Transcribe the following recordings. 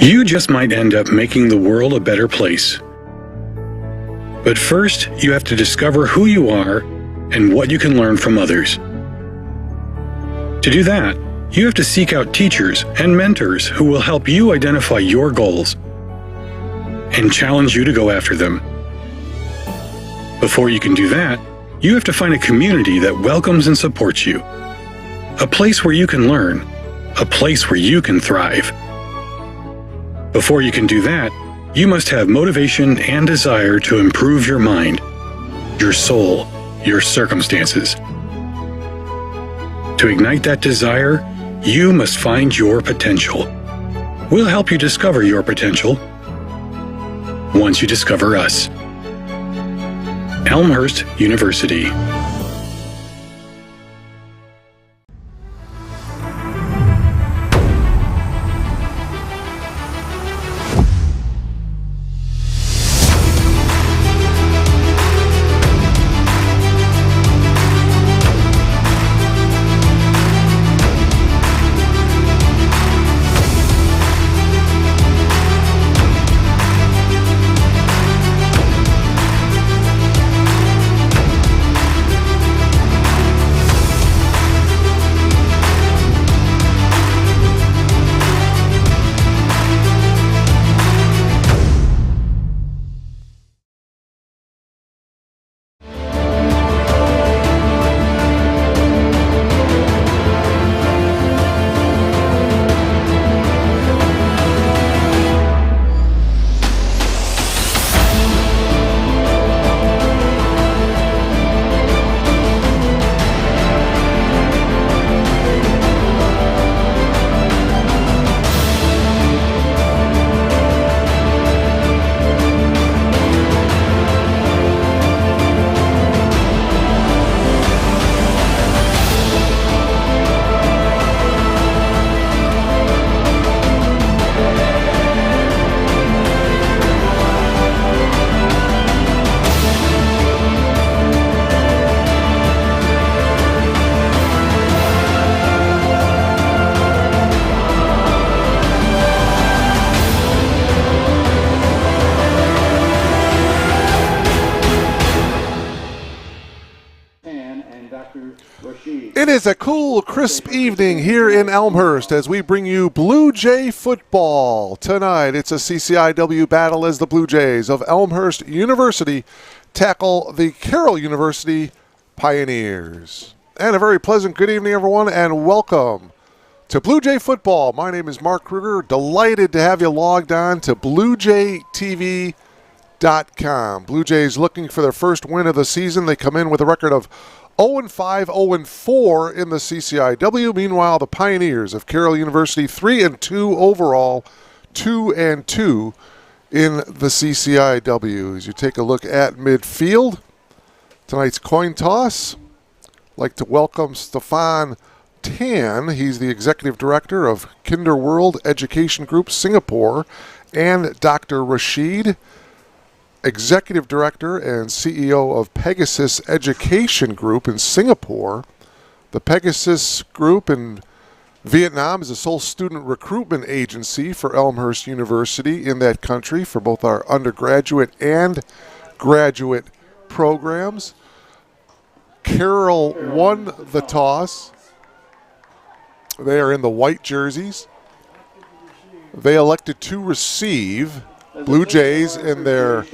You just might end up making the world a better place. But first, you have to discover who you are and what you can learn from others. To do that, you have to seek out teachers and mentors who will help you identify your goals and challenge you to go after them. Before you can do that, you have to find a community that welcomes and supports you. A place where you can learn. A place where you can thrive. Before you can do that, you must have motivation and desire to improve your mind, your soul, your circumstances. To ignite that desire, you must find your potential. We'll help you discover your potential once you discover us. Elmhurst University. It is a cool, crisp evening here in Elmhurst as we bring you Blue Jay football. Tonight, it's a CCIW battle as the Blue Jays of Elmhurst University tackle the Carroll University Pioneers. And a very pleasant good evening, everyone, and welcome to Blue Jay football. My name is Mark Kruger. Delighted to have you logged on to BlueJayTV.com. Blue Jays looking for their first win of the season. They come in with a record of 0-5, 0-4 in the CCIW. Meanwhile, the Pioneers of Carroll University, 3-2 overall, 2-2 in the CCIW. As you take a look at midfield, tonight's coin toss, I'd like to welcome Stefan Tan. He's the Executive Director of Kinder World Education Group Singapore, and Dr. Rashid, Executive Director and CEO of Pegasus Education Group in Singapore. The Pegasus Group in Vietnam is the sole student recruitment agency for Elmhurst University in that country for both our undergraduate and graduate programs. Carroll won the toss. They are in the white jerseys. They elected to receive. Blue Jays in their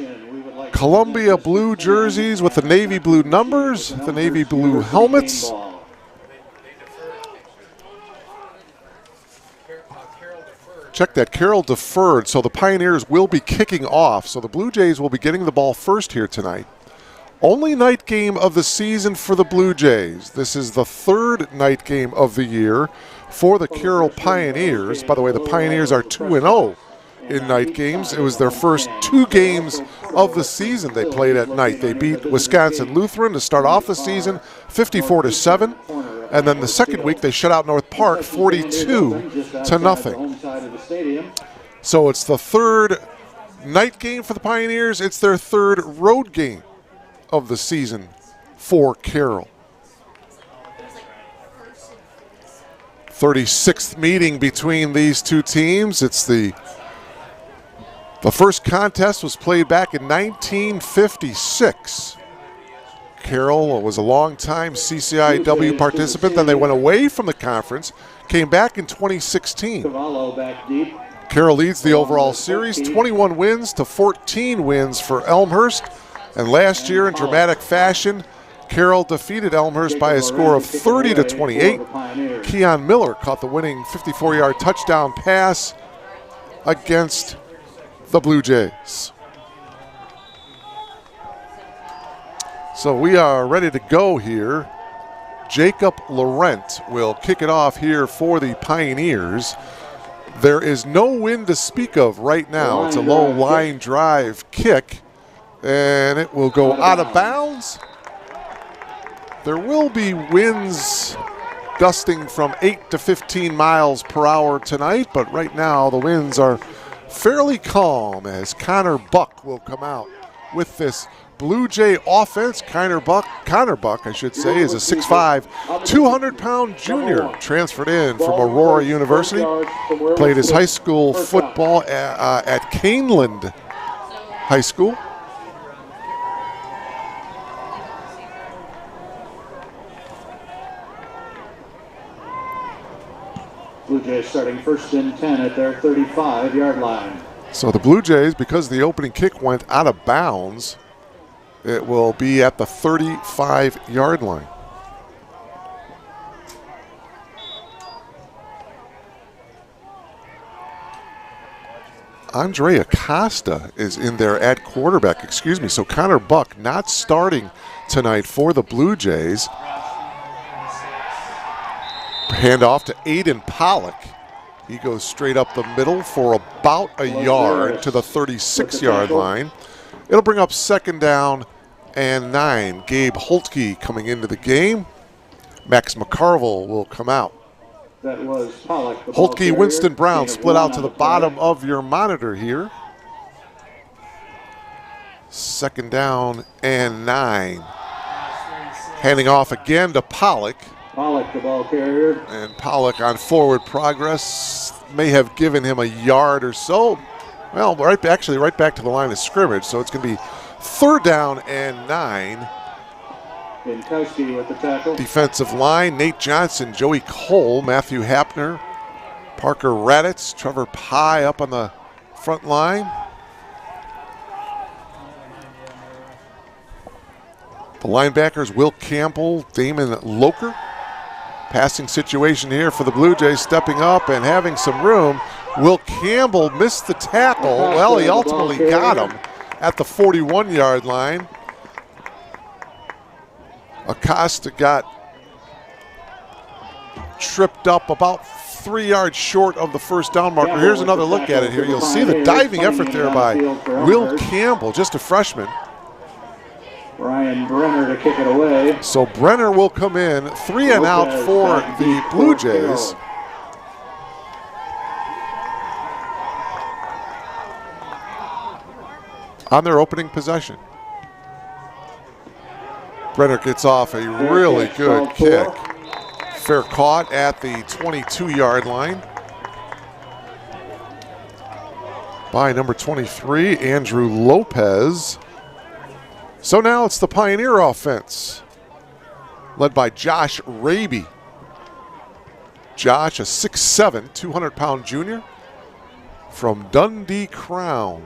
Columbia blue jerseys with the navy blue numbers, the navy blue helmets. Check that, Carroll deferred, so the Pioneers will be kicking off. So the Blue Jays will be getting the ball first here tonight. Only night game of the season for the Blue Jays. This is the third night game of the year for the Carroll Pioneers. By the way, the Pioneers are 2-0 in night games. It was their first two games of the season they played at night. They beat Wisconsin Lutheran to start off the season 54-7, and then the second week they shut out North Park 42-0. So it's the third night game for the Pioneers. It's their third road game of the season for Carroll. 36th meeting between these two teams. It's the The first contest was played back in 1956. Carroll was a long-time CCIW participant. Then they went away from the conference, came back in 2016. Carroll leads the overall series, 21 wins to 14 wins for Elmhurst. And last year, in dramatic fashion, Carroll defeated Elmhurst by a score of 30-28. Keon Miller caught the winning 54-yard touchdown pass against the Blue Jays. So we are ready to go here. Jacob Laurent will kick it off here for the Pioneers. There is no wind to speak of right now. It's a low line drive kick, and it will go out of bounds. There will be winds gusting from 8 to 15 miles per hour tonight, but right now the winds are fairly calm as Connor Buck will come out with this Blue Jay offense. Connor Buck, I should say, is a 6'5", 200-pound junior transferred in from Aurora University. Played his high school football at Caneland High School. Blue Jays starting 1st and 10 at their 35-yard line. So the Blue Jays, because the opening kick went out of bounds, it will be at the 35-yard line. Andre Acosta is in there at quarterback, excuse me. So Connor Buck not starting tonight for the Blue Jays. Handoff to Aiden Pollock. He goes straight up the middle for about a yard to the 36-yard line. It'll bring up 2nd down and 9. Gabe Holtke coming into the game. Max McCarville will come out. That was Pollock. Holtke, Winston Brown split out to the bottom of your monitor here. 2nd down and 9. Handing off again to Pollock. Pollock, the ball carrier. And Pollock on forward progress may have given him a yard or so. Well, right back to the line of scrimmage, so it's going to be 3rd down and 9. Binkowski with the tackle. Defensive line, Nate Johnson, Joey Cole, Matthew Hapner, Parker Raditz, Trevor Pye up on the front line. The linebackers, Will Campbell, Damon Loker. Passing situation here for the Blue Jays, stepping up and having some room. Will Campbell missed the tackle. Well, he ultimately got him at the 41-yard line. Acosta got tripped up about 3 yards short of the 1st down marker. Here's another look at it here. You'll see the diving effort there by Will Campbell, just a freshman. Ryan Brenner to kick it away. So Brenner will come in, 3 and out for the Blue Jays. On their opening possession. Brenner gets off a really good kick. Fair caught at the 22-yard line by number 23, Andrew Lopez. So now it's the Pioneer offense, led by Josh Raby. Josh, a 6'7", 200-pound junior from Dundee Crown.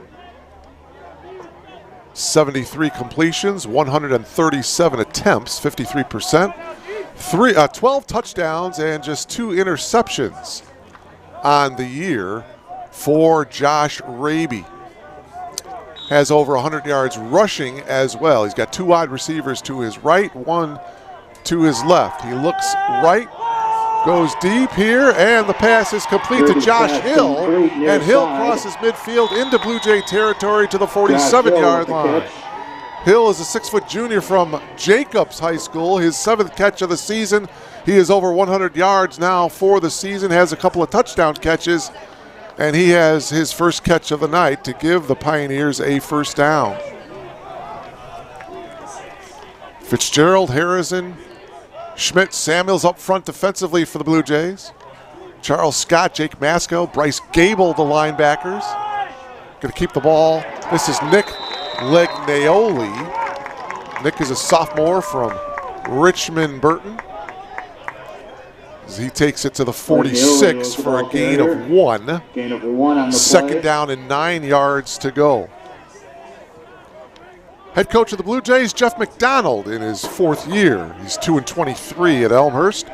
73 completions, 137 attempts, 53%. 12 touchdowns and just 2 interceptions on the year for Josh Raby. Has over 100 yards rushing as well. He's got 2 wide receivers to his right, 1 to his left. He looks right, goes deep here, and the pass is complete to Josh Hill. And Hill crosses midfield into Blue Jay territory to the 47-yard line. Hill is a 6-foot junior from Jacobs High School, his 7th catch of the season. He is over 100 yards now for the season, has a couple of touchdown catches. And he has his first catch of the night to give the Pioneers a 1st down. Fitzgerald, Harrison, Schmidt, Samuels up front defensively for the Blue Jays. Charles Scott, Jake Masco, Bryce Gable, the linebackers. going to keep the ball. This is Nick Legnaoli. Nick is a sophomore from Richmond Burton. As he takes it to the 46 for a gain of 1. Gain of 1 on the Second play. down and 9 yards to go. Head coach of the Blue Jays, Jeff McDonald, in his 4th year. He's 2-23 at Elmhurst.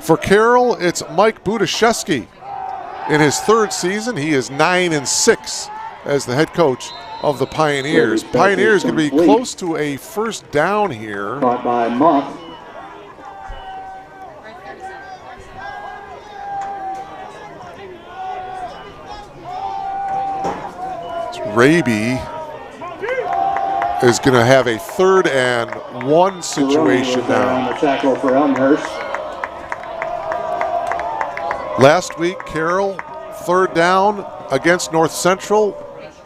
For Carroll, it's Mike Budaszewski. In his 3rd season, he is 9-6 as the head coach of the Pioneers. Pioneers going to be close to a first down here. Caught by Muff. Raby is going to have a 3rd and 1 situation now. On the tackle for Elmhurst. Last week, Carroll, 3rd down against North Central.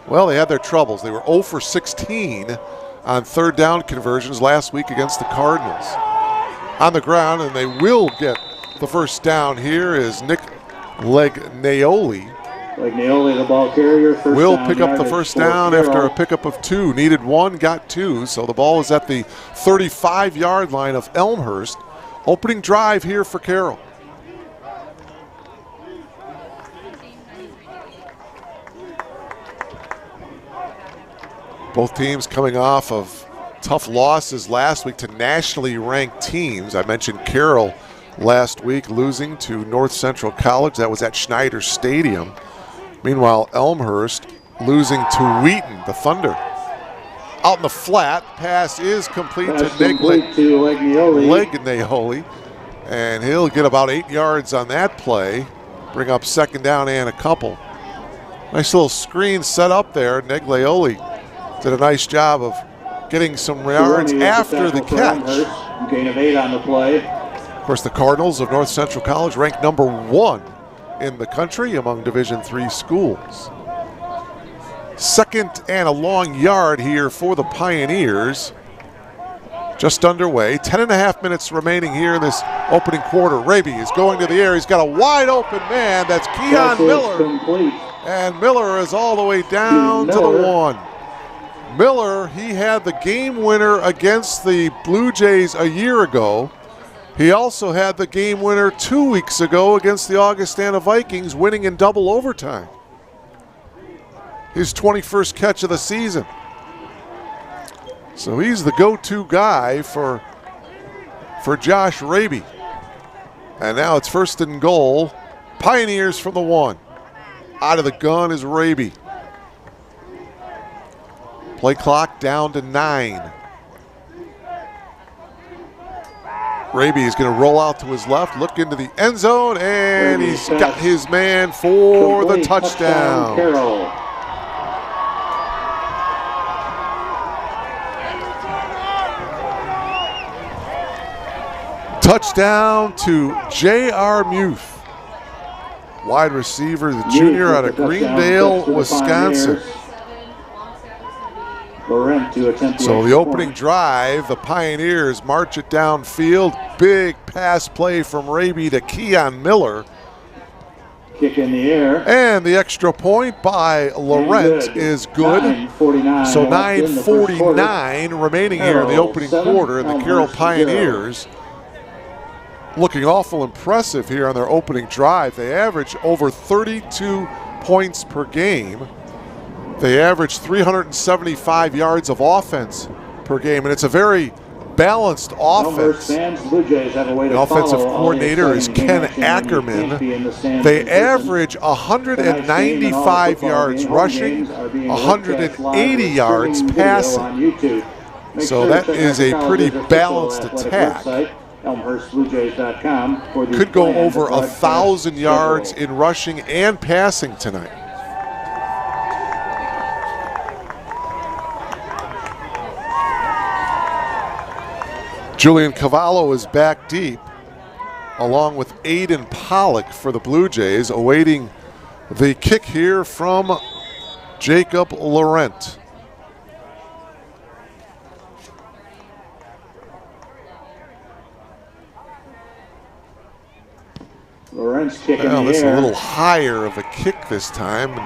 Well, they had their troubles. They were 0 for 16 on 3rd down conversions last week against the Cardinals. On the ground, and they will get the first down here, is Nick Legnaoli. Legnaoli, the ball carrier. Will pick up the first down after a pickup of 2. Needed 1, got 2. So the ball is at the 35-yard line of Elmhurst. Opening drive here for Carroll. Both teams coming off of tough losses last week to nationally ranked teams. I mentioned Carroll last week losing to North Central College. That was at Schneider Stadium. Meanwhile, Elmhurst losing to Wheaton, the Thunder. Out in the flat, pass is complete to Legnaoli. And he'll get about 8 yards on that play. Bring up second down and a couple. Nice little screen set up there. Legnaoli did a nice job of getting some yards after the catch. Gain of 8 on the play. Of course, the Cardinals of North Central College ranked number 1 in the country among Division III schools. 2nd and a long yard here for the Pioneers. Just underway. 10.5 minutes remaining here in this opening quarter. Raby is going to the air. He's got a wide open man. That's Keon Miller. Complete. And Miller is all the way down to the 1. Miller, he had the game winner against the Blue Jays a year ago. He also had the game winner 2 weeks ago against the Augustana Vikings, winning in double overtime. His 21st catch of the season. So he's the go-to guy for Josh Raby. And now it's 1st and goal. Pioneers from the 1. Out of the gun is Raby. Play clock down to 9. Raby is going to roll out to his left, look into the end zone, and he's got his man for the touchdown. Carroll. Touchdown to J.R. Muth, wide receiver, the junior out of Greendale, Wisconsin. So the opening drive, the Pioneers march it downfield. Big pass play from Raby to Keon Miller. Kick in the air. And the extra point by Laurent is good. 9:49 so 9:49 remaining here in the opening quarter. And the Carroll Pioneers looking awful impressive here on their opening drive. They average over 32 points per game. They average 375 yards of offense per game, and it's a very balanced offense. The offensive coordinator is Ken Ackerman. They average 195 yards rushing, 180 yards passing. So that is a pretty balanced attack. Could go over 1,000 yards in rushing and passing tonight. Julian Cavallo is back deep, along with Aiden Pollock for the Blue Jays, awaiting the kick here from Jacob Laurent. Laurent's kick in the Well, this is air. a little higher of a kick this time.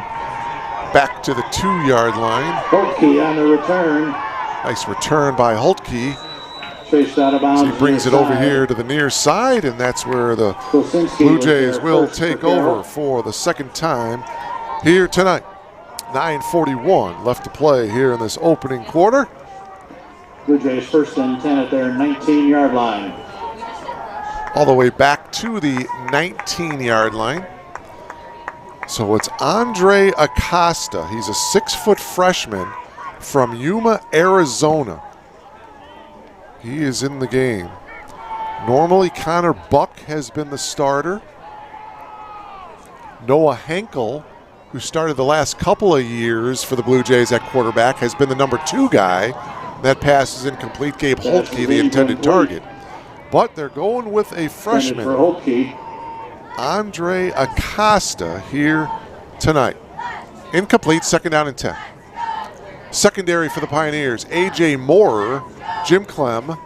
back to the 2-yard line. Holtke on the return. Nice return by Holtke. Chased out of bounds. So he brings it over here to the near side, and that's where the Blue Jays will take over for the second time here tonight. 9:41 left to play here in this opening quarter. Blue Jays 1st and 10 at their 19-yard line. All the way back to the 19-yard line. So it's Andre Acosta. He's a 6-foot freshman from Yuma, Arizona. He is in the game. Normally, Connor Buck has been the starter. Noah Henkel, who started the last couple of years for the Blue Jays at quarterback, has been the number 2 guy. That pass is incomplete. Gabe Holtke, the intended target. But they're going with a freshman, Andre Acosta, here tonight. Incomplete, 2nd down and 10. Secondary for the Pioneers, A.J. Moorer, Jim Clem,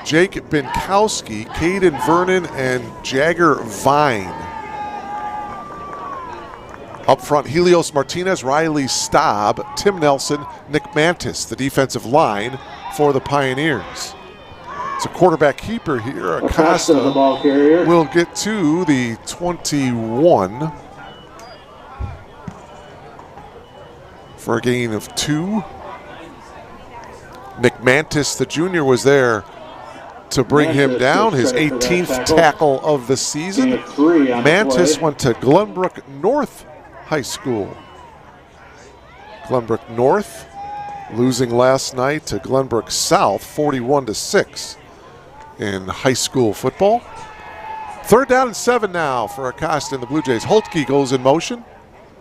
Jake Binkowski, Caden Vernon, and Jagger Vine. Up front, Helios Martinez, Riley Staub, Tim Nelson, Nick Mantis, the defensive line for the Pioneers. It's a quarterback keeper here. Acosta the ball carrier will get to the 21 for a gain of 2. Nick Mantis, the junior, was there to bring him down, his 18th tackle of the season. Mantis went to Glenbrook North High School. Glenbrook North losing last night to Glenbrook South 41-6 in high school football. 3rd down and 7 now for Acosta and the Blue Jays. Holtke goes in motion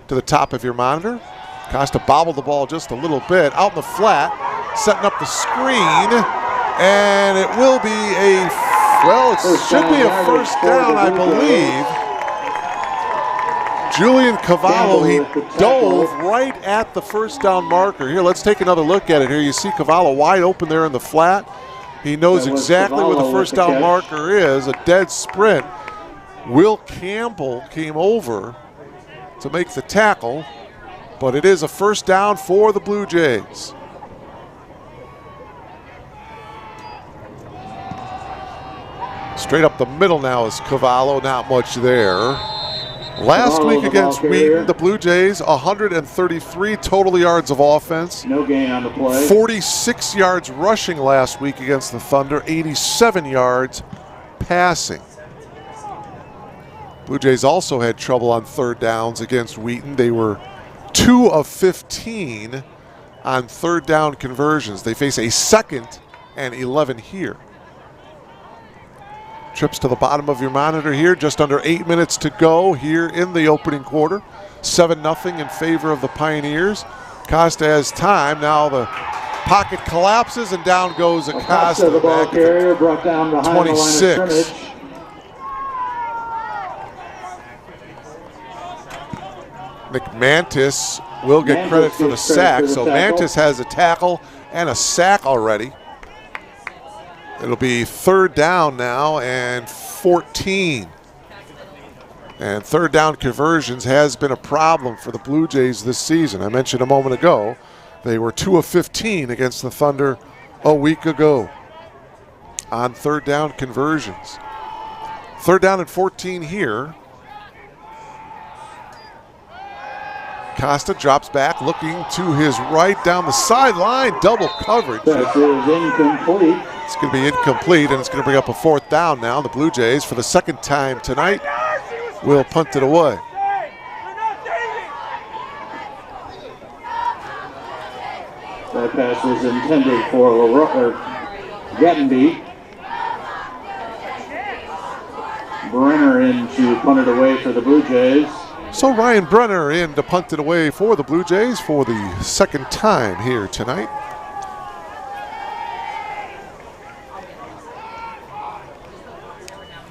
to the top of your monitor. Acosta bobbled the ball just a little bit out in the flat, setting up the screen, and it will be a, well, it should be a 1st down, I believe. Julian Cavallo, he dove right at the 1st down marker. Here, let's take another look at it here. You see Cavallo wide open there in the flat. He knows exactly where the 1st down marker is, a dead sprint. Will Campbell came over to make the tackle, but it is a 1st down for the Blue Jays. Straight up the middle now is Cavallo, not much there. Last week against Wheaton, the Blue Jays, 133 total yards of offense. No gain on the play. 46 yards rushing last week against the Thunder, 87 yards passing. Blue Jays also had trouble on 3rd downs against Wheaton. They were 2 of 15 on 3rd down conversions. They face a 2nd and 11 here. Trips to the bottom of your monitor here, just under 8 minutes to go here in the opening quarter. 7-0 in favor of the Pioneers. Acosta has time. Now the pocket collapses and down goes Acosta. The ball carrier brought down behind 26. the line of scrimmage. Nick Mantis will get credit for the sack. So Mantis has a tackle and a sack already. It'll be 3rd down now and 14. And 3rd down conversions has been a problem for the Blue Jays this season. I mentioned a moment ago, they were 2 of 15 against the Thunder a week ago on 3rd down conversions. 3rd down and 14 here. Costa drops back, looking to his right down the sideline. Double coverage. That is incomplete. It's going to be incomplete, and it's going to bring up a 4th down now. The Blue Jays, for the 2nd time tonight, will punt it away. That pass was intended for Gettenby. Brenner in to punt it away for the Blue Jays. So Ryan Brenner in to punt it away for the Blue Jays for the 2nd time here tonight.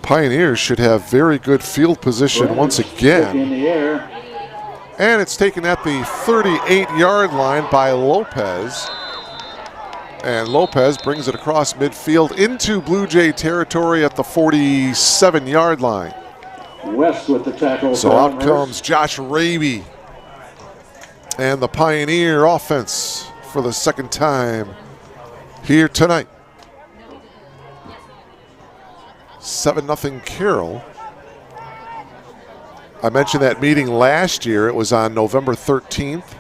Pioneers should have very good field position once again. In the air. And it's taken at the 38-yard line by Lopez. And Lopez brings it across midfield into Blue Jay territory at the 47-yard line. West with the tackle. So out comes Josh Raby. And the Pioneer offense for the second time here tonight. 7-0 Carroll. I mentioned that meeting last year. It was on November 13th.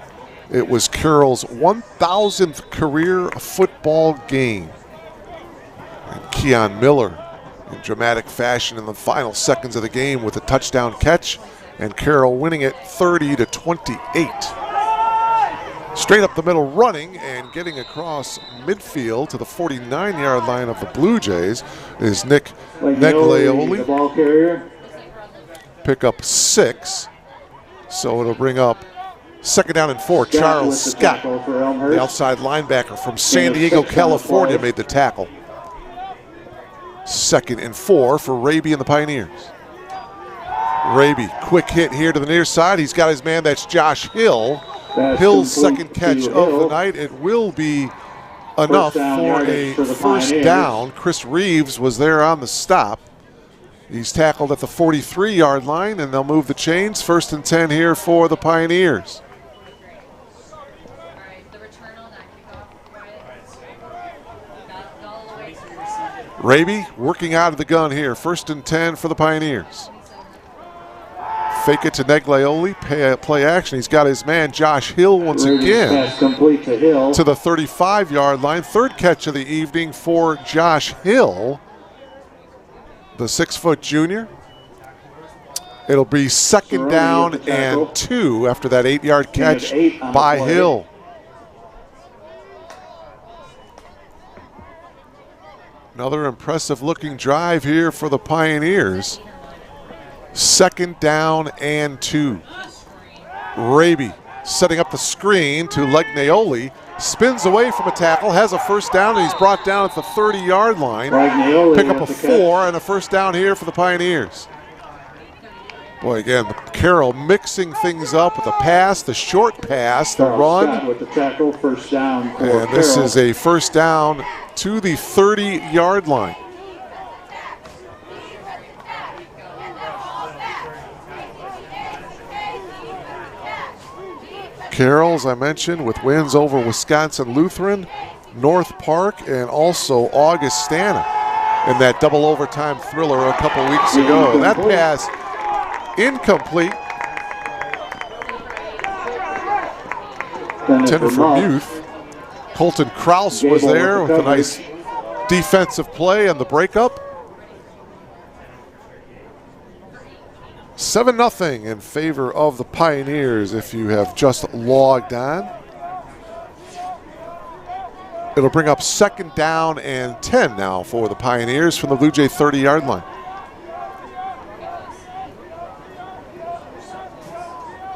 It was Carroll's 1,000th career football game. And Keon Miller in dramatic fashion in the final seconds of the game with a touchdown catch, and Carroll winning it 30-28. Straight up the middle running and getting across midfield to the 49-yard line of the Blue Jays is Nick Neglioli. The ball carrier. Pick up 6. So it'll bring up second down and 4. Charles Scott, the outside linebacker from San Diego, California, made the tackle. 2nd and 4 for Raby and the Pioneers. Raby, quick hit here to the near side. He's got his man, that's Josh Hill. Hill's second catch of the night. It will be enough for a first down. Chris Reeves was there on the stop. He's tackled at the 43-yard line, and they'll move the chains. 1st and 10 here for the Pioneers. Raby working out of the gun here. 1st and 10 for the Pioneers. Fake it to Neglioli, play action. He's got his man Josh Hill once again to the 35-yard line. 3rd catch of the evening for Josh Hill, the 6-foot junior. It'll be 2nd down and 2 after that 8-yard catch by Hill. Another impressive looking drive here for the Pioneers. 2nd down and 2. Raby setting up the screen to Legnaoli. Spins away from a tackle, has a first down, and he's brought down at the 30-yard line. Pick up a 4 and a first down here for the Pioneers. Boy, again, Carroll mixing things up with the pass, the short pass, the run. With the tackle, first down for and this Carroll. is a first down to the 30-yard line. Carroll, as I mentioned, with wins over Wisconsin Lutheran, North Park, and also Augustana in that double overtime thriller a couple weeks ago. That pass incomplete. Intended for Muth. Colton Kraus was there with a nice defensive play on the breakup. 7-0 in favor of the Pioneers if you have just logged on. It'll bring up 2nd down and 10 now for the Pioneers from the Blue Jay 30-yard line.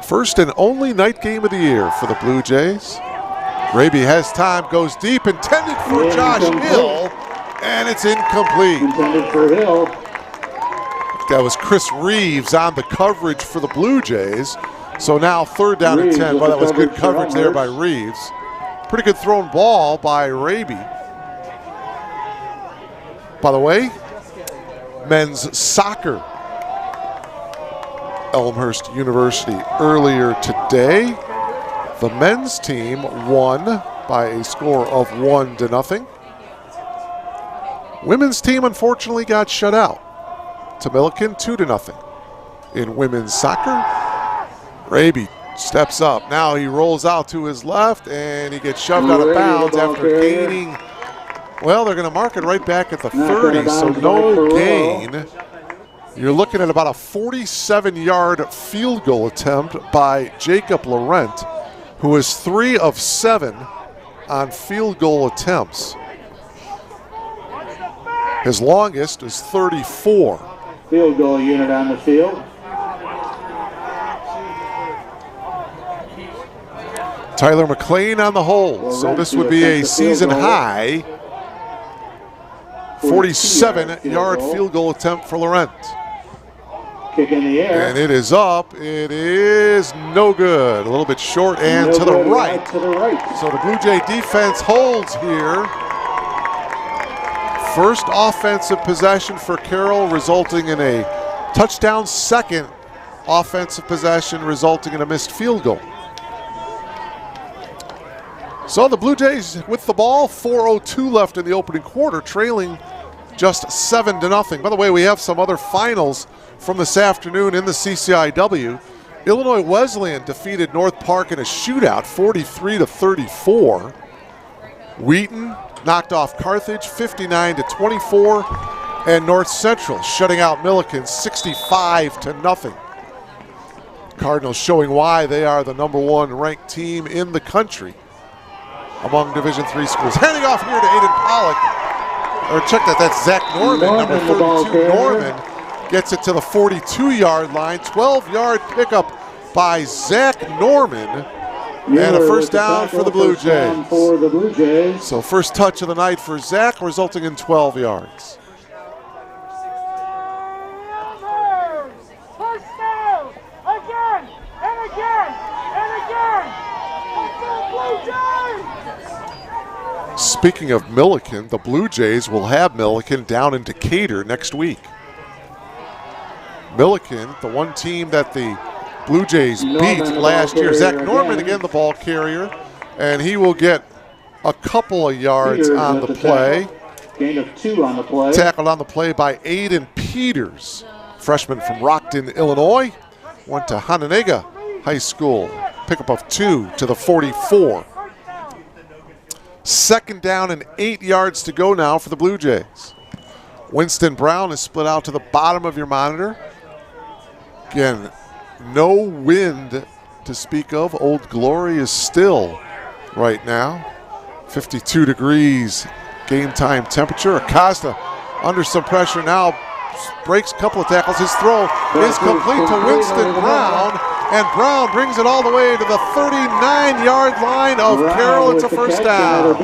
First and only night game of the year for the Blue Jays. Raby has time, goes deep, intended for Josh Hill, and it's incomplete. Intended for Hill. That was Chris Reeves on the coverage for the Blue Jays. So now 3rd down and 10. Well, that was good coverage there by Reeves. Pretty good thrown ball by Raby. By the way, men's soccer. Elmhurst University earlier today. The men's team won by a score of 1-0. Women's team unfortunately got shut out to Milliken, 2-0. In women's soccer, Raby steps up. Now he rolls out to his left, and he gets shoved out of bounds after gaining. Well, they're going to mark it right back at the 30, so no gain. You're looking at about a 47-yard field goal attempt by Jacob Laurent, who is 3 of 7 on field goal attempts. His longest is 34. Field goal unit on the field. Tyler McLean on the hold. So this would be a season high 47-yard field goal attempt for Laurent. Kick in the air. And it is up. It is no good. A little bit short and to the right. So the Blue Jay defense holds here. First offensive possession for Carroll, resulting in a touchdown. Second offensive possession, resulting in a missed field goal. So the Blue Jays with the ball, 4:02 left in the opening quarter, trailing just 7-0. By the way, we have some other finals from this afternoon in the CCIW. Illinois Wesleyan defeated North Park in a shootout, 43-34. Wheaton knocked off Carthage, 59-24. And North Central shutting out Milliken, 65-0. Cardinals showing why they are the #1 ranked team in the country among Division III schools. Handing off here to Aiden Pollock. Or check that, that's Zach Norman, number 32. Norman gets it to the 42-yard line. 12-yard pickup by Zach Norman. And a first down for the Blue Jays. So first touch of the night for Zach, resulting in 12 yards. Speaking of Milliken, the Blue Jays will have Milliken down in Decatur next week. Milliken, the one team that the Blue Jays beat last year. Zach Norman again, the ball carrier, and he will get a couple of yards on the play. Gain of 2 on the play. Tackled on the play by Aiden Peters, freshman from Rockton, Illinois. Went to Hononegah High School. Pickup of 2 to the 44. Second down and 8 yards to go now for the Blue Jays. Winston Brown is split out to the bottom of your monitor. Again, no wind to speak of. Old Glory is still right now. 52 degrees game time temperature. Acosta under some pressure now. Breaks a couple of tackles. His throw is complete to Winston Brown. And Brown brings it all the way to the 39-yard line of Carroll. It's a first down.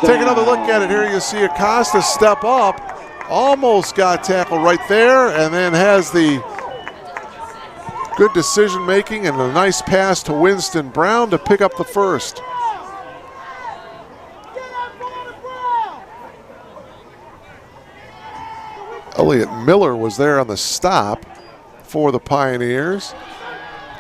Take another look at it here. You see Acosta step up. Almost got tackled right there, and then has the good decision making and a nice pass to Winston Brown to pick up the first. Elliott Miller was there on the stop for the Pioneers.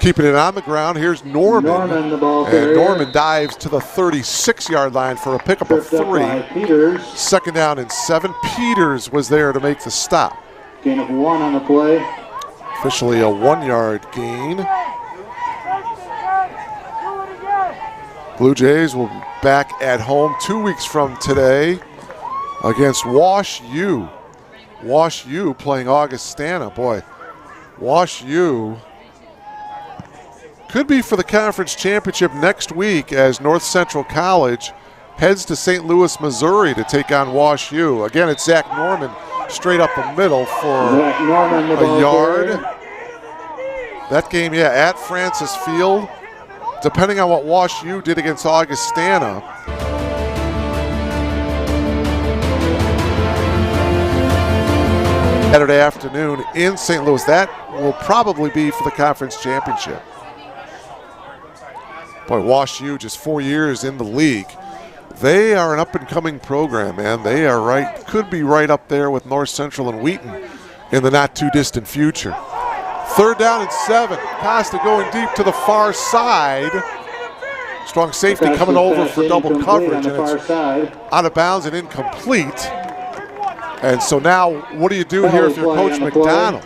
Keeping it on the ground, here's Norman. And Norman dives to the 36-yard line for a pickup of 3. Second down and 7. Peters was there to make the stop. Gain of 1 on the play. Officially a 1-yard gain. Blue Jays will be back at home 2 weeks from today against Wash U. Wash U playing Augustana. Boy, Wash U could be for the conference championship next week as North Central College heads to St. Louis, Missouri to take on Wash U. Again, it's Zach Norman straight up the middle for a yard. That game, yeah, at Francis Field. Depending on what Wash U did against Augustana. Saturday afternoon in St. Louis. That will probably be for the conference championship. Boy, Wash U just 4 years in the league. They are an up-and-coming program, man. They are right, could be right up there with North Central and Wheaton in the not-too-distant future. Third down and 7. Costa going deep to the far side. Strong safety coming over for double coverage, and it's out of bounds and incomplete. And so now, what do you do here if you're Coach McDonald?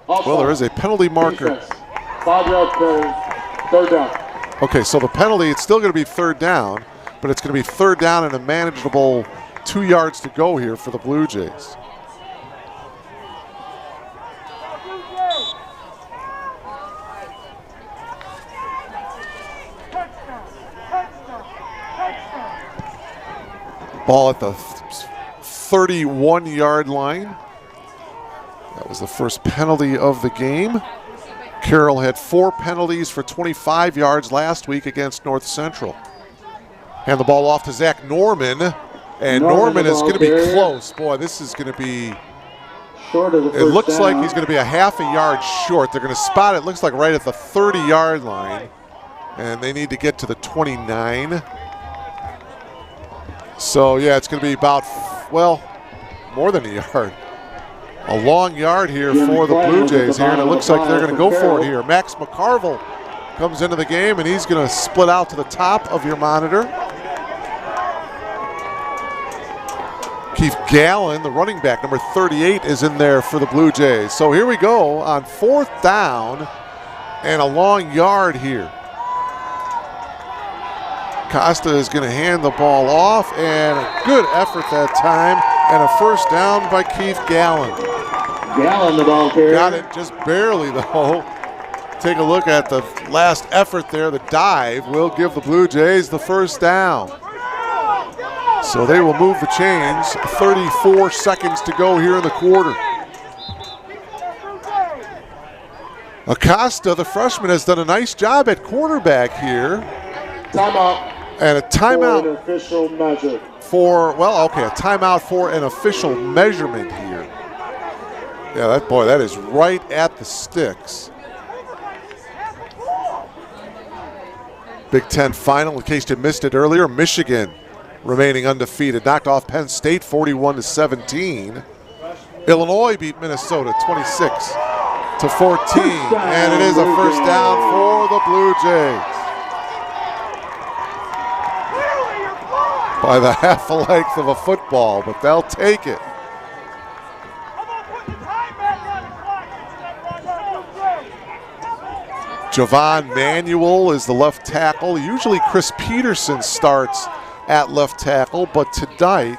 Well, there is a penalty marker. 5 yards penalty, third down. Okay, so the penalty, it's still going to be third down, but it's going to be third down and a manageable 2 yards to go here for the Blue Jays. Ball at the 31-yard line. That was the first penalty of the game. Carroll had 4 penalties for 25 yards last week against North Central. Hand the ball off to Zach Norman, and Norman is going to be close. Boy, this is going to be, it looks like he's going to be a half a yard short. They're going to spot it, looks like right at the 30-yard line, and they need to get to the 29. So, yeah, it's going to be about, well, more than a yard. A long yard here for the Blue Jays here, and it looks like they're going to go for it here. Max McCarville comes into the game, and he's going to split out to the top of your monitor. Keith Gallen, the running back, number 38, is in there for the Blue Jays. So here we go on 4th down and a long yard here. Costa is going to hand the ball off, and a good effort that time, and a first down by Keith Gallen. Gallen, the ball carrier. Got it just barely, though. Take a look at the last effort there. The dive will give the Blue Jays the first down. So they will move the chains. 34 seconds to go here in the quarter. Acosta, the freshman, has done a nice job at quarterback here. Timeout. And a timeout for an official measure. A timeout for an official measurement here. Yeah, that is right at the sticks. Big Ten final, in case you missed it earlier, Michigan remaining undefeated, knocked off Penn State 41-17. Illinois beat Minnesota 26-14, and it is a first down for the Blue Jays. By the half a length of a football, but they'll take it. Javon Manuel is the left tackle. Usually Chris Peterson starts at left tackle, but tonight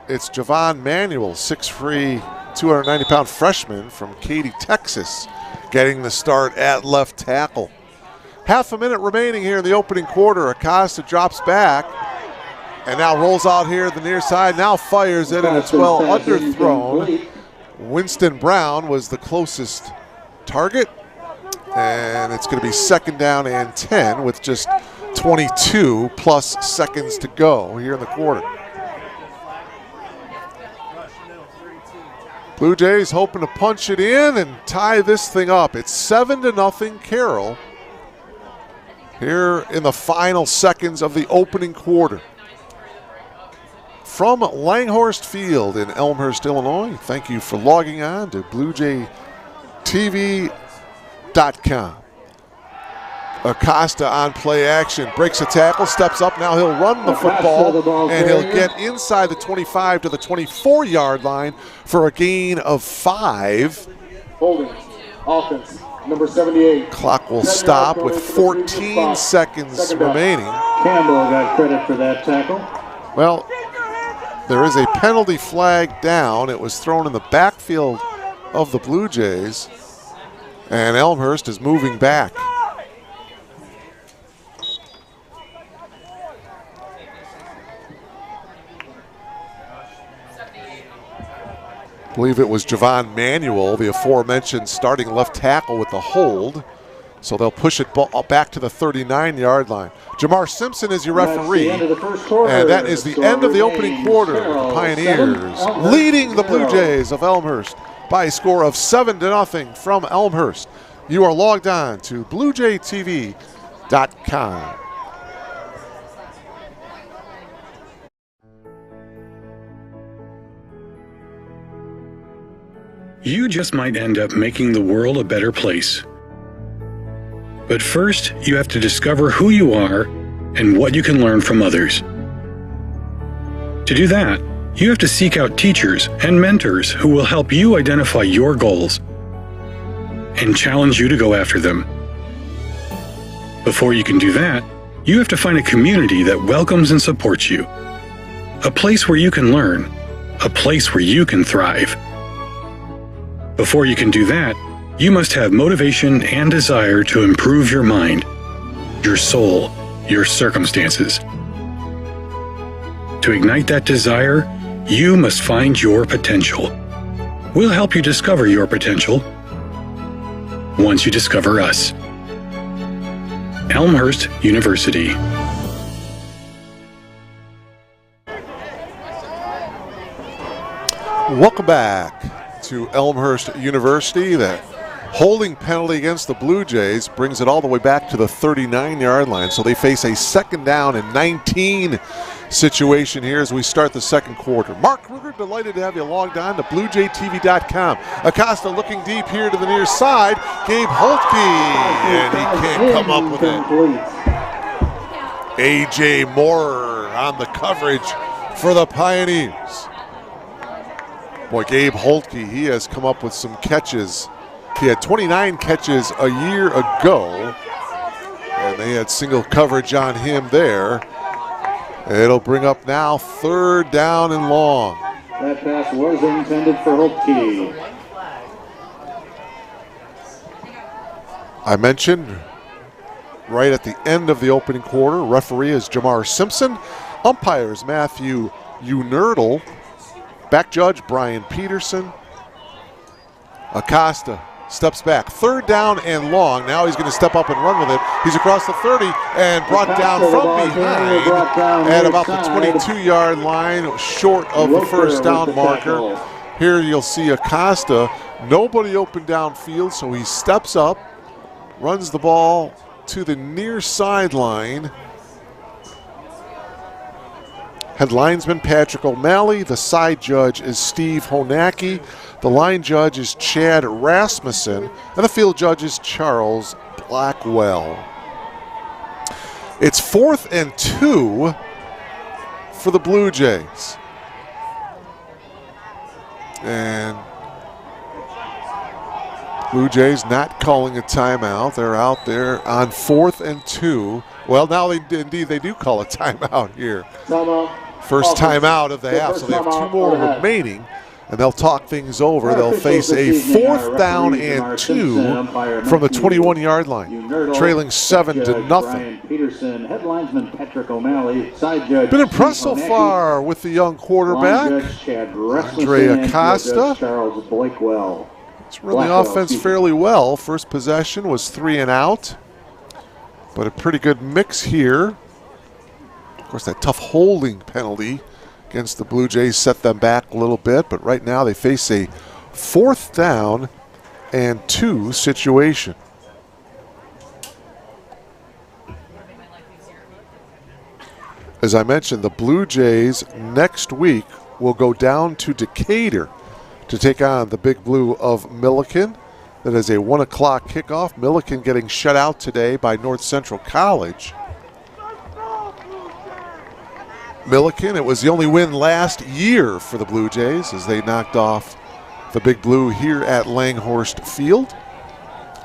it's Javon Manuel, 6'3", 290-pound freshman from Katy, Texas, getting the start at left tackle. Half a minute remaining here in the opening quarter. Acosta drops back and now rolls out here at the near side, now fires it, and it's well underthrown. Winston Brown was the closest target, and it's going to be 2nd down and 10 with just 22 plus seconds to go here in the quarter. Blue Jays hoping to punch it in and tie this thing up. It's 7-0 Carroll here in the final seconds of the opening quarter. From Langhorst Field in Elmhurst, Illinois, thank you for logging on to BlueJayTV.com. Acosta on play action, breaks a tackle, steps up, now he'll run the football, and he'll get inside the 25 to the 24-yard line for a gain of 5. Holding, offense, number 78. Clock will stop with 14 seconds remaining. Campbell got credit for that tackle. Well, there is a penalty flag down. It was thrown in the backfield of the Blue Jays, and Elmhurst is moving back. I believe it was Javon Manuel, the aforementioned starting left tackle, with the hold. So they'll push it back to the 39-yard line. Jamar Simpson is your referee. And that is the end of the opening quarter. The Pioneers leading the Blue Jays of Elmhurst by a score of 7-0 from Elmhurst. You are logged on to BlueJayTV.com. You just might end up making the world a better place. But first, you have to discover who you are and what you can learn from others. To do that, you have to seek out teachers and mentors who will help you identify your goals and challenge you to go after them. Before you can do that, you have to find a community that welcomes and supports you. A place where you can learn. A place where you can thrive. Before you can do that, you must have motivation and desire to improve your mind, your soul, your circumstances. To ignite that desire, you must find your potential. We'll help you discover your potential once you discover us. Elmhurst University. Welcome back to Elmhurst University. The holding penalty against the Blue Jays brings it all the way back to the 39-yard line. So they face a 2nd down and 19 situation here as we start the second quarter. Mark Kruger, delighted to have you logged on to BlueJayTV.com. Acosta looking deep here to the near side. Gabe Holtke, and he can't come up with it. A.J. Moore on the coverage for the Pioneers. Boy, Gabe Holtke, he has come up with some catches. He had 29 catches a year ago, and they had single coverage on him there. It'll bring up now 3rd down and long. That pass was intended for Holtke. I mentioned right at the end of the opening quarter, referee is Jamar Simpson. Umpires Matthew Unerdl. Back judge Brian Peterson. Acosta steps back. 3rd down and long. Now he's going to step up and run with it. He's across the 30 and brought down from behind at about the 22-yard line, short of the first down marker. Here you'll see Acosta. Nobody open downfield, so he steps up, runs the ball to the near sideline. Head linesman Patrick O'Malley. The side judge is Steve Honacki. The line judge is Chad Rasmussen. And the field judge is Charles Blackwell. It's 4th and 2 for the Blue Jays. And Blue Jays not calling a timeout. They're out there on 4th and 2. Well, now they do call a timeout here. First timeout of the half, so they have 2 more remaining, and they'll talk things over. They'll face a 4th down and 2 from the 21-yard line, trailing 7-0. Been impressed so far with the young quarterback, Andre Acosta. It's run the offense fairly well. First possession was 3 and out, but a pretty good mix here. Of course, that tough holding penalty against the Blue Jays set them back a little bit, but right now they face a 4th down and 2 situation. As I mentioned, the Blue Jays next week will go down to Decatur to take on the Big Blue of Milliken. That is a 1 o'clock kickoff. Milliken getting shut out today by North Central College. Milliken, it was the only win last year for the Blue Jays as they knocked off the Big Blue here at Langhorst Field.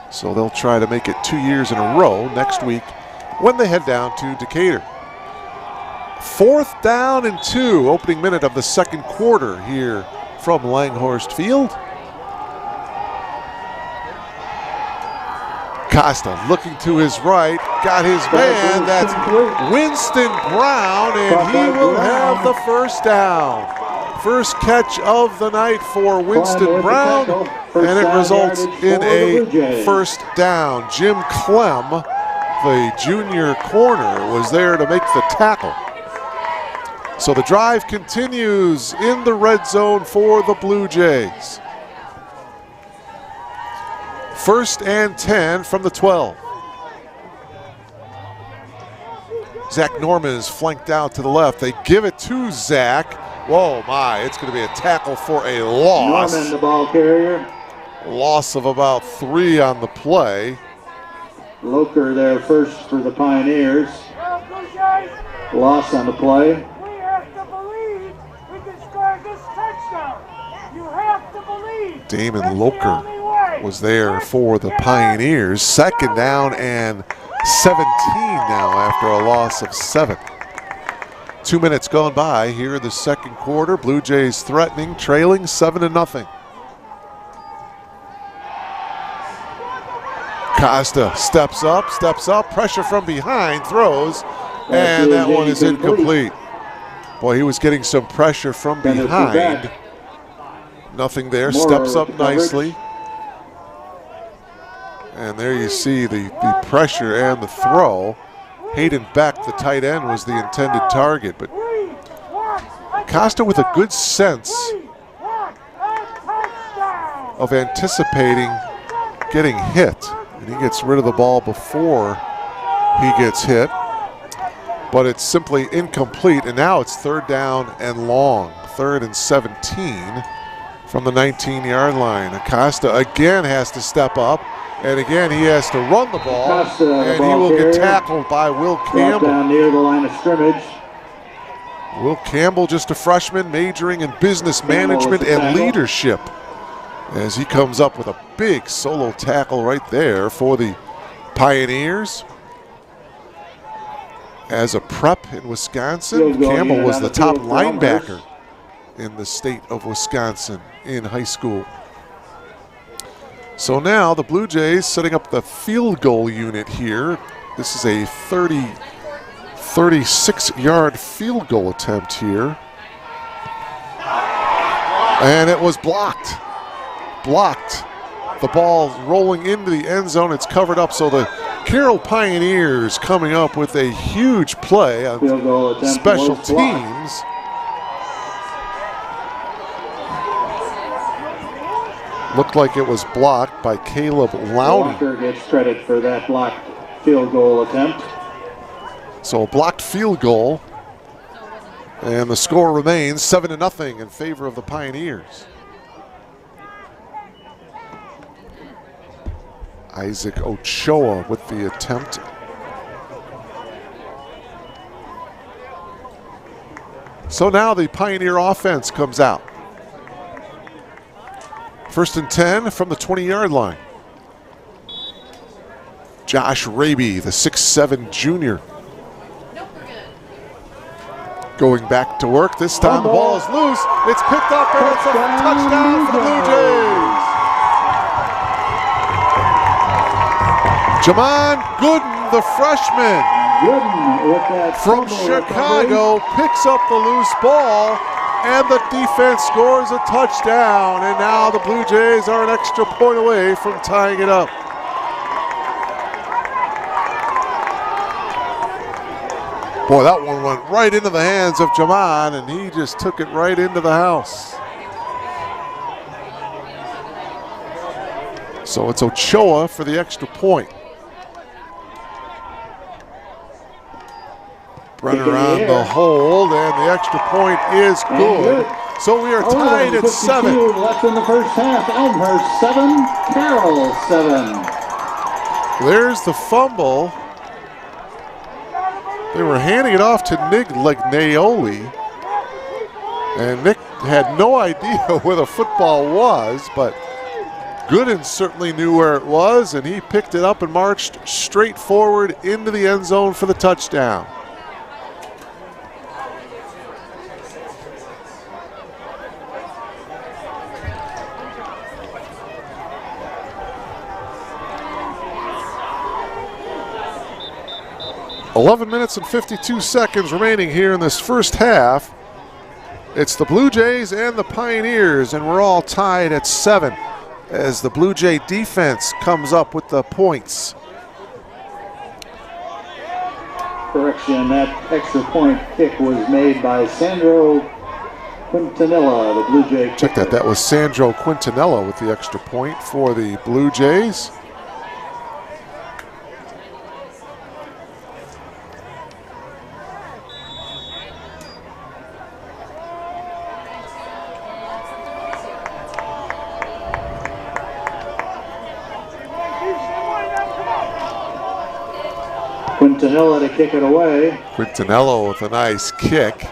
So they'll try to make it 2 years in a row next week when they head down to Decatur. 4th down and 2, opening minute of the second quarter here from Langhorst Field. Costa looking to his right, got his man, that's Winston Brown, and he will have the first down. First catch of the night for Winston Brown, and it results in a first down. Jim Clem, the junior corner, was there to make the tackle. So the drive continues in the red zone for the Blue Jays. 1st and 10 from the 12. Zach Norman is flanked out to the left. They give it to Zach. Whoa, my, it's going to be a tackle for a loss. Norman, the ball carrier. Loss of about 3 on the play. Loker there first for the Pioneers. Loss on the play. We have to believe we can score this touchdown. You have to believe. Damon Loker was there for the Pioneers. 2nd down and 17 now after a loss of 7. 2 minutes gone by here in the second quarter. Blue Jays threatening, trailing 7-0. Costa steps up, pressure from behind, throws, and that one is incomplete. Boy, he was getting some pressure from behind. Nothing there, steps up nicely. And there you see the pressure and the throw. Hayden Beck, the tight end, was the intended target, but Costa with a good sense of anticipating getting hit. And he gets rid of the ball before he gets hit. But it's simply incomplete, and now it's 3rd down and long. 3rd and 17 from the 19-yard line. Acosta again has to step up, and again he has to run the ball, and he will get tackled by Will Campbell. Down near the line of scrimmage. Will Campbell, just a freshman, majoring in business management and leadership, as he comes up with a big solo tackle right there for the Pioneers. As a prep in Wisconsin, Campbell was the top linebacker in the state of Wisconsin in high school. So now the Blue Jays setting up the field goal unit here. This is a 36-yard field goal attempt here. And it was blocked. The ball rolling into the end zone. It's covered up, so the Carroll Pioneers coming up with a huge play on special teams. Looked like it was blocked by Caleb Lowney. Walker gets credit for that blocked field goal attempt. So a blocked field goal, and the score remains 7-0 in favor of the Pioneers. Isaac Ochoa with the attempt. So now the Pioneer offense comes out. 1st and 10 from the 20-yard line. Josh Raby, the 6'7" junior. Going back to work. This time the ball is loose. It's picked up, and it's a touchdown for the Blue Jays. Jamon Gooden, the freshman from Chicago, picks up the loose ball, and the defense scores a touchdown. And now the Blue Jays are an extra point away from tying it up. Boy, that one went right into the hands of Jamon, and he just took it right into the house. So it's Ochoa for the extra point. Brenner on the hold, and the extra point is good. So we are tied at 7. Left in the first half. Elmhurst 7, Carroll 7. There's the fumble. They were handing it off to Nick Legnaoli, and Nick had no idea where the football was, but Gooden certainly knew where it was, and he picked it up and marched straight forward into the end zone for the touchdown. .11 minutes and 52 seconds remaining here in this first half. It's the Blue Jays and the Pioneers, and we're all tied at 7 as the Blue Jay defense comes up with the points. Correction, that extra point kick was made by Sandro Quintanilla, the Blue Jay kicker. Check that. That was Sandro Quintanilla with the extra point for the Blue Jays. Quintanilla to kick it away. Quintanilla with a nice kick.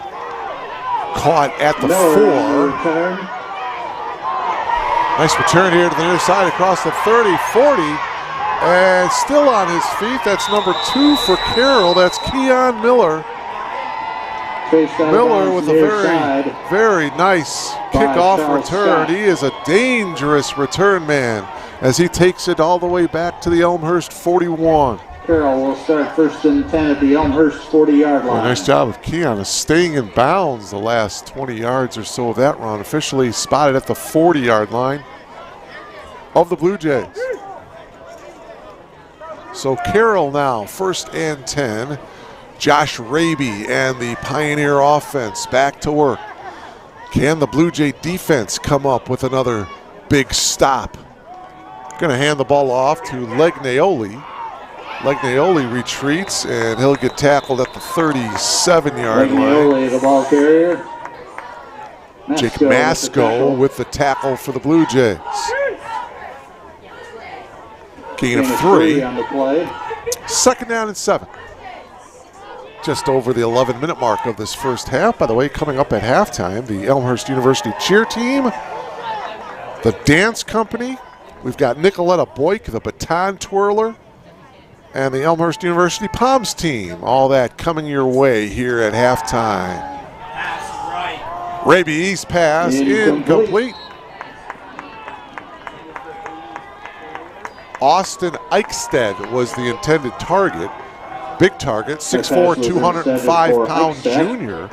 Caught at the 4. Return. Nice return here to the near side across the 30, 40. And still on his feet. That's number 2 for Carroll. That's Keon Miller. Miller with a very nice kickoff return. He is a dangerous return man as he takes it all the way back to the Elmhurst 41. Carroll will start 1st and 10 at the Elmhurst 40-yard line. Nice job of Keon of staying in bounds the last 20 yards or so of that run. Officially spotted at the 40-yard line of the Blue Jays. So Carroll now 1st and 10. Josh Raby and the Pioneer offense back to work. Can the Blue Jay defense come up with another big stop Going to hand the ball off to Legnaoli. Legnaoli retreats, and he'll get tackled at the 37-yard line. Legnaoli, the ball carrier. Jake Masco with the tackle for the Blue Jays. Gain of 3. On the play. 2nd down and 7. Just over the 11-minute mark of this first half. By the way, coming up at halftime, the Elmhurst University cheer team, the dance company. We've got Nicoletta Boyk, the baton twirler, and the Elmhurst University Palms team. All that coming your way here at halftime. Raby's pass incomplete. Austin Eichstead was the intended target. Big target, 6'4", 205-pound junior.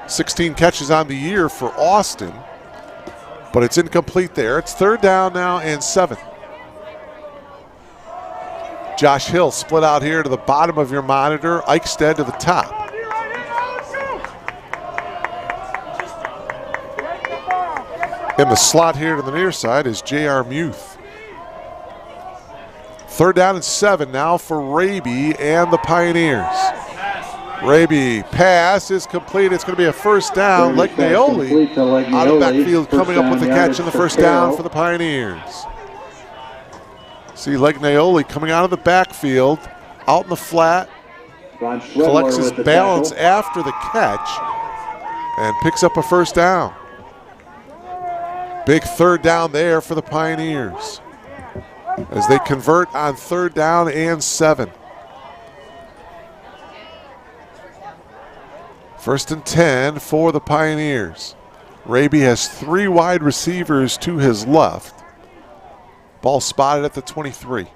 16 catches on the year for Austin, but it's incomplete there. It's 3rd down now and 7. Josh Hill split out here to the bottom of your monitor. Eichstead to the top. In the slot here to the near side is J.R. Muth. 3rd down and 7 now for Raby and the Pioneers. Raby pass is complete. It's going to be a 1st down. Legnaoli out of backfield coming up with the catch in the 1st down for the Pioneers. See Legnaoli coming out of the backfield, out in the flat, collects his balance after the catch, and picks up a 1st down. Big 3rd down there for the Pioneers as they convert on 3rd down and 7. 1st and 10 for the Pioneers. Raby has 3 wide receivers to his left. Ball spotted at the 23.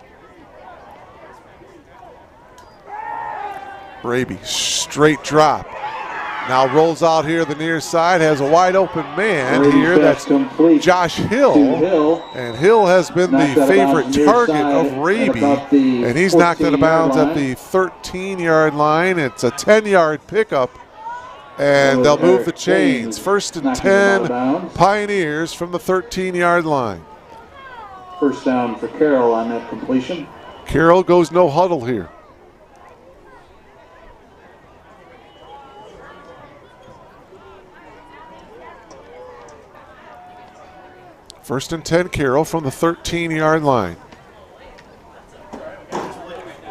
Raby, straight drop. Now rolls out here the near side, has a wide open man here. That's Josh Hill. And Hill has been the favorite target of Raby. And he's knocked out of bounds at the 13-yard line. It's a 10-yard pickup. And they'll move the chains. 1st and 10, Pioneers from the 13-yard line. 1st down for Carroll on that completion. Carroll goes no huddle here. First and 10, Carroll from the 13-yard line.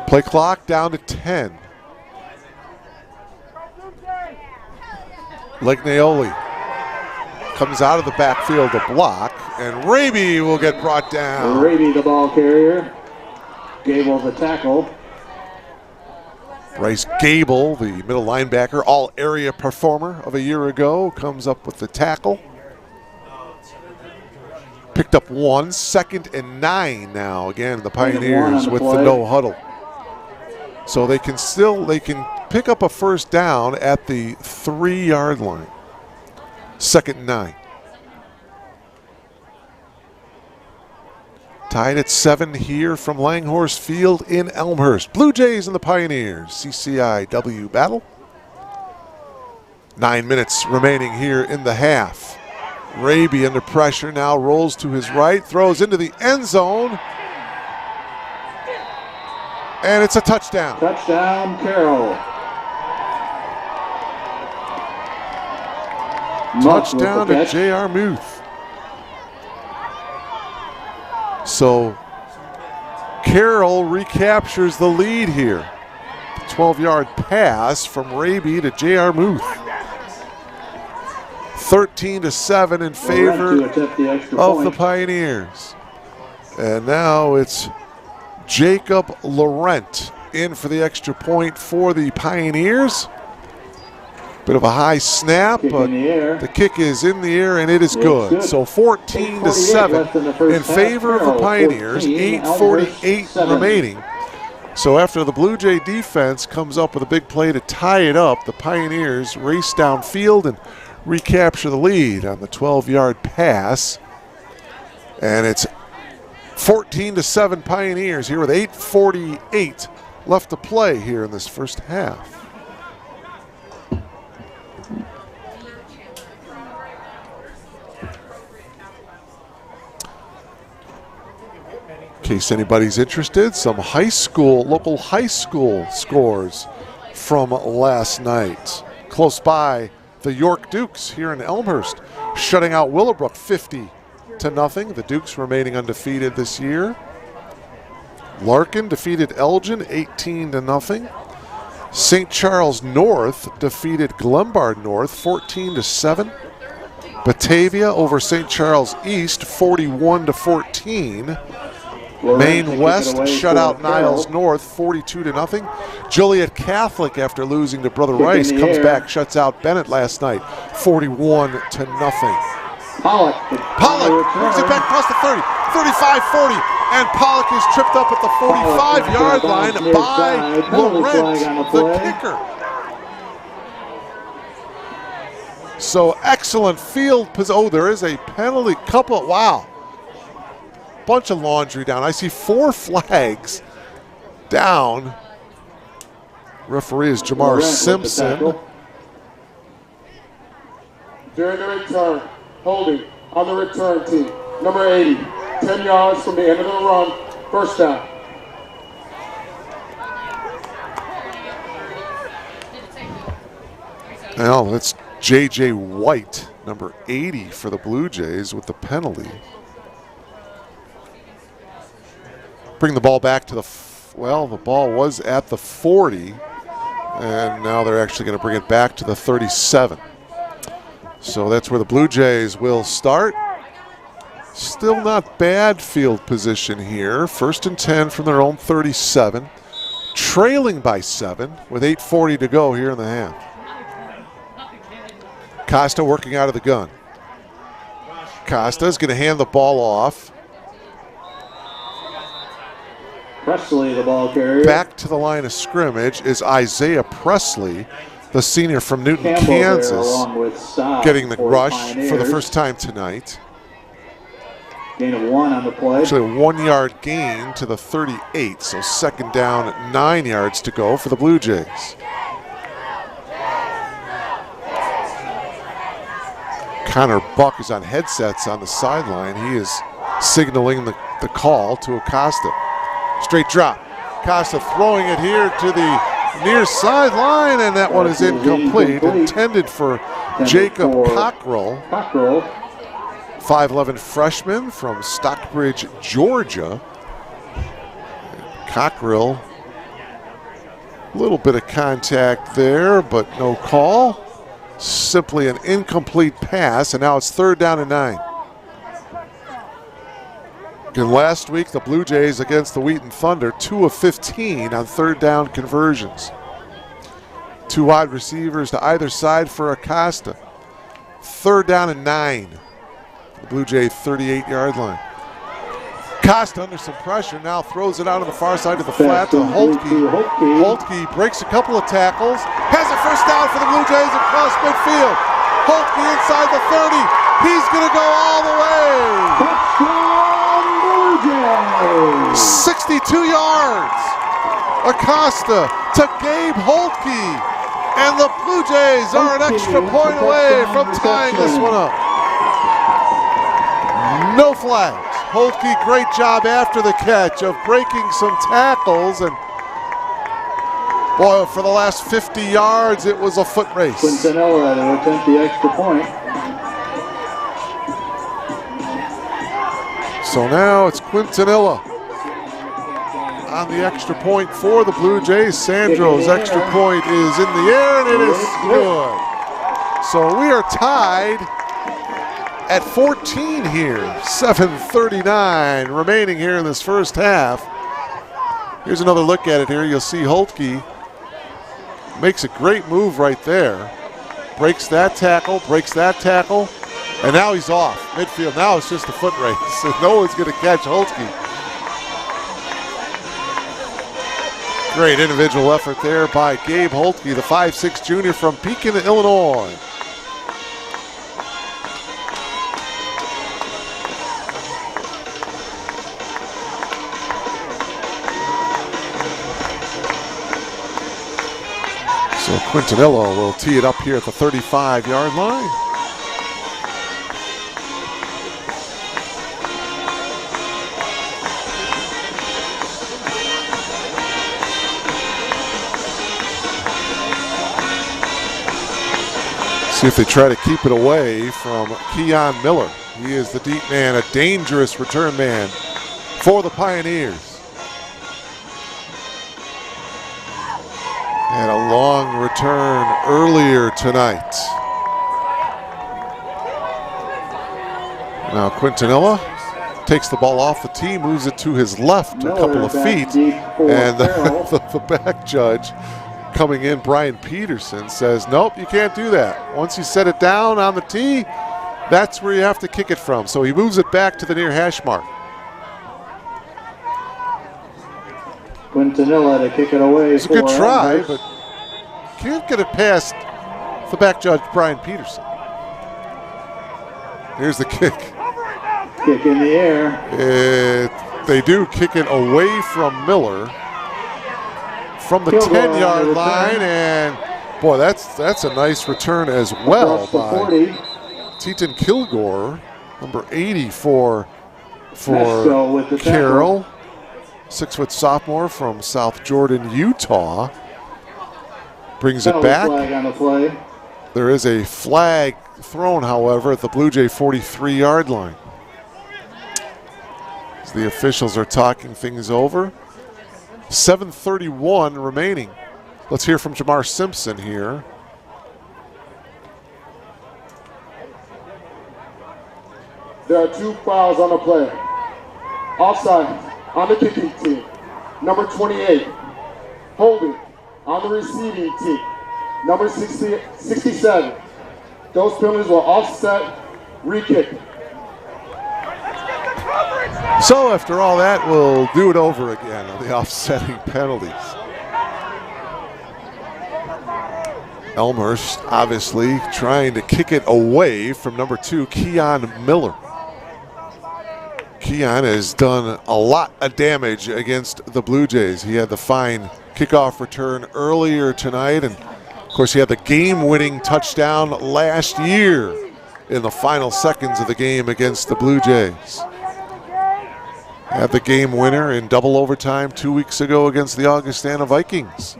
Play clock down to 10. Legnaoli comes out of the backfield to block, and Raby will get brought down. Raby, the ball carrier. Gable, the tackle. Bryce Gable, the middle linebacker, all-area performer of a year ago, comes up with the tackle. Picked up 1, 2nd and 9 now. Again, the Pioneers with the no huddle. So they can pick up a 1st down at the 3-yard line. 2nd and 9. Tied at 7 here from Langhorse Field in Elmhurst. Blue Jays and the Pioneers, CCIW battle. 9 minutes remaining here in the half. Raby under pressure now, rolls to his right, throws into the end zone. And it's a touchdown. Touchdown, Carroll. Touchdown to J.R. Muth. So Carroll recaptures the lead here. 12-yard pass from Raby to J.R. Muth. 13-7 in favor of the Pioneers. And now it's Jacob Laurent in for the extra point for the Pioneers. Bit of a high snap, but the kick is in the air and it is good. So 14-7 in favor of the Pioneers, 8:48 remaining. So after the Blue Jay defense comes up with a big play to tie it up, the Pioneers race downfield and recapture the lead on the 12-yard pass. And it's 14-7 Pioneers here with 8:48 left to play here in this first half. case anybody's interested, some local high school scores from last night. Close by, the York Dukes here in Elmhurst, shutting out Willowbrook 50-0. The Dukes remaining undefeated this year. Larkin defeated Elgin 18-0. St. Charles North defeated Glenbard North 14-7. Batavia over St. Charles East 41-14. Maine West shut out Niles North 42-0. Joliet Catholic, after losing to Brother Rice, comes back, shuts out Bennett last night 41-0. Pollock brings it back across the 30, 35-40, and Pollock is tripped up at the 45-yard line by Laurent, the kicker. So excellent field position. Oh, there is a penalty. Wow. Bunch of laundry down. I see 4 flags down. Referee is Jamar Simpson. During the return, holding on the return team, number 80, 10 yards from the end of the run, first down. Well, that's J.J. White, number 80 for the Blue Jays with the penalty. Bring the ball back to the ball was at the 40, and now they're actually going to bring it back to the 37. So that's where the Blue Jays will start. Still not bad field position here. 1st and 10 from their own 37. Trailing by 7 with 8:40 to go here in the half. Costa working out of the gun. Costa is going to hand the ball off. Presley, the ball carrier. Back to the line of scrimmage is Isaiah Presley, the senior from Newton, Campbell Kansas, getting the rush Pioneers for the first time tonight. Gain of 1 on the play. Actually, a 1-yard gain to the 38, so 2nd down at 9 yards to go for the Blue Jays. Connor Buck is on headsets on the sideline. He is signaling the call to Acosta. Straight drop. Acosta throwing it here to the near sideline, and that one is incomplete. Intended for Jacob Cockrell. 5'11" freshman from Stockbridge, Georgia. Cockrell, a little bit of contact there, but no call. Simply an incomplete pass, and now it's 3rd down and 9. And last week, the Blue Jays against the Wheaton Thunder, 2 of 15 on 3rd down conversions. 2 wide receivers to either side for Acosta. 3rd down and 9. The Blue Jay 38-yard line. Costa under some pressure, now throws it out on the far side of the flat to Holtke. Holtke breaks a couple of tackles, has a first down for the Blue Jays across midfield. Holtke inside the 30. He's going to go all the way. 62 yards. Acosta to Gabe Holtke. And the Blue Jays are an extra point away from tying this one up. No flags. Holtke, great job after the catch of breaking some tackles, and boy, for the last 50 yards, it was a foot race. Quintanilla to attempt the extra point. So now it's Quintanilla on the extra point for the Blue Jays. Sandro's extra point is in the air, and it is good. So we are tied at 14 here. 7:39 remaining here in this first half. Here's another look at it here. You'll see Holtke makes a great move right there. Breaks that tackle, and now he's off midfield. Now it's just a foot race. No one's going to catch Holtke. Great individual effort there by Gabe Holtke, the 5'6" junior from Pekin, Illinois. So Quintanilla will tee it up here at the 35-yard line. See if they try to keep it away from Keon Miller. He is the deep man, a dangerous return man for the Pioneers. And a long return earlier tonight. Now Quintanilla takes the ball off the tee, moves it to his left a couple of feet, and the back judge coming in, Brian Peterson, says, nope, you can't do that. Once you set it down on the tee, that's where you have to kick it from. So he moves it back to the near hash mark. Quintanilla to kick it away. It's a good try, but can't get it past the back judge, Brian Peterson. Here's the kick. Kick in the air. They do kick it away from Miller from the 10-yard line, and boy, that's a nice return as well by Teton Kilgore, number 80 for Carroll, 6-foot sophomore from South Jordan, Utah. Brings it back. Flag on the play. There is a flag thrown, however, at the Blue Jay 43-yard line. As the officials are talking things over. 7:31 remaining. Let's hear from Jamar Simpson here. There are 2 fouls on the play. Offside on the kicking team. Number 28, holding on the receiving team. Number 67. Those penalties will offset re-kick. So after all that, we'll do it over again on the offsetting penalties. Elmhurst obviously trying to kick it away from number 2, Keon Miller. Keon has done a lot of damage against the Blue Jays. He had the fine kickoff return earlier tonight, and of course he had the game-winning touchdown last year in the final seconds of the game against the Blue Jays. Had the game winner in double overtime 2 weeks ago against the Augustana Vikings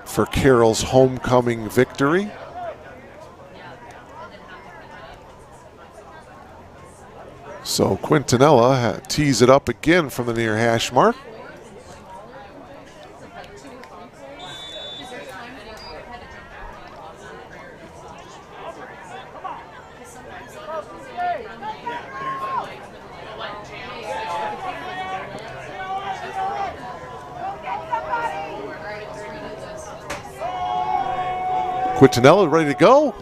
for Carroll's homecoming victory. So Quintanilla tees it up again from the near hash mark. Quintanilla ready to go.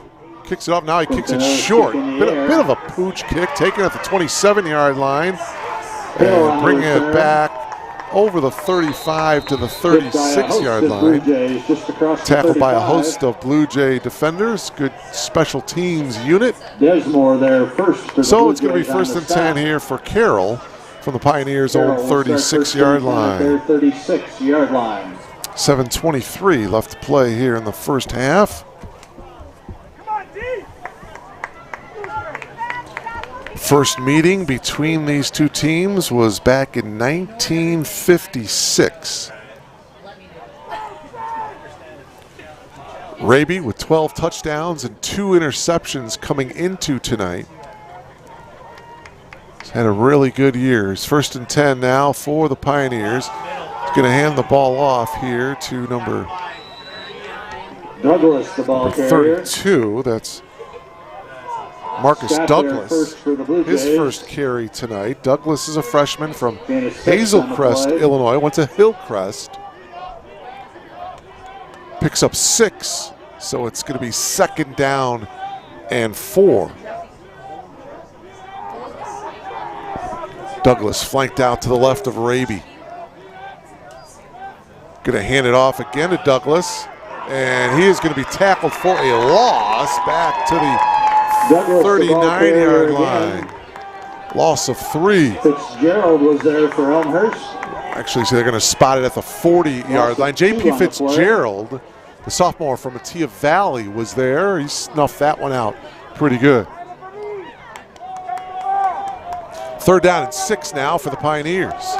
Kicks it off. Now he kicks it short. Bit of a pooch kick, taken at the 27-yard line. And bringing it back over the 35 to the 36-yard line. Tackled by a host of Blue Jay defenders. Good special teams unit. Desmore there first. So it's going to be 1st and 10 here for Carroll from the Pioneers' own 36-yard line. 36-yard line. 7:23 left to play here in the first half. First meeting between these two teams was back in 1956. Raby with 12 touchdowns and 2 interceptions coming into tonight. He's had a really good year. It's 1st and 10 now for the Pioneers. He's going to hand the ball off here to number Douglas, the ball carrier. 32. That's Marcus Douglas, his first carry tonight. Douglas is a freshman from Hazelcrest, Illinois. Went to Hillcrest. Picks up 6, so it's going to be 2nd down and 4. Douglas flanked out to the left of Raby. Going to hand it off again to Douglas, and he is going to be tackled for a loss back to the 39-yard line. Loss of 3. Fitzgerald was there for Elmhurst. Actually, so they're going to spot it at the 40-yard line. J.P. Fitzgerald, the sophomore from Matia Valley, was there. He snuffed that one out pretty good. 3rd down and 6 now for the Pioneers.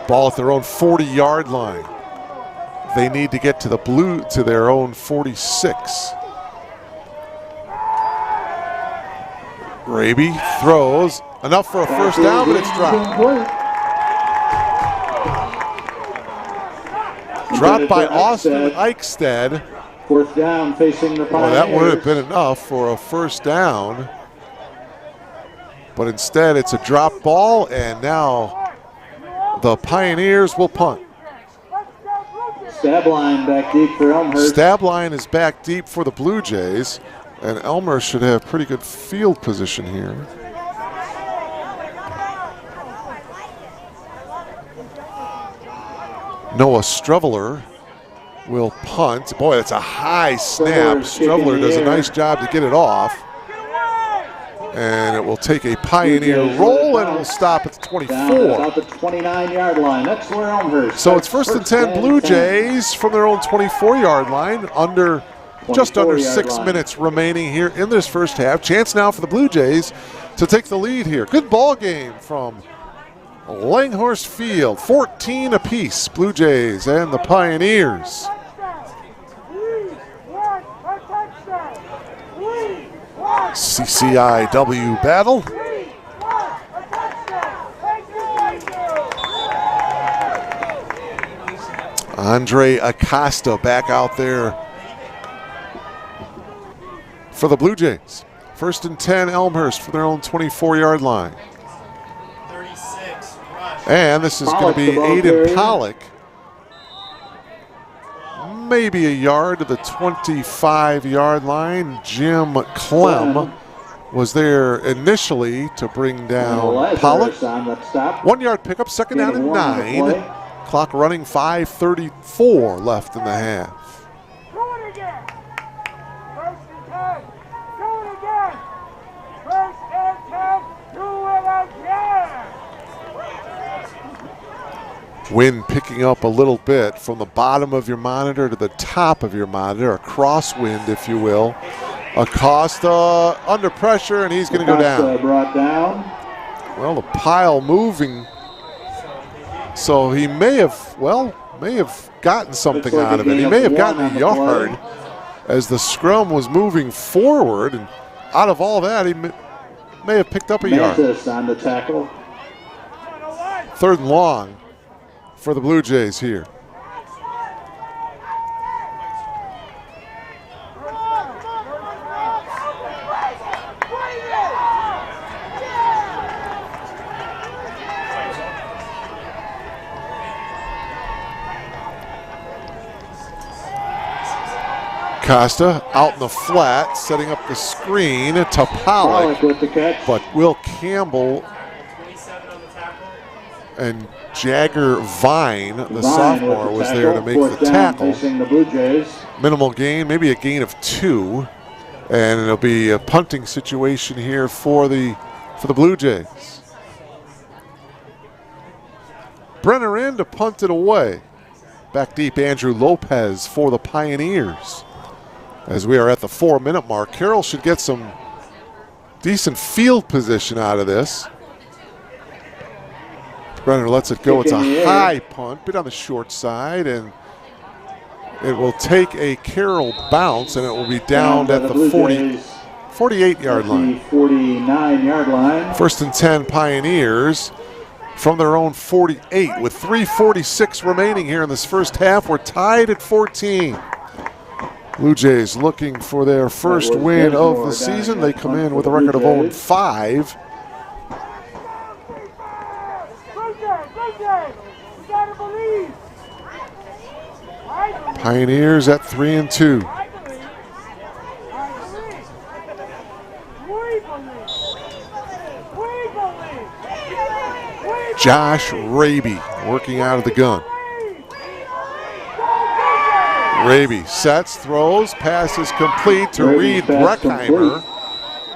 Ball at their own 40-yard line. They need to get to their own 46. Raby throws enough for a first down, but it's dropped. Dropped by Austin Eichstead. Fourth down facing the Pioneers. Well, that would have been enough for a first down. But instead, it's a drop ball, and now the Pioneers will punt. Stabline back deep for Elmhurst. Stabline is back deep for the Blue Jays, and Elmhurst should have pretty good field position here. Noah Streveler will punt. Boy, that's a high snap. Streveler does a nice job to get it off. And it will take a Pioneer roll, and it will stop at the 24. About the 29-yard line. That's where Elmhurst. So it's first and 10 Blue Jays from their own 24-yard line. Just under 6 minutes remaining here in this first half. Chance now for the Blue Jays to take the lead here. Good ball game from Langhorse Field. 14 apiece, Blue Jays and the Pioneers. CCIW battle. Andre Acosta back out there for the Blue Jays. First and 10 Elmhurst for their own 24-yard line. And this is going to be Aiden Pollock. Maybe a yard to the 25-yard line. Jim Clem was there initially to bring down Pollock. 1 yard pickup, second down and 9. Clock running, 5:34 left in the half. Do it again. First and 10. Do it again. First and 10. Do it again. Wind picking up a little bit from the bottom of your monitor to the top of your monitor, a crosswind, if you will. Acosta under pressure, and he's going to go down. Brought down. Well, the pile moving, so he may have gotten something out of it. He may have gotten a yard as the scrum was moving forward, and out of all that, he may have picked up a yard. On the tackle. Third and long for the Blue Jays here. Costa out in the flat, setting up the screen to Pollock, with the catch. But Will Campbell and Jagger Vine, the sophomore, was there to make the tackle. The Blue Jays. Minimal gain, maybe a gain of 2, and it'll be a punting situation here for the Blue Jays. Brenner in to punt it away. Back deep, Andrew Lopez for the Pioneers. As we are at the 4-minute mark, Carroll should get some decent field position out of this. Brenner lets it go. It's a high punt, bit on the short side, and it will take a Carroll bounce, and it will be down at the 48-yard line. 49-yard line. First and 10 Pioneers from their own 48 with 3:46 remaining here in this first half. We're tied at 14. Blue Jays looking for their first win of the season. They come in with a record of 0-5. Pioneers at 3-2. Josh Raby working out of the gun. Raby sets, throws, pass is complete to Reed Breckheimer.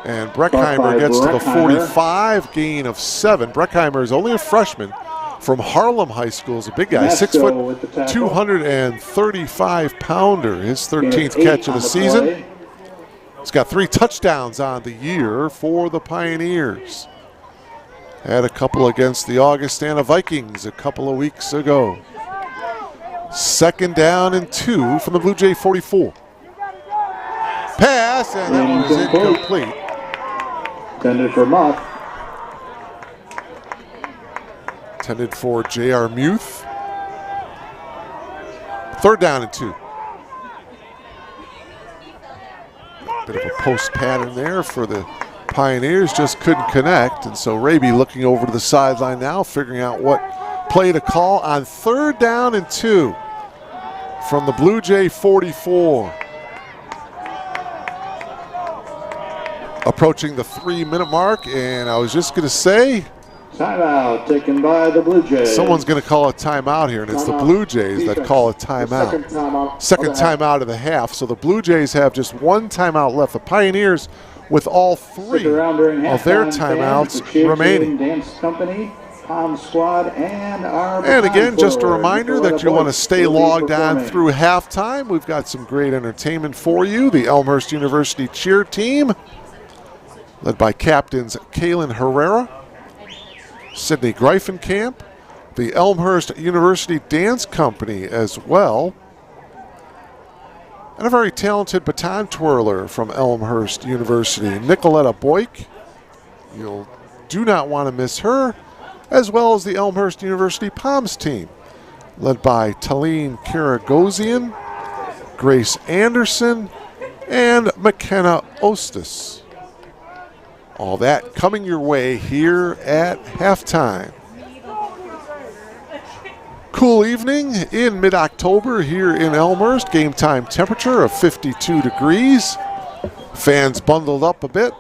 And Breckheimer gets to the 45, gain of 7. Breckheimer is only a freshman from Harlem High School. Is a big guy, 6 foot, 235-pounder. His 13th catch of the season. He's got 3 touchdowns on the year for the Pioneers. Had a couple against the Augustana Vikings a couple of weeks ago. Second down and 2 from the Blue Jay 44. Pass, and that one is incomplete. Intended for Muth. Intended for J.R. Muth. 3rd down and 2. Bit of a post pattern there for the Pioneers, just couldn't connect. And so Raby looking over to the sideline now, figuring out what play to call on 3rd down and 2 from the Blue Jay 44. Approaching the 3-minute mark, and I was just going to say, Timeout taken by the Blue Jays. someone's going to call a timeout here, and it's the Blue Jays that call a timeout. Second timeout of the half. So the Blue Jays have just 1 timeout left. The Pioneers with all 3 of their timeouts remaining. Dance Company, Palm Squad, and our And again, just a forward, reminder Nicoletta that you want to Boyce stay will be logged on performing. through halftime. We've got some great entertainment for you. The Elmhurst University cheer team, led by captains Kaylin Herrera, Sydney Greifenkamp, the Elmhurst University Dance Company as well, and a very talented baton twirler from Elmhurst University, Nicoletta Boyce. You do not want to miss her, as well as the Elmhurst University Palms team, led by Taline Karagosian, Grace Anderson, and McKenna Ostis. All that coming your way here at halftime. Cool evening in mid-October here in Elmhurst. Game time temperature of 52 degrees. Fans bundled up a bit.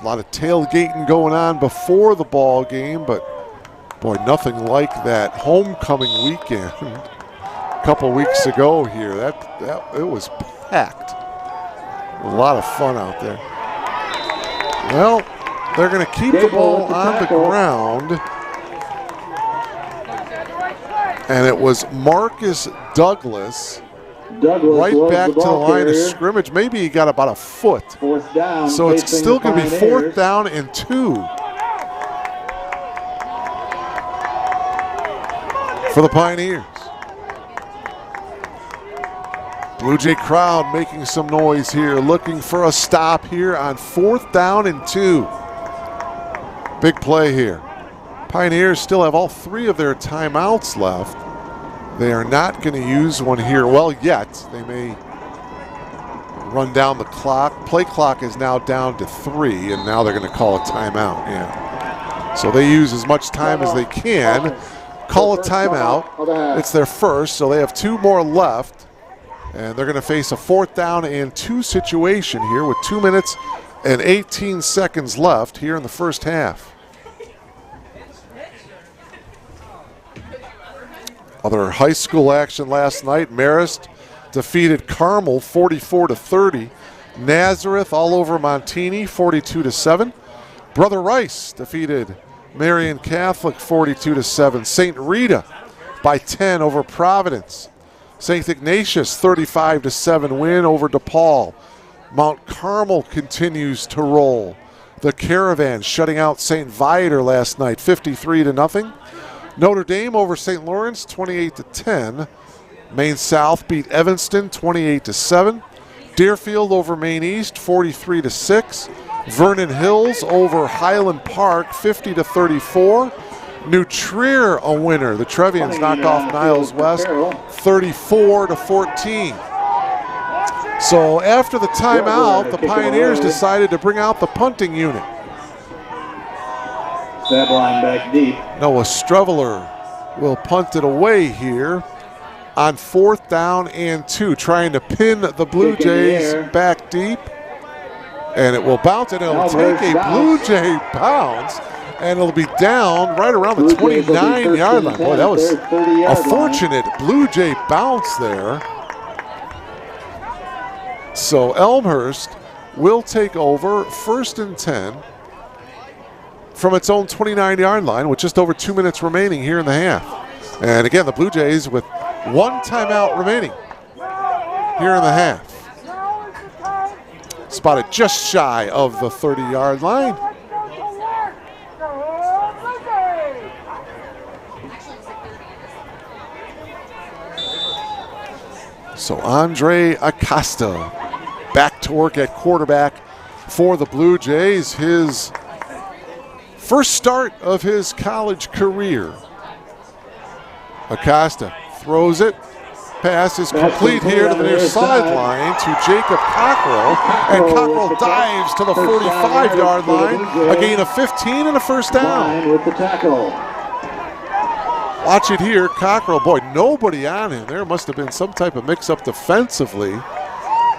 A lot of tailgating going on before the ball game, but boy, nothing like that homecoming weekend a couple weeks ago here. That it was packed. A lot of fun out there. Well, they're going to keep the ball on the ground. And it was Marcus Douglas right back to the line of scrimmage. Maybe he got about a foot. 4th down. So it's still going to be 4th down and 2 for the Pioneers. Blue Jay crowd making some noise here, looking for a stop here on 4th down and 2. Big play here. Pioneers still have all 3 of their timeouts left. They are not going to use one here, well, yet. They may run down the clock. Play clock is now down to 3, and now they're going to call a timeout. Yeah. So they use as much time as they can. Call a timeout. It's their first, so they have 2 more left. And they're going to face a 4th down and 2 situation here with 2 minutes and 18 seconds left here in the first half. Other high school action last night. Marist defeated Carmel 44-30. Nazareth all over Montini 42-7. Brother Rice defeated Marian Catholic 42-7. St. Rita by 10 over Providence. St. Ignatius 35-7 win over DePaul. Mount Carmel continues to roll. The Caravan shutting out St. Viator last night 53-0. Notre Dame over St. Lawrence 28-10. Maine South beat Evanston 28-7. Deerfield over Maine East 43-6. Vernon Hills over Highland Park 50-34. New Trier a winner. The Trevians knocked off Niles West 34-14. So after the timeout, the Pioneers decided to bring out the punting unit. That line back deep. Noah Streveler will punt it away here on 4th down and 2, trying to pin the Blue Jays back deep. And it will bounce, and it'll take a Blue Jay bounce, and it'll be down right around the 29-yard line. Boy, that was a fortunate Blue Jay bounce there. So Elmhurst will take over 1st and 10 from its own 29-yard line with just over 2 minutes remaining here in the half. And again, the Blue Jays with 1 timeout remaining here in the half. Spotted just shy of the 30-yard line. So Andre Acosta back to work at quarterback for the Blue Jays, his first start of his college career. Acosta throws it. Pass is complete here to the near sideline to Jacob Cockrell, and Cockrell dives to the 45-yard line, a gain of 15 and a first down. With the tackle. Watch it here, Cockrell. Boy, nobody on him. There must have been some type of mix-up defensively.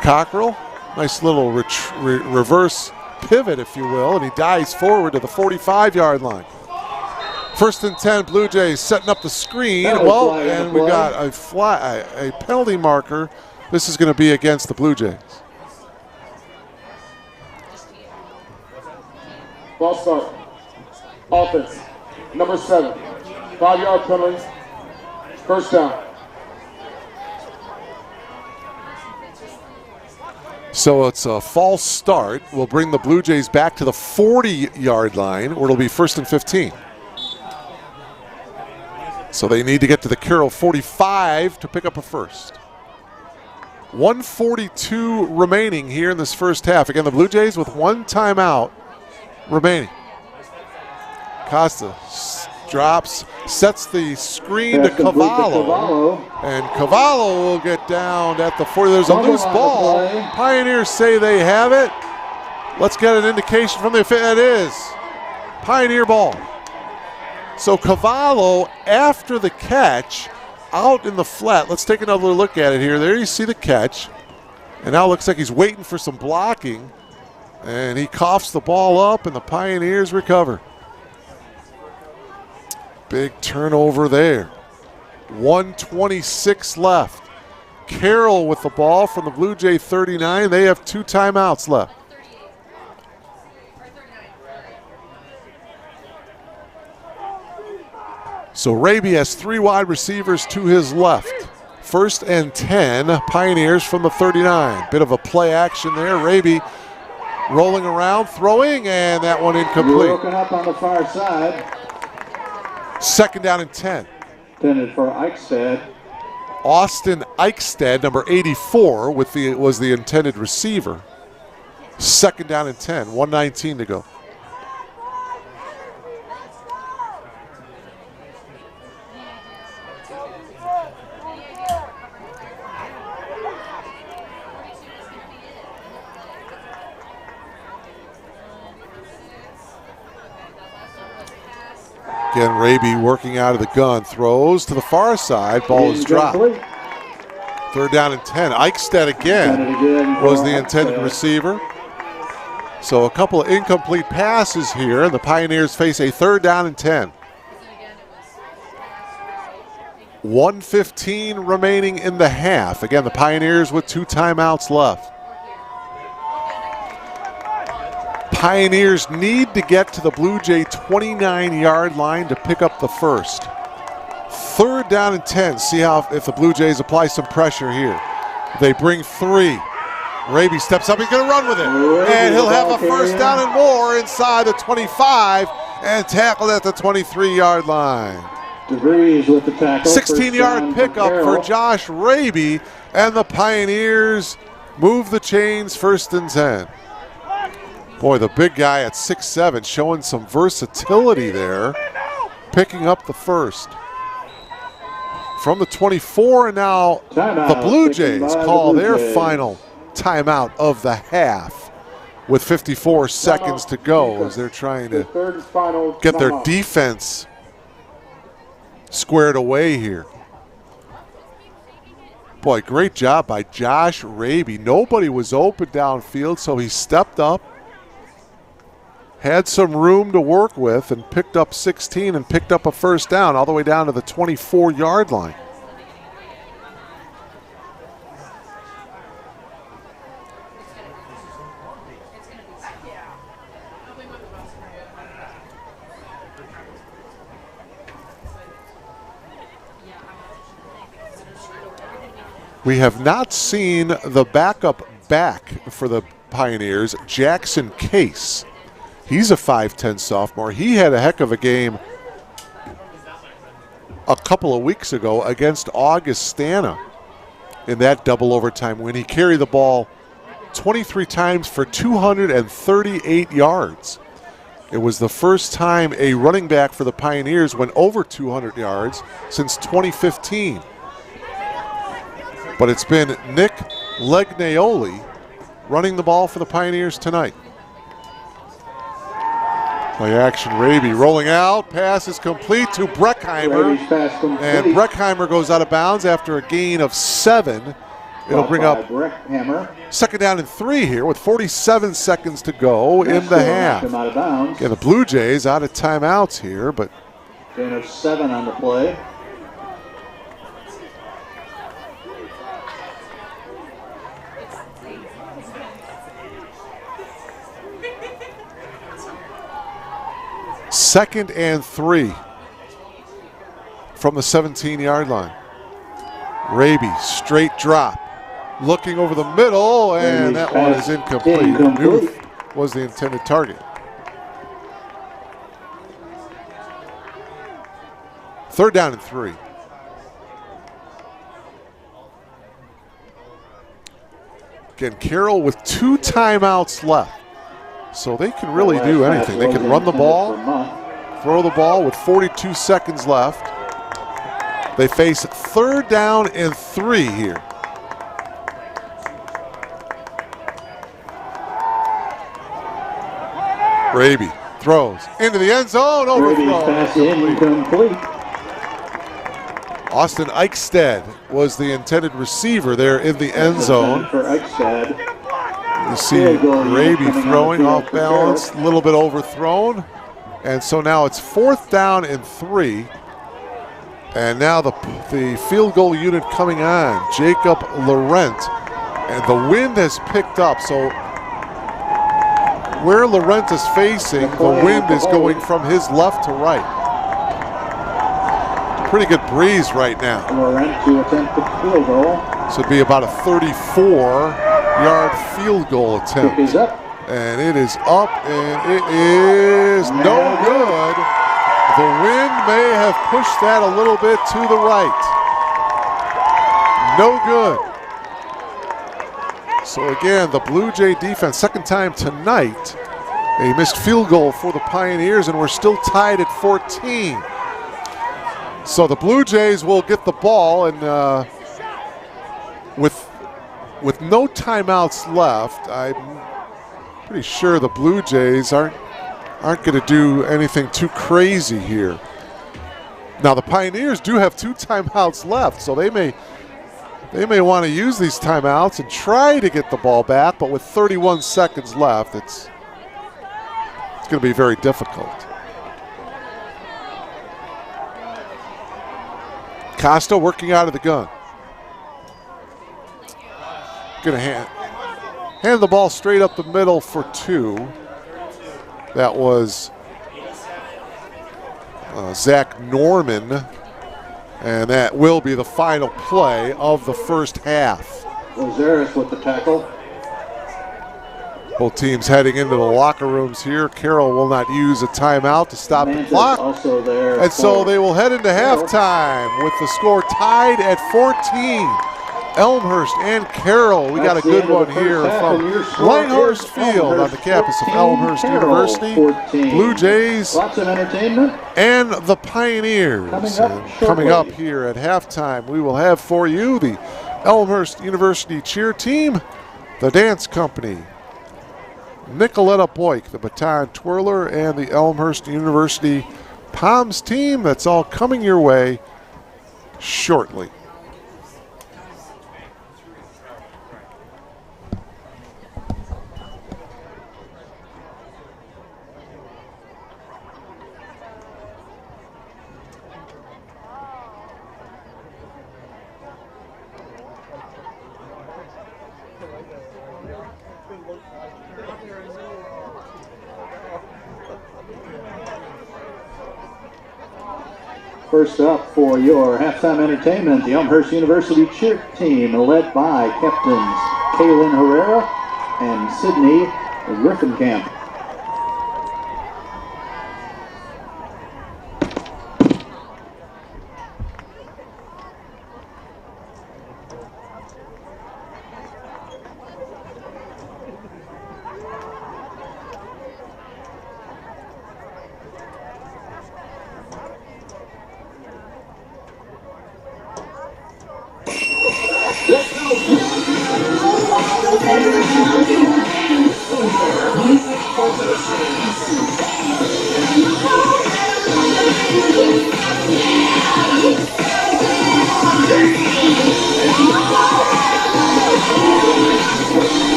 Cockrell, nice little reverse pivot, if you will, and he dives forward to the 45-yard line. 1st and 10, Blue Jays setting up the screen. Well, and we got a penalty marker. This is going to be against the Blue Jays. Ball start. Offense. Number 7. 5-yard penalty. First down. So it's a false start. We'll bring the Blue Jays back to the 40-yard line, where it'll be 1st and 15. So they need to get to the Carroll 45 to pick up a first. 1:42 remaining here in this first half. Again, the Blue Jays with one timeout remaining. Costa drops, sets the screen to Cavallo, and Cavallo will get down at the 40. There's a loose ball. Pioneers say they have it. Let's get an indication from the official. It is Pioneer ball. So Cavallo, after the catch, out in the flat. Let's take another look at it here. There you see the catch. And now it looks like he's waiting for some blocking. And he coughs the ball up, and the Pioneers recover. Big turnover there. 1:26 left. Carroll with the ball from the Blue Jay 39. They have 2 timeouts left. So Raby has 3 wide receivers to his left. 1st and 10, Pioneers from the 39. Bit of a play action there. Raby rolling around, throwing, and that one incomplete. Broken up on the far side. 2nd down and 10. Intended for Eichstätt. Austin Eichstätt, number 84, was the intended receiver. 2nd down and 10, 1:19 to go. Again, Raby working out of the gun, throws to the far side, ball is dropped. 3rd down and 10. Eichstätt again was the intended receiver. So a couple of incomplete passes here, and the Pioneers face a 3rd down and 10. 1:15 remaining in the half. Again, the Pioneers with 2 timeouts left. Pioneers need to get to the Blue Jay 29-yard line to pick up the first. 3rd down and 10. See if the Blue Jays apply some pressure here. They bring 3. Raby steps up. He's going to run with it. And he'll have a first down and more inside the 25 and tackled at the 23-yard line. DeVries with the tackle. 16-yard pickup for Josh Raby, and the Pioneers move the chains, 1st and 10. Boy, the big guy at 6'7", showing some versatility there, picking up the first. From the 24, and now the Blue Jays call their final timeout of the half with 54 seconds to go as they're trying to get their defense squared away here. Boy, great job by Josh Raby. Nobody was open downfield, so he stepped up, had some room to work with, and picked up 16 and picked up a first down all the way down to the 24-yard line. We have not seen the backup back for the Pioneers, Jackson Case. He's a 5'10" sophomore. He had a heck of a game a couple of weeks ago against Augustana in that double overtime win. He carried the ball 23 times for 238 yards. It was the first time a running back for the Pioneers went over 200 yards since 2015. But it's been Nick Legnaoli running the ball for the Pioneers tonight. Play action, Raby rolling out. Pass is complete to Breckheimer. And Breckheimer goes out of bounds after a gain of 7. It'll bring up second down and 3 here with 47 seconds to go in the half. Again, the Blue Jays out of timeouts here, but gain of 7 on the play. second and 3 from the 17-yard line. Raby, straight drop. Looking over the middle, and that one is incomplete. Newth was the intended target. Third down and 3. Again, Carroll with 2 timeouts left. So they can really do anything. They can run the ball, throw the ball with 42 seconds left. They face third down and 3 here. Raby throws into the end zone, overthrow. Austin Eichstad was the intended receiver there in the end zone. You see Raby throwing off balance, a little bit overthrown. And so now it's fourth down and 3. And now the field goal unit coming on, Jacob Laurent. And the wind has picked up, so where Laurent is facing, the wind is going from his left to right. Pretty good breeze right now. Laurent to attempt the field goal. This would be about a 34-yard field goal attempt. Kick is up. And it is up, and it is no good. The wind may have pushed that a little bit to the right. No good. So again, the Blue Jay defense, second time tonight, a missed field goal for the Pioneers, and we're still tied at 14. So the Blue Jays will get the ball, and with no timeouts left, I'm pretty sure the Blue Jays aren't going to do anything too crazy here. Now the Pioneers do have 2 timeouts left, so they may want to use these timeouts and try to get the ball back, but with 31 seconds left, it's going to be very difficult. Costa working out of the gun. Going to hand the ball straight up the middle for 2. That was Zach Norman, and that will be the final play of the first half. Rosaris with the tackle. Both teams heading into the locker rooms here. Carroll will not use a timeout to stop the clock. Also there, and so they will head into halftime with the score tied at 14. Elmhurst and Carroll. We got a good one here from Lighthorse Field on the campus of Elmhurst University. 14. Blue Jays Lots of entertainment. and the Pioneers. Coming up here at halftime, we will have for you the Elmhurst University cheer team, the dance company, Nicoletta Boyk, the baton twirler, and the Elmhurst University Palms team. That's all coming your way shortly. First up for your halftime entertainment, the Elmhurst University cheer team led by captains Kaylin Herrera and Sydney Griffinkamp.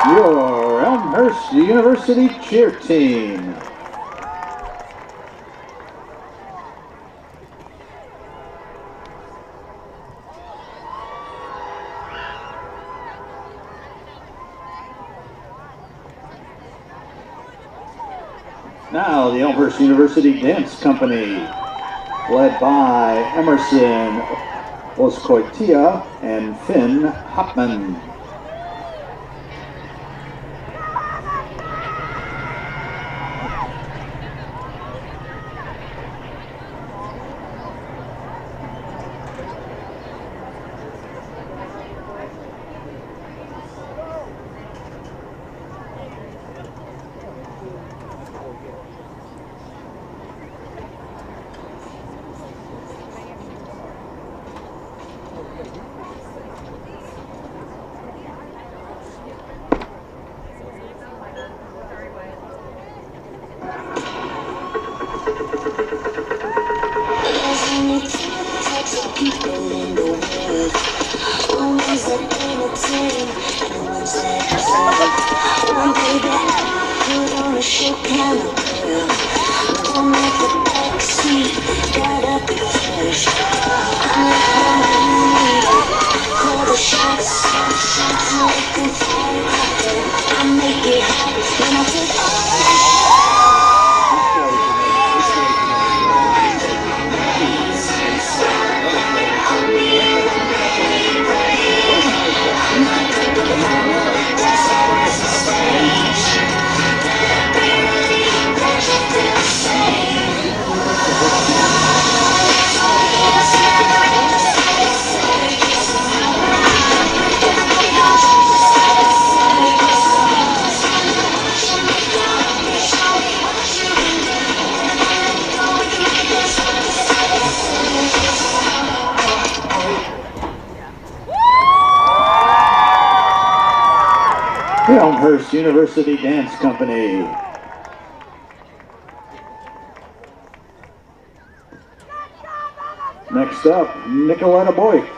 Your Elmhurst University cheer team. Now the Elmhurst University Dance Company, led by Emerson Oskoitia and Finn Hopman. The Elmhurst University Dance Company. Next up, Nicoletta Boyk.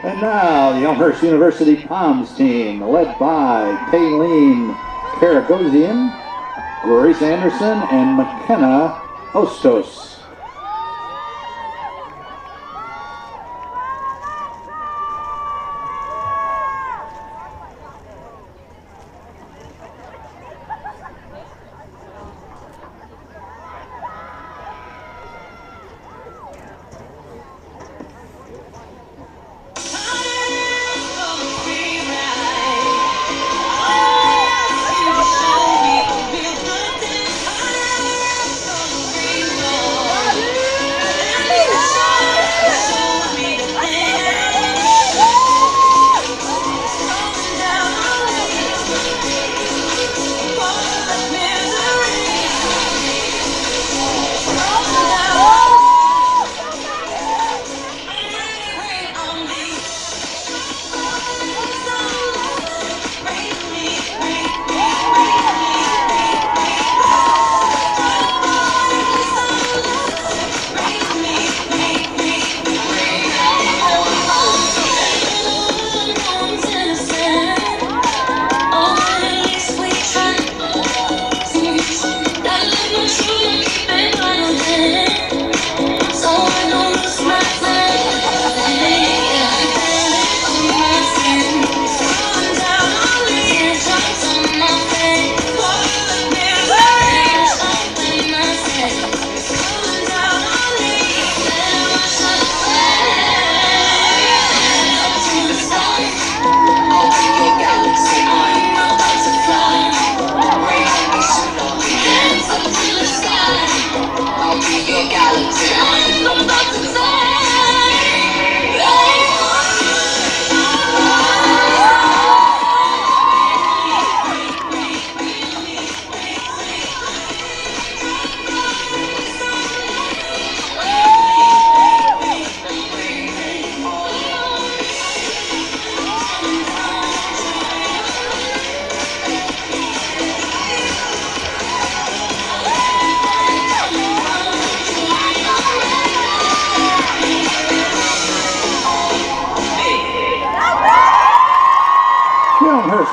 And now the Elmhurst University Palms team, led by Kayleen Karagosian, Grace Anderson, and McKenna Hostos.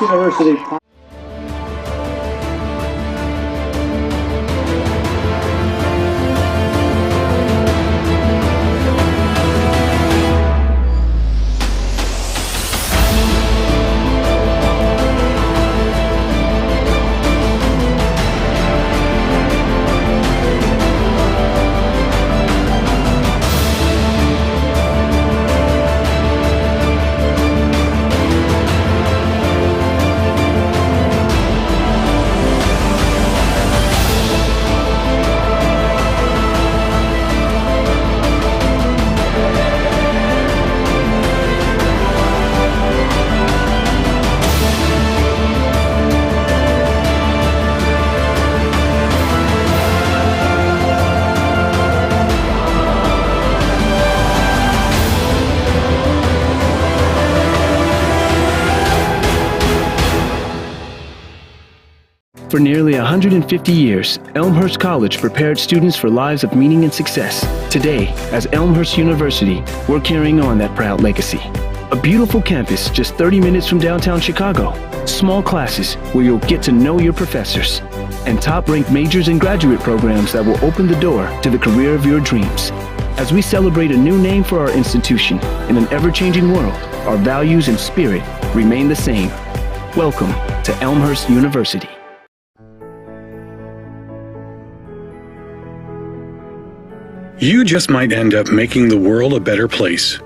Elmhurst University. For nearly 150 years, Elmhurst College prepared students for lives of meaning and success. Today, as Elmhurst University, we're carrying on that proud legacy. A beautiful campus just 30 minutes from downtown Chicago. Small classes where you'll get to know your professors. And top-ranked majors and graduate programs that will open the door to the career of your dreams. As we celebrate a new name for our institution in an ever-changing world, our values and spirit remain the same. Welcome to Elmhurst University. You just might end up making the world a better place.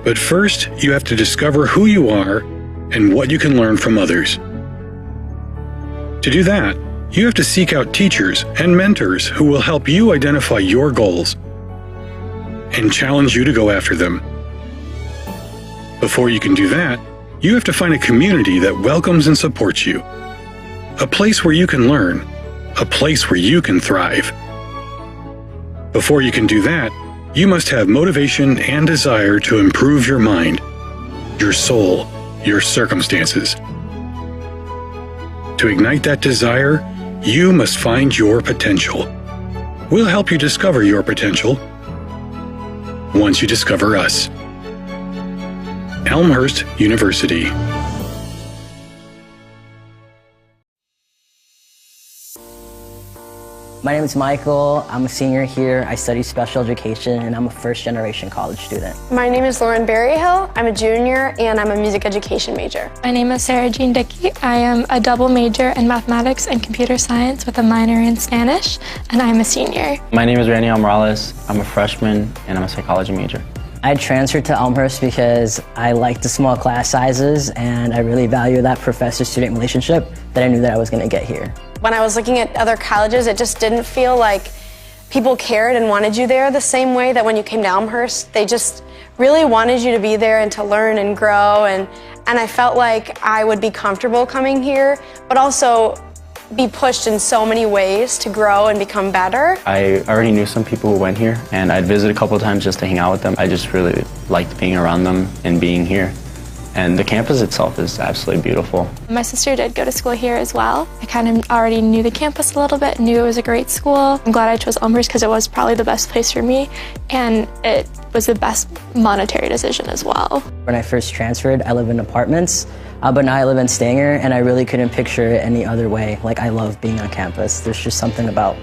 But first, you have to discover who you are and what you can learn from others. To do that, you have to seek out teachers and mentors who will help you identify your goals and challenge you to go after them. Before you can do that, you have to find a community that welcomes and supports you. A place where you can learn. A place where you can thrive. Before you can do that, you must have motivation and desire to improve your mind, your soul, your circumstances. To ignite that desire, you must find your potential. We'll help you discover your potential once you discover us. Elmhurst University. My name is Michael. I'm a senior here. I study special education and I'm a first-generation college student. My name is Lauren Berryhill. I'm a junior and I'm a music education major. My name is Sarah Jean Dickey. I am a double major in mathematics and computer science with a minor in Spanish, and I'm a senior. My name is Randy Morales. I'm a freshman and I'm a psychology major. I transferred to Elmhurst because I like the small class sizes and I really value that professor-student relationship that I knew that I was going to get here. When I was looking at other colleges, it just didn't feel like people cared and wanted you there the same way that when you came to Elmhurst. They just really wanted you to be there and to learn and grow, and I felt like I would be comfortable coming here, but also be pushed in so many ways to grow and become better. I already knew some people who went here, and I'd visit a couple of times just to hang out with them. I just really liked being around them and being here. And the campus itself is absolutely beautiful. My sister did go to school here as well. I kind of already knew the campus a little bit, knew it was a great school. I'm glad I chose Elmhurst because it was probably the best place for me, and it was the best monetary decision as well. When I first transferred, I lived in apartments, but now I live in Stanger, and I really couldn't picture it any other way. Like, I love being on campus. There's just something about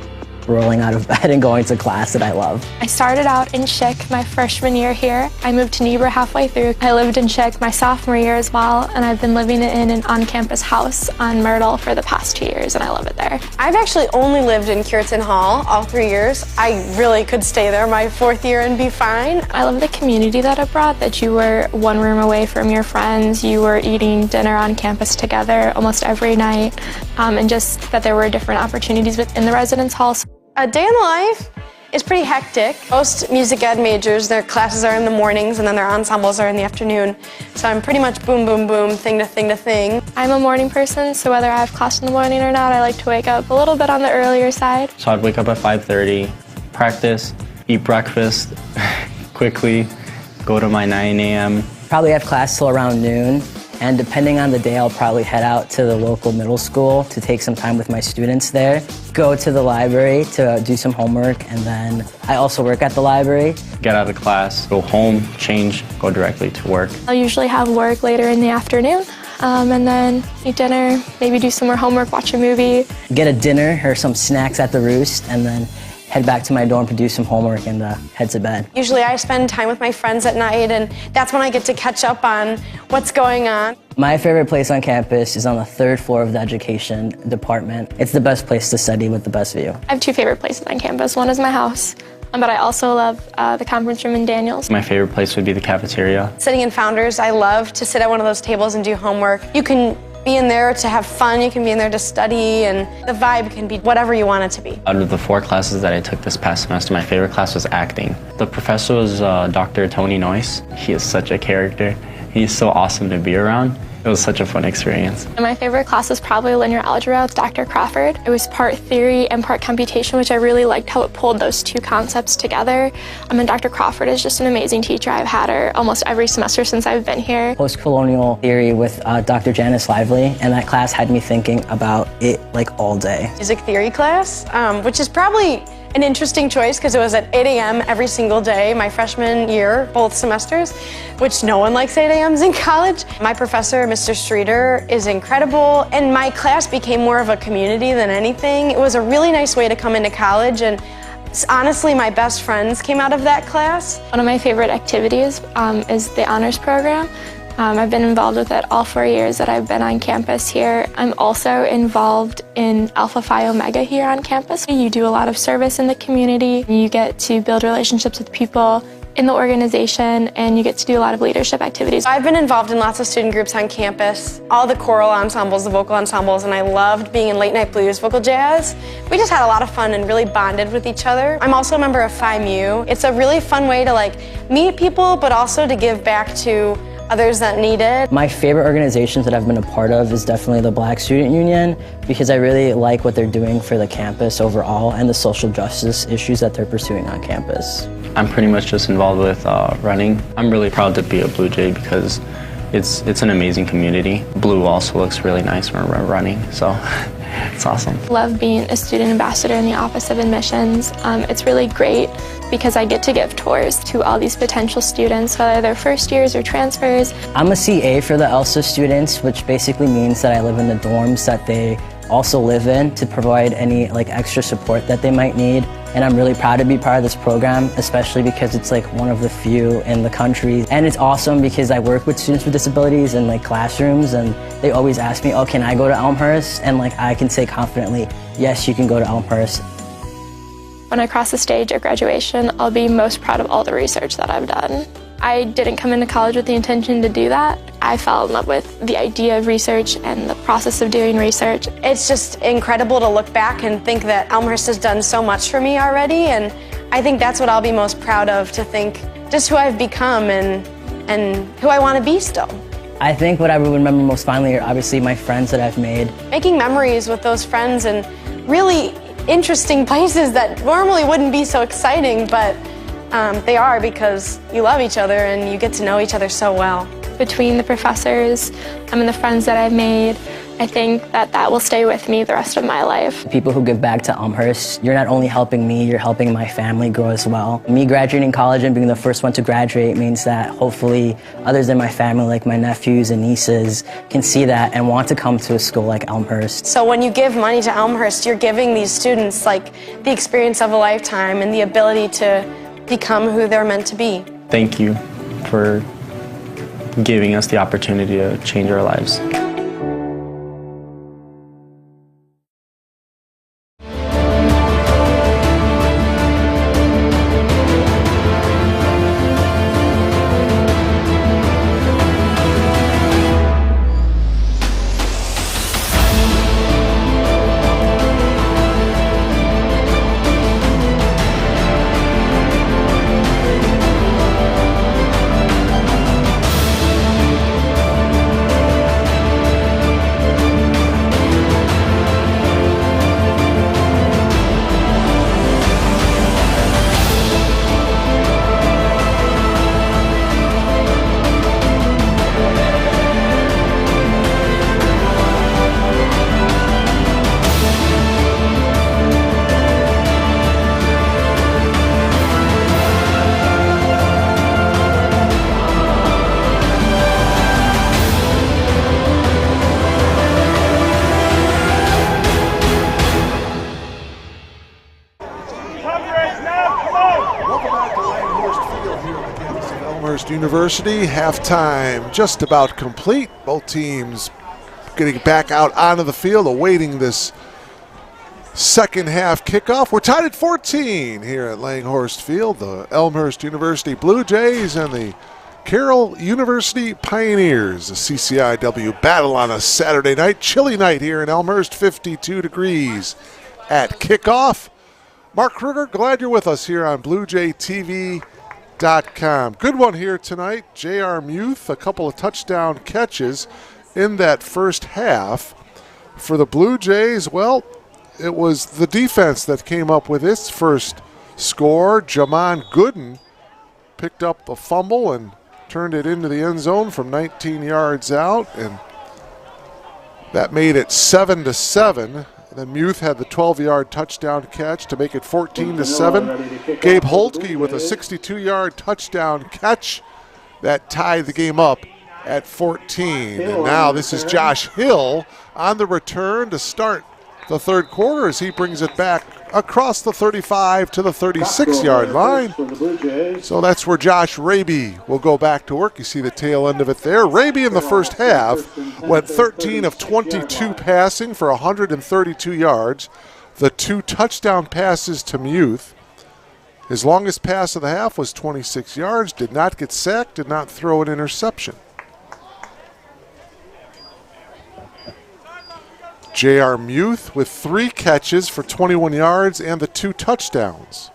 rolling out of bed and going to class that I love. I started out in Chick my freshman year here. I moved to Niebuhr halfway through. I lived in Chick my sophomore year as well, and I've been living in an on-campus house on Myrtle for the past 2 years, and I love it there. I've actually only lived in Cureton Hall all 3 years. I really could stay there my 4th year and be fine. I love the community that it brought, that you were one room away from your friends, you were eating dinner on campus together almost every night, and just that there were different opportunities within the residence halls. A day in the life is pretty hectic. Most music ed majors, their classes are in the mornings and then their ensembles are in the afternoon. So I'm pretty much boom, boom, boom, thing to thing to thing. I'm a morning person, so whether I have class in the morning or not, I like to wake up a little bit on the earlier side. So I'd wake up at 5:30, practice, eat breakfast quickly, go to my 9 a.m. Probably have class till around noon, and depending on the day, I'll probably head out to the local middle school to take some time with my students there, go to the library to do some homework, and then I also work at the library. Get out of class, go home, change, go directly to work. I'll usually have work later in the afternoon, and then eat dinner, maybe do some more homework, watch a movie. Get a dinner or some snacks at the Roost, and then head back to my dorm to do some homework and head to bed. Usually I spend time with my friends at night, and that's when I get to catch up on what's going on. My favorite place on campus is on the 3rd floor of the education department. It's the best place to study with the best view. I have 2 favorite places on campus. One is my house, but I also love the conference room in Daniels. My favorite place would be the cafeteria. Sitting in Founders, I love to sit at one of those tables and do homework. You can be in there to have fun, you can be in there to study, and the vibe can be whatever you want it to be. Out of the 4 classes that I took this past semester, my favorite class was acting. The professor was Dr. Tony Noyce. He is such a character. He's so awesome to be around. It was such a fun experience. And my favorite class was probably linear algebra with Dr. Crawford. It was part theory and part computation, which I really liked how it pulled those 2 concepts together. And Dr. Crawford is just an amazing teacher. I've had her almost every semester since I've been here. Post-colonial theory with Dr. Janice Lively, and that class had me thinking about it like all day. Music theory class, which is probably an interesting choice because it was at 8 a.m. every single day my freshman year, both semesters, which no one likes 8 a.m.s in college. My professor, Mr. Streeter, is incredible, and my class became more of a community than anything. It was a really nice way to come into college, and honestly, my best friends came out of that class. One of my favorite activities is the honors program. I've been involved with it all 4 years that I've been on campus here. I'm also involved in Alpha Phi Omega here on campus. You do a lot of service in the community. You get to build relationships with people in the organization, and you get to do a lot of leadership activities. I've been involved in lots of student groups on campus, all the choral ensembles, the vocal ensembles, and I loved being in late night blues, vocal jazz. We just had a lot of fun and really bonded with each other. I'm also a member of Phi Mu. It's a really fun way to meet people, but also to give back to others that need it. My favorite organizations that I've been a part of is definitely the Black Student Union, because I really like what they're doing for the campus overall and the social justice issues that they're pursuing on campus. I'm pretty much just involved with running. I'm really proud to be a Blue Jay because it's an amazing community. Blue also looks really nice when we're running, so it's awesome. Love being a student ambassador in the Office of Admissions. It's really great because I get to give tours to all these potential students, whether they're first years or transfers. I'm a CA for the ELSA students, which basically means that I live in the dorms that they also live in to provide any extra support that they might need. And I'm really proud to be part of this program, especially because it's one of the few in the country. And it's awesome because I work with students with disabilities in classrooms, and they always ask me, oh, can I go to Elmhurst? And I can say confidently, yes, you can go to Elmhurst. When I cross the stage at graduation, I'll be most proud of all the research that I've done. I didn't come into college with the intention to do that. I fell in love with the idea of research and the process of doing research. It's just incredible to look back and think that Elmhurst has done so much for me already, and I think that's what I'll be most proud of, to think just who I've become and who I want to be still. I think what I would remember most fondly are obviously my friends that I've made. Making memories with those friends in really interesting places that normally wouldn't be so exciting, but they are because you love each other and you get to know each other so well. Between the professors and the friends that I've made, I think that will stay with me the rest of my life. People who give back to Elmhurst, you're not only helping me, you're helping my family grow as well. Me graduating college and being the first one to graduate means that hopefully others in my family, like my nephews and nieces, can see that and want to come to a school like Elmhurst. So when you give money to Elmhurst, you're giving these students the experience of a lifetime and the ability to become who they're meant to be. Thank you for giving us the opportunity to change our lives. University. Halftime just about complete. Both teams getting back out onto the field, awaiting this second half kickoff. We're tied at 14 here at Langhorst Field. The Elmhurst University Blue Jays and the Carroll University Pioneers. The CCIW battle on a Saturday night. Chilly night here in Elmhurst, 52 degrees at kickoff. Mark Kruger, glad you're with us here on BlueJayTV.com. Good one here tonight. J.R. Muth, a couple of touchdown catches in that first half. For the Blue Jays, well, it was the defense that came up with its first score. Jamon Gooden picked up a fumble and turned it into the end zone from 19 yards out, and that made it 7-7. Then Muth had the 12-yard touchdown catch to make it 14-7. Gabe Holtke with a 62-yard touchdown catch that tied the game up at 14. And now this is Josh Hill on the return to start the third quarter as he brings it back across the 35 to the 36-yard line. So that's where Josh Raby will go back to work. You see the tail end of it there. Raby in the first half went 13 of 22 passing for 132 yards. The 2 touchdown passes to Muth. His longest pass of the half was 26 yards, did not get sacked, did not throw an interception. J.R. Muth with 3 catches for 21 yards and the 2 touchdowns.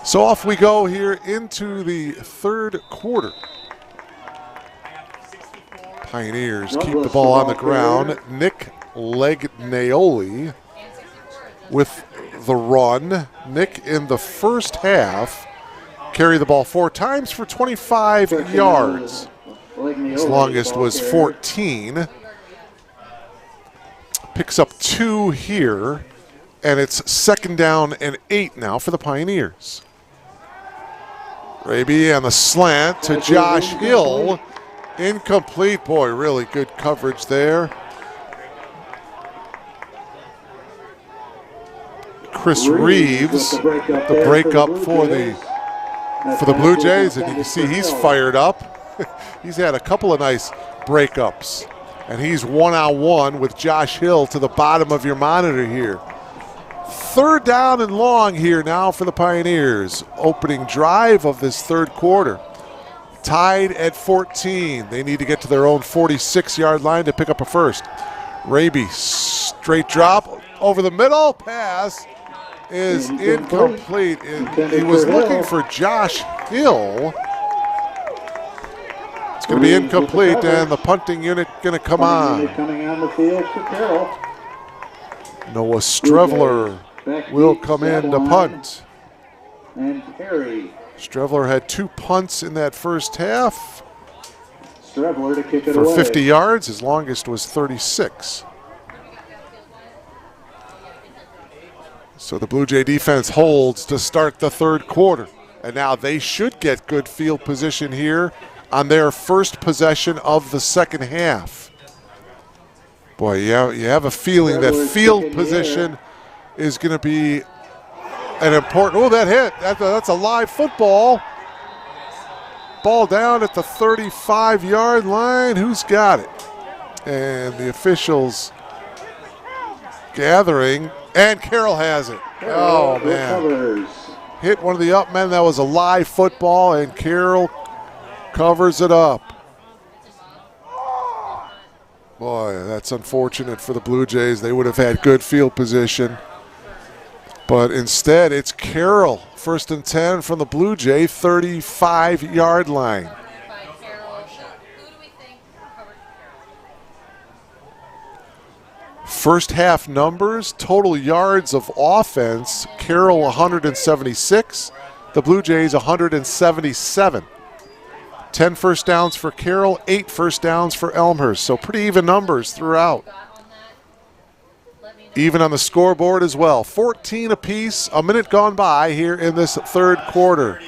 So off we go here into the third quarter. Pioneers keep the ball on the ground. Nick Legnaoli with the run. Nick in the first half carried the ball 4 times for 25 yards. His longest was 14. Picks up 2 here, and it's 2nd down and 8 now for the Pioneers. Raby on the slant to Josh Hill. Incomplete. Boy, really good coverage there. Chris Reeves, the breakup for the Blue Jays, and you can see he's fired up. He's had a couple of nice breakups, and he's one-on-one with Josh Hill to the bottom of your monitor here. 3rd down and long here now for the Pioneers. Opening drive of this third quarter. Tied at 14. They need to get to their own 46-yard line to pick up a first. Raby, straight drop over the middle. Pass is incomplete. He was looking for Josh Hill. It's going to be incomplete, and the punting unit going to come on. Coming on the field for Carroll. Noah Strevler will come in to punt. And Perry. Strevler had 2 punts in that first half Strevler to kick it for away. 50 yards. His longest was 36. So the Blue Jay defense holds to start the third quarter. And now they should get good field position here on their first possession of the second half. Boy, you have a feeling that field position is going to be an important. Oh, that hit. That's a live football. Ball down at the 35-yard line. Who's got it? And the officials gathering. And Carroll has it. Oh, man. Hit one of the up men. That was a live football, and Carroll covers it up. Boy, that's unfortunate for the Blue Jays. They would have had good field position. But instead, it's Carroll. 1st and 10 from the Blue Jay 35-yard line. First half numbers, total yards of offense, Carroll 176, the Blue Jays 177. 10 first downs for Carroll, 8 first downs for Elmhurst. So pretty even numbers throughout. Even on the scoreboard as well. 14 apiece, a minute gone by here in this third quarter.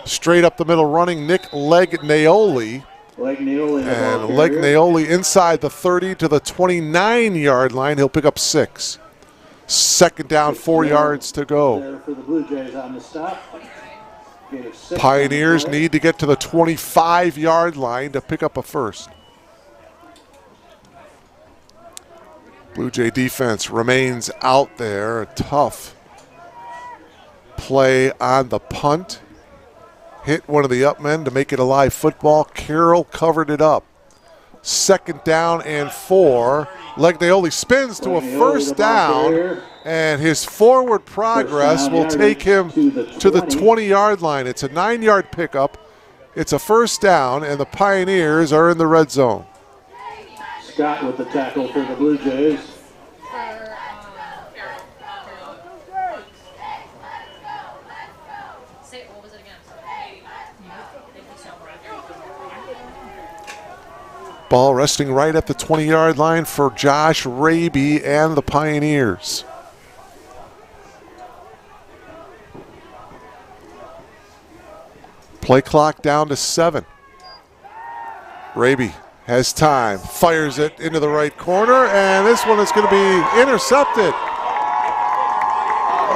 Straight up the middle running Nick Legnaoli. And Legnaoli inside the 30 to the 29-yard line. He'll pick up 6. 2nd down, 4 yards to go. Pioneers need to get to the 25-yard line to pick up a first. Blue Jay defense remains out there. A tough play on the punt. Hit one of the up men to make it a live football. Carroll covered it up. 2nd down and 4. Legnaoli spins to a first down, and his forward progress will take him to the 20-yard line. It's a 9-yard pickup. It's a first down, and the Pioneers are in the red zone. Scott with the tackle for the Blue Jays. Ball resting right at the 20-yard line for Josh Raby and the Pioneers. Play clock down to 7. Raby has time, fires it into the right corner, and this one is going to be intercepted.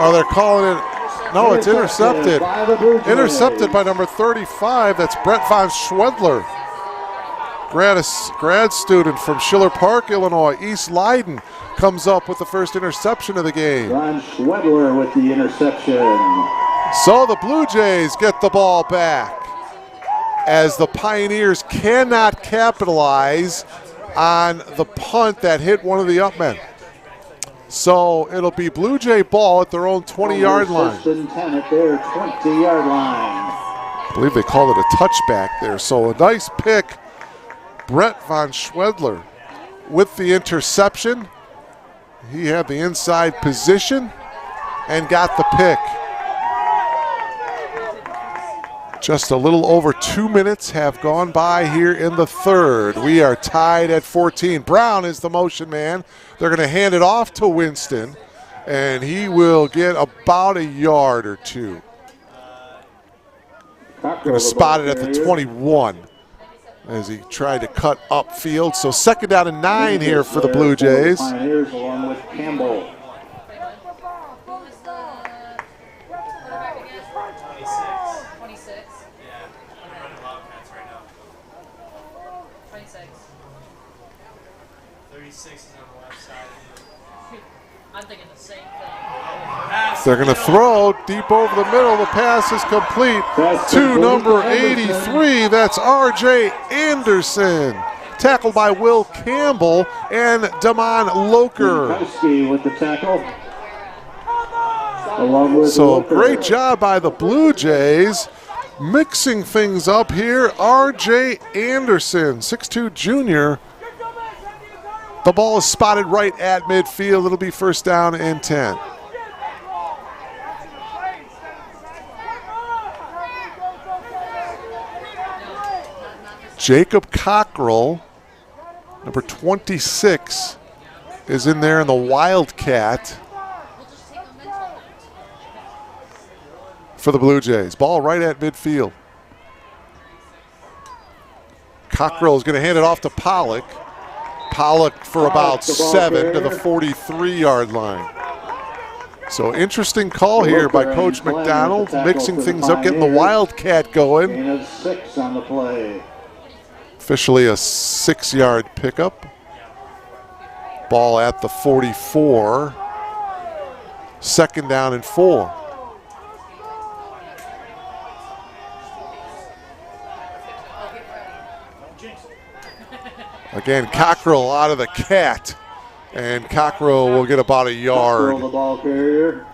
Oh, they're calling it. No, it's intercepted. Intercepted by number 35. That's Brett Von Schwedler. Grad student from Schiller Park, Illinois. East Leiden comes up with the first interception of the game. Von Schwedler with the interception. So the Blue Jays get the ball back as the Pioneers cannot capitalize on the punt that hit one of the up men. So it'll be Blue Jay ball at their own 20-yard line. First and 10 at their 20-yard line. I believe they called it a touchback there. So a nice pick. Brett von Schwedler with the interception. He had the inside position and got the pick. Just a little over 2 minutes have gone by here in the third. We are tied at 14. Brown is the motion man. They're going to hand it off to Winston, and he will get about a yard or two. Going to spot it at the 21 as he tried to cut upfield. So second down and 9 here for the Blue Jays. Pioneers along with Campbell. They're going to throw deep over the middle. The pass is complete to number 83. That's R.J. Anderson. Tackled by Will Campbell and Damon Loker. With the tackle. Along with so Loker. Great job by the Blue Jays. Mixing things up here. R.J. Anderson, 6'2 junior. The ball is spotted right at midfield. It'll be first down and 10. Jacob Cockrell, number 26, is in there in the Wildcat for the Blue Jays. Ball right at midfield. Cockrell is going to hand it off to Pollock. Pollock for about 7 to the 43-yard line. So interesting call here by Coach McDonald, mixing things up, getting the Wildcat going. Gain of 6 on the play. Officially a 6-yard pickup. Ball at the 44. Second down and 4. Again, Cockrell out of the cat. And Cockrell will get about a yard. The ball carrier.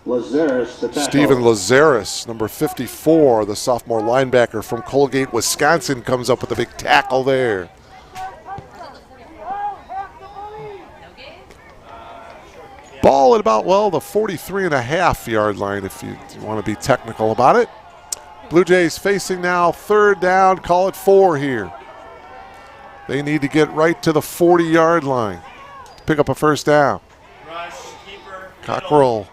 Lazarus, the tackle. Steven Lazarus, number 54, the sophomore linebacker from Colgate, Wisconsin, comes up with a big tackle there. Ball at about, well, the 43.5-yard line if you want to be technical about it. Blue Jays facing now third down, call it 4 here. They need to get right to the 40-yard line to pick up a first down. Cockrell.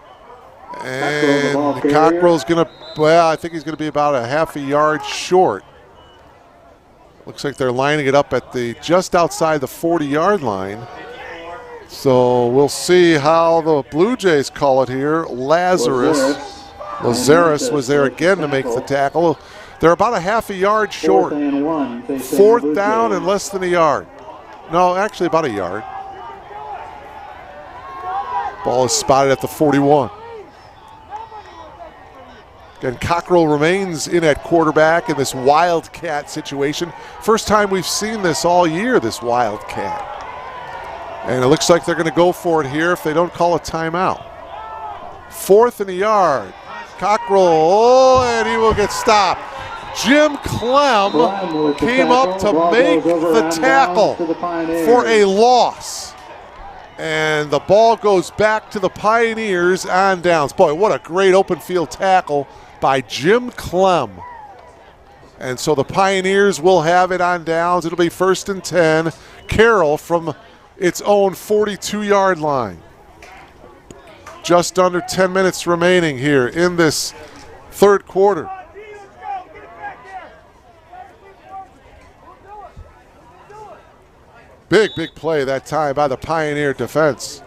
And Cockrell's going to, well, I think he's going to be about a half a yard short. Looks like they're lining it up at the just outside the 40-yard line. So we'll see how the Blue Jays call it here. Lazarus was there again to make the tackle. They're about a half a yard short. Fourth down and less than a yard. No, actually about a yard. Ball is spotted at the 41. Again, Cockrell remains in at quarterback in this Wildcat situation. First time we've seen this all year, this Wildcat. And it looks like they're going to go for it here if they don't call a timeout. 4th and a yard. Cockrell, and he will get stopped. Jim Clem came up to make the tackle for a loss. And the ball goes back to the Pioneers on downs. Boy, what a great open field tackle by Jim Clem. And so the Pioneers will have it on downs. It'll be 1st and 10. Carroll from its own 42-yard line. Just under 10 minutes remaining here in this third quarter. Big play that time by the Pioneer defense.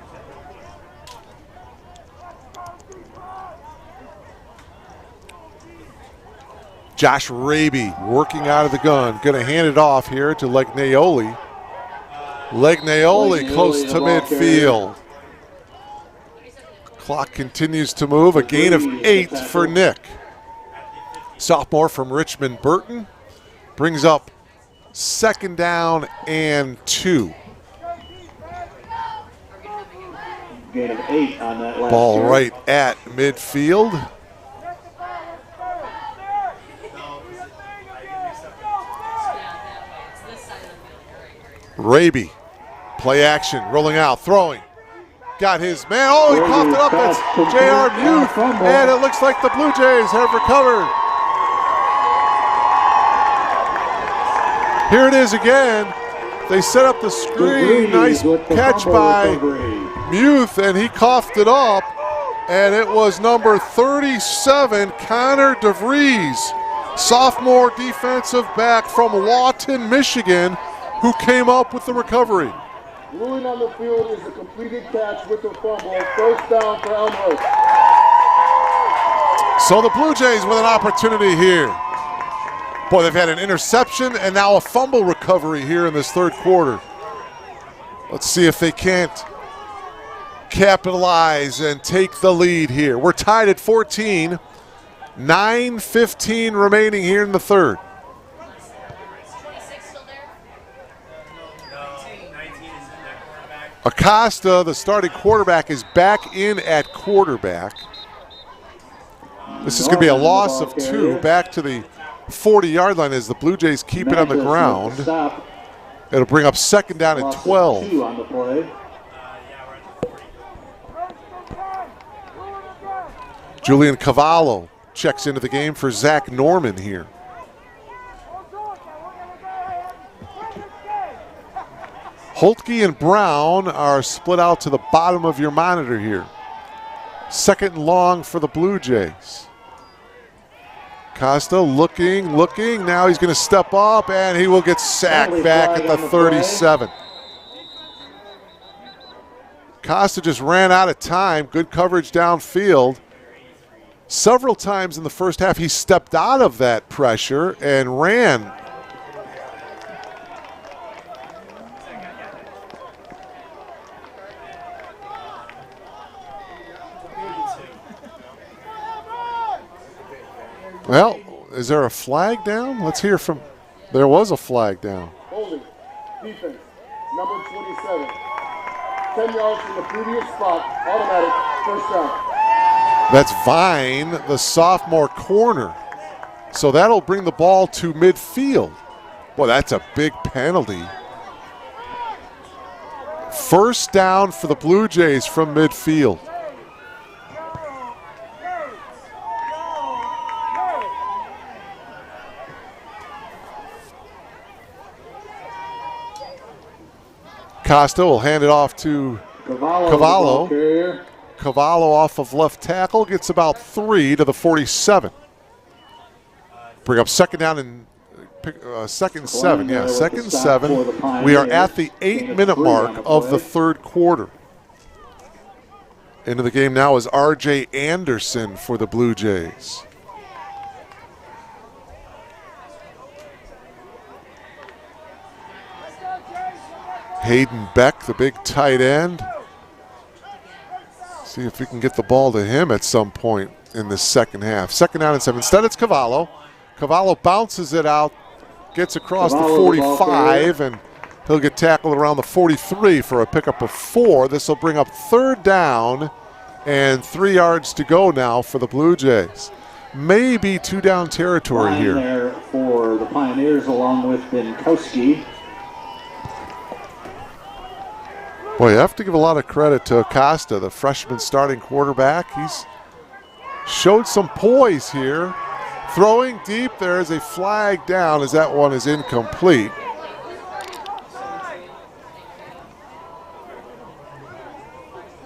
Josh Raby working out of the gun. Going to hand it off here to Legnaoli. Legnaoli close to midfield. Clock continues to move. A gain of 8 for Nick. Sophomore from Richmond Burton brings up 2nd down and 2. Gain of 8 on that last Ball carry. right at midfield. Raby, play action, rolling out, throwing. Got his man. Oh, he coughed it up. That's J.R. Muth. And it looks like the Blue Jays have recovered. Here it is again. They set up the screen. Nice catch by Muth, and he coughed it up. And it was number 37, Connor DeVries, sophomore defensive back from Lawton, Michigan, who came up with the recovery. Ruling on the field is a completed catch with the fumble. First down for Elmhurst. So the Blue Jays with an opportunity here. Boy, they've had an interception and now a fumble recovery here in this third quarter. Let's see if they can't capitalize and take the lead here. We're tied at 14. 9:15 remaining here in the third. Acosta, the starting quarterback, is back in at quarterback. This is going to be a loss of 2 back to the 40-yard line as the Blue Jays keep it on the ground. It'll bring up second down and 12. On the play. Julian Cavallo checks into the game for Zach Norman here. Holtke and Brown are split out to the bottom of your monitor here. Second and long for the Blue Jays. Costa looking. Now he's going to step up, and he will get sacked back at the 37. Costa just ran out of time. Good coverage downfield. Several times in the first half, he stepped out of that pressure and ran. Well, is there a flag down? Let's hear from. There was a flag down. Holding. Defense. Number 27. 10 yards from the previous spot. Automatic. First down. That's Vine, the sophomore corner. So that'll bring the ball to midfield. Boy, that's a big penalty. First down for the Blue Jays from midfield. Costa will hand it off to Cavallo. Cavallo off of left tackle gets about 3 to the 47. Bring up second down and second 7. Yeah, second 7. We are at the 8-minute mark of the third quarter. Into the game now is R.J. Anderson for the Blue Jays. Hayden Beck, the big tight end. See if we can get the ball to him at some point in the second half. Second down and 7. Instead, it's Cavallo. Cavallo bounces it out, gets across the 45, and he'll get tackled around the 43 for a pickup of 4. This will bring up third down and 3 yards to go now for the Blue Jays. Maybe 2 down territory here. There for the Pioneers along with Binkowski. Boy, you have to give a lot of credit to Acosta, the freshman starting quarterback. He's showed some poise here. Throwing deep, there is a flag down as that one is incomplete.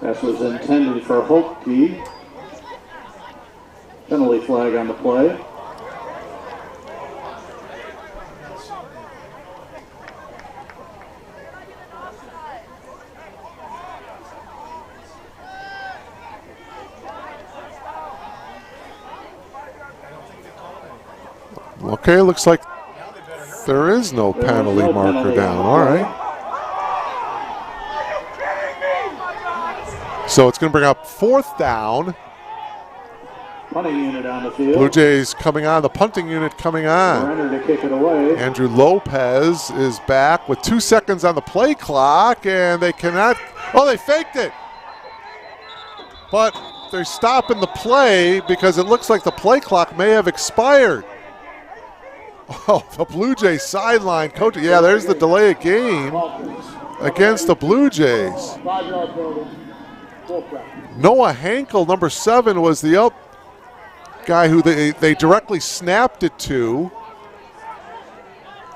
That was intended for Holtke. Penalty flag on the play. Okay, looks like there is no penalty marker down. All right. So it's going to bring up fourth down. Punting unit on the field. Blue Jays coming on, the punting unit coming on. Surrender to kick it away. Andrew Lopez is back with 2 seconds on the play clock, and they cannot. Oh, they faked it. but they're stopping the play because it looks like the play clock may have expired. Oh, the Blue Jays sideline coach. Yeah, there's the delay of game against the Blue Jays. 5-yard penalty. Noah Hankel, number 7, was the up guy who they directly snapped it to.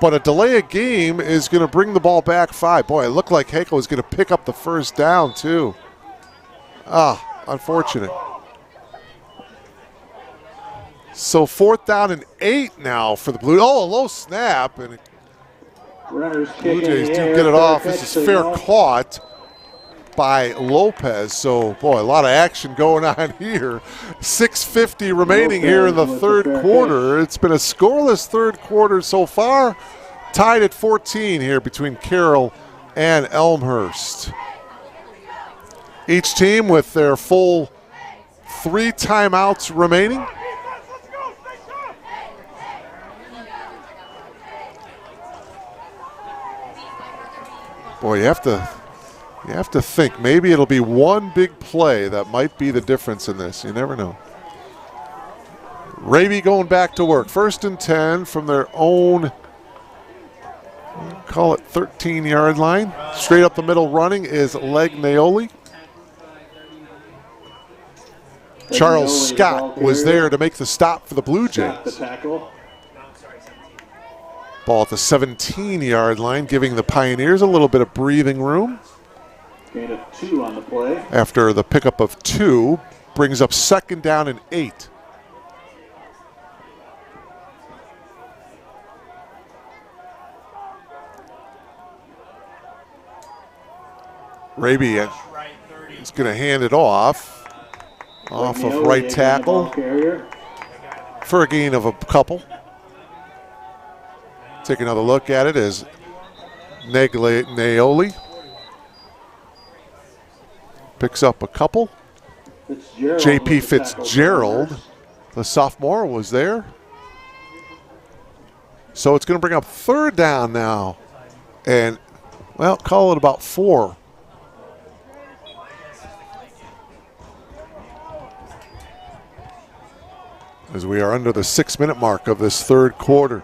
But a delay of game is going to bring the ball back 5. Boy, it looked like Hankel was going to pick up the first down, too. Ah, unfortunate. So 4th down and 8 now for the Blue. Oh, a low snap. And Runners Blue kick Jays in the do air. get it Fair off. catch, This is so fair no. caught by Lopez. So, boy, a lot of action going on here. 6:50 remaining here in the Lopez with third the fair quarter. It's been a scoreless third quarter so far. Tied at 14 here between Carroll and Elmhurst. Each team with their full 3 timeouts remaining. Boy, you have to think. Maybe it'll be one big play that might be the difference in this. You never know. Raby going back to work. 1st and 10 from their own, call it 13-yard line. Straight up the middle running is Legnaoli. Charles Scott was there to make the stop for the Blue Jays. The tackle. Ball at the 17-yard line, giving the Pioneers a little bit of breathing room. Gain of 2 on the play. After the pickup of 2, brings up 2nd down and 8. Raby is going to hand it off of right tackle for a gain of a couple. Take another look at it as Naoli picks up a couple. J.P. Fitzgerald, the sophomore, was there. So it's going to bring up 3rd down now. And, well, call it about 4. As we are under the 6-minute mark of this third quarter.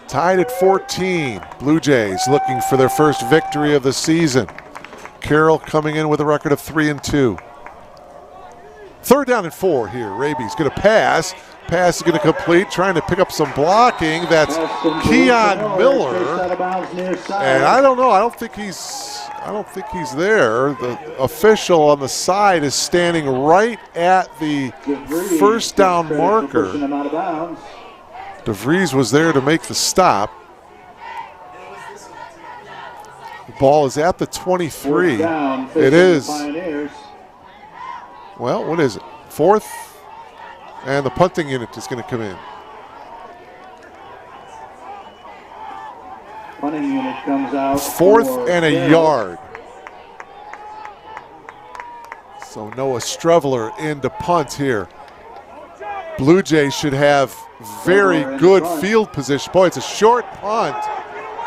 Tied at 14. Blue Jays looking for their first victory of the season. Carroll coming in with a record of 3-2. 3rd down and 4 here. Raby's going to pass. Pass is going to complete, trying to pick up some blocking. That's Keon Miller. And I don't know. I don't think he's there. The official on the side is standing right at the first down marker. DeVries was there to make the stop. The ball is at the 23. It is. Well, what is it? 4th? And the punting unit is going to come in. Punting unit comes out. 4th and a yard. So Noah Streveler in to punt here. Blue Jays should have very good field position. Boy, it's a short punt,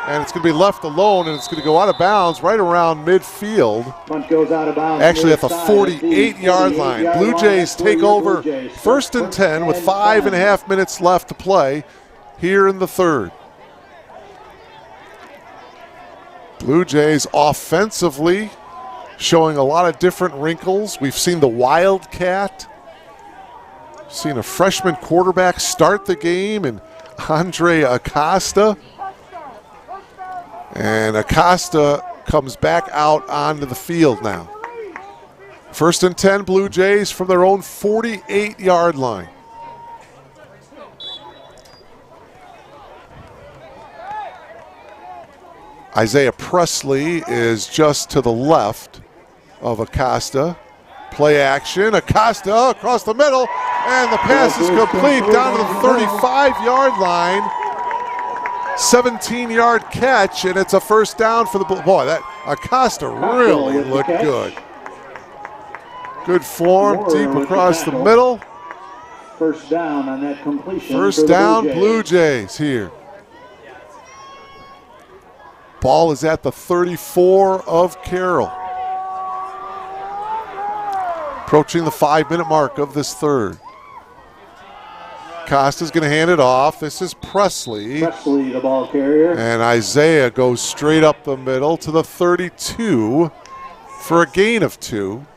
and it's going to be left alone, and it's going to go out of bounds right around midfield. Punt goes out of bounds. Actually at the 48-yard line. Blue Jays take over 1st and 10 with 5.5 minutes left to play here in the third. Blue Jays offensively showing a lot of different wrinkles. We've seen the Wildcat. Seen a freshman quarterback start the game, and Andre Acosta. And Acosta comes back out onto the field now. 1st and 10 Blue Jays from their own 48-yard line. Isaiah Presley is just to the left of Acosta. Play action, Acosta across the middle, and the pass is complete down to the 35-yard line. 17-yard catch, and it's a 1st down for the Blue. Boy, that Acosta really looked good. Good form, deep across the middle. 1st down on that completion. 1st down, Blue Jays here. Ball is at the 34 of Carroll. Approaching the 5-minute mark of this third. Costa's going to hand it off. This is Presley. Presley, the ball carrier. And Isaiah goes straight up the middle to the 32 for a gain of 2.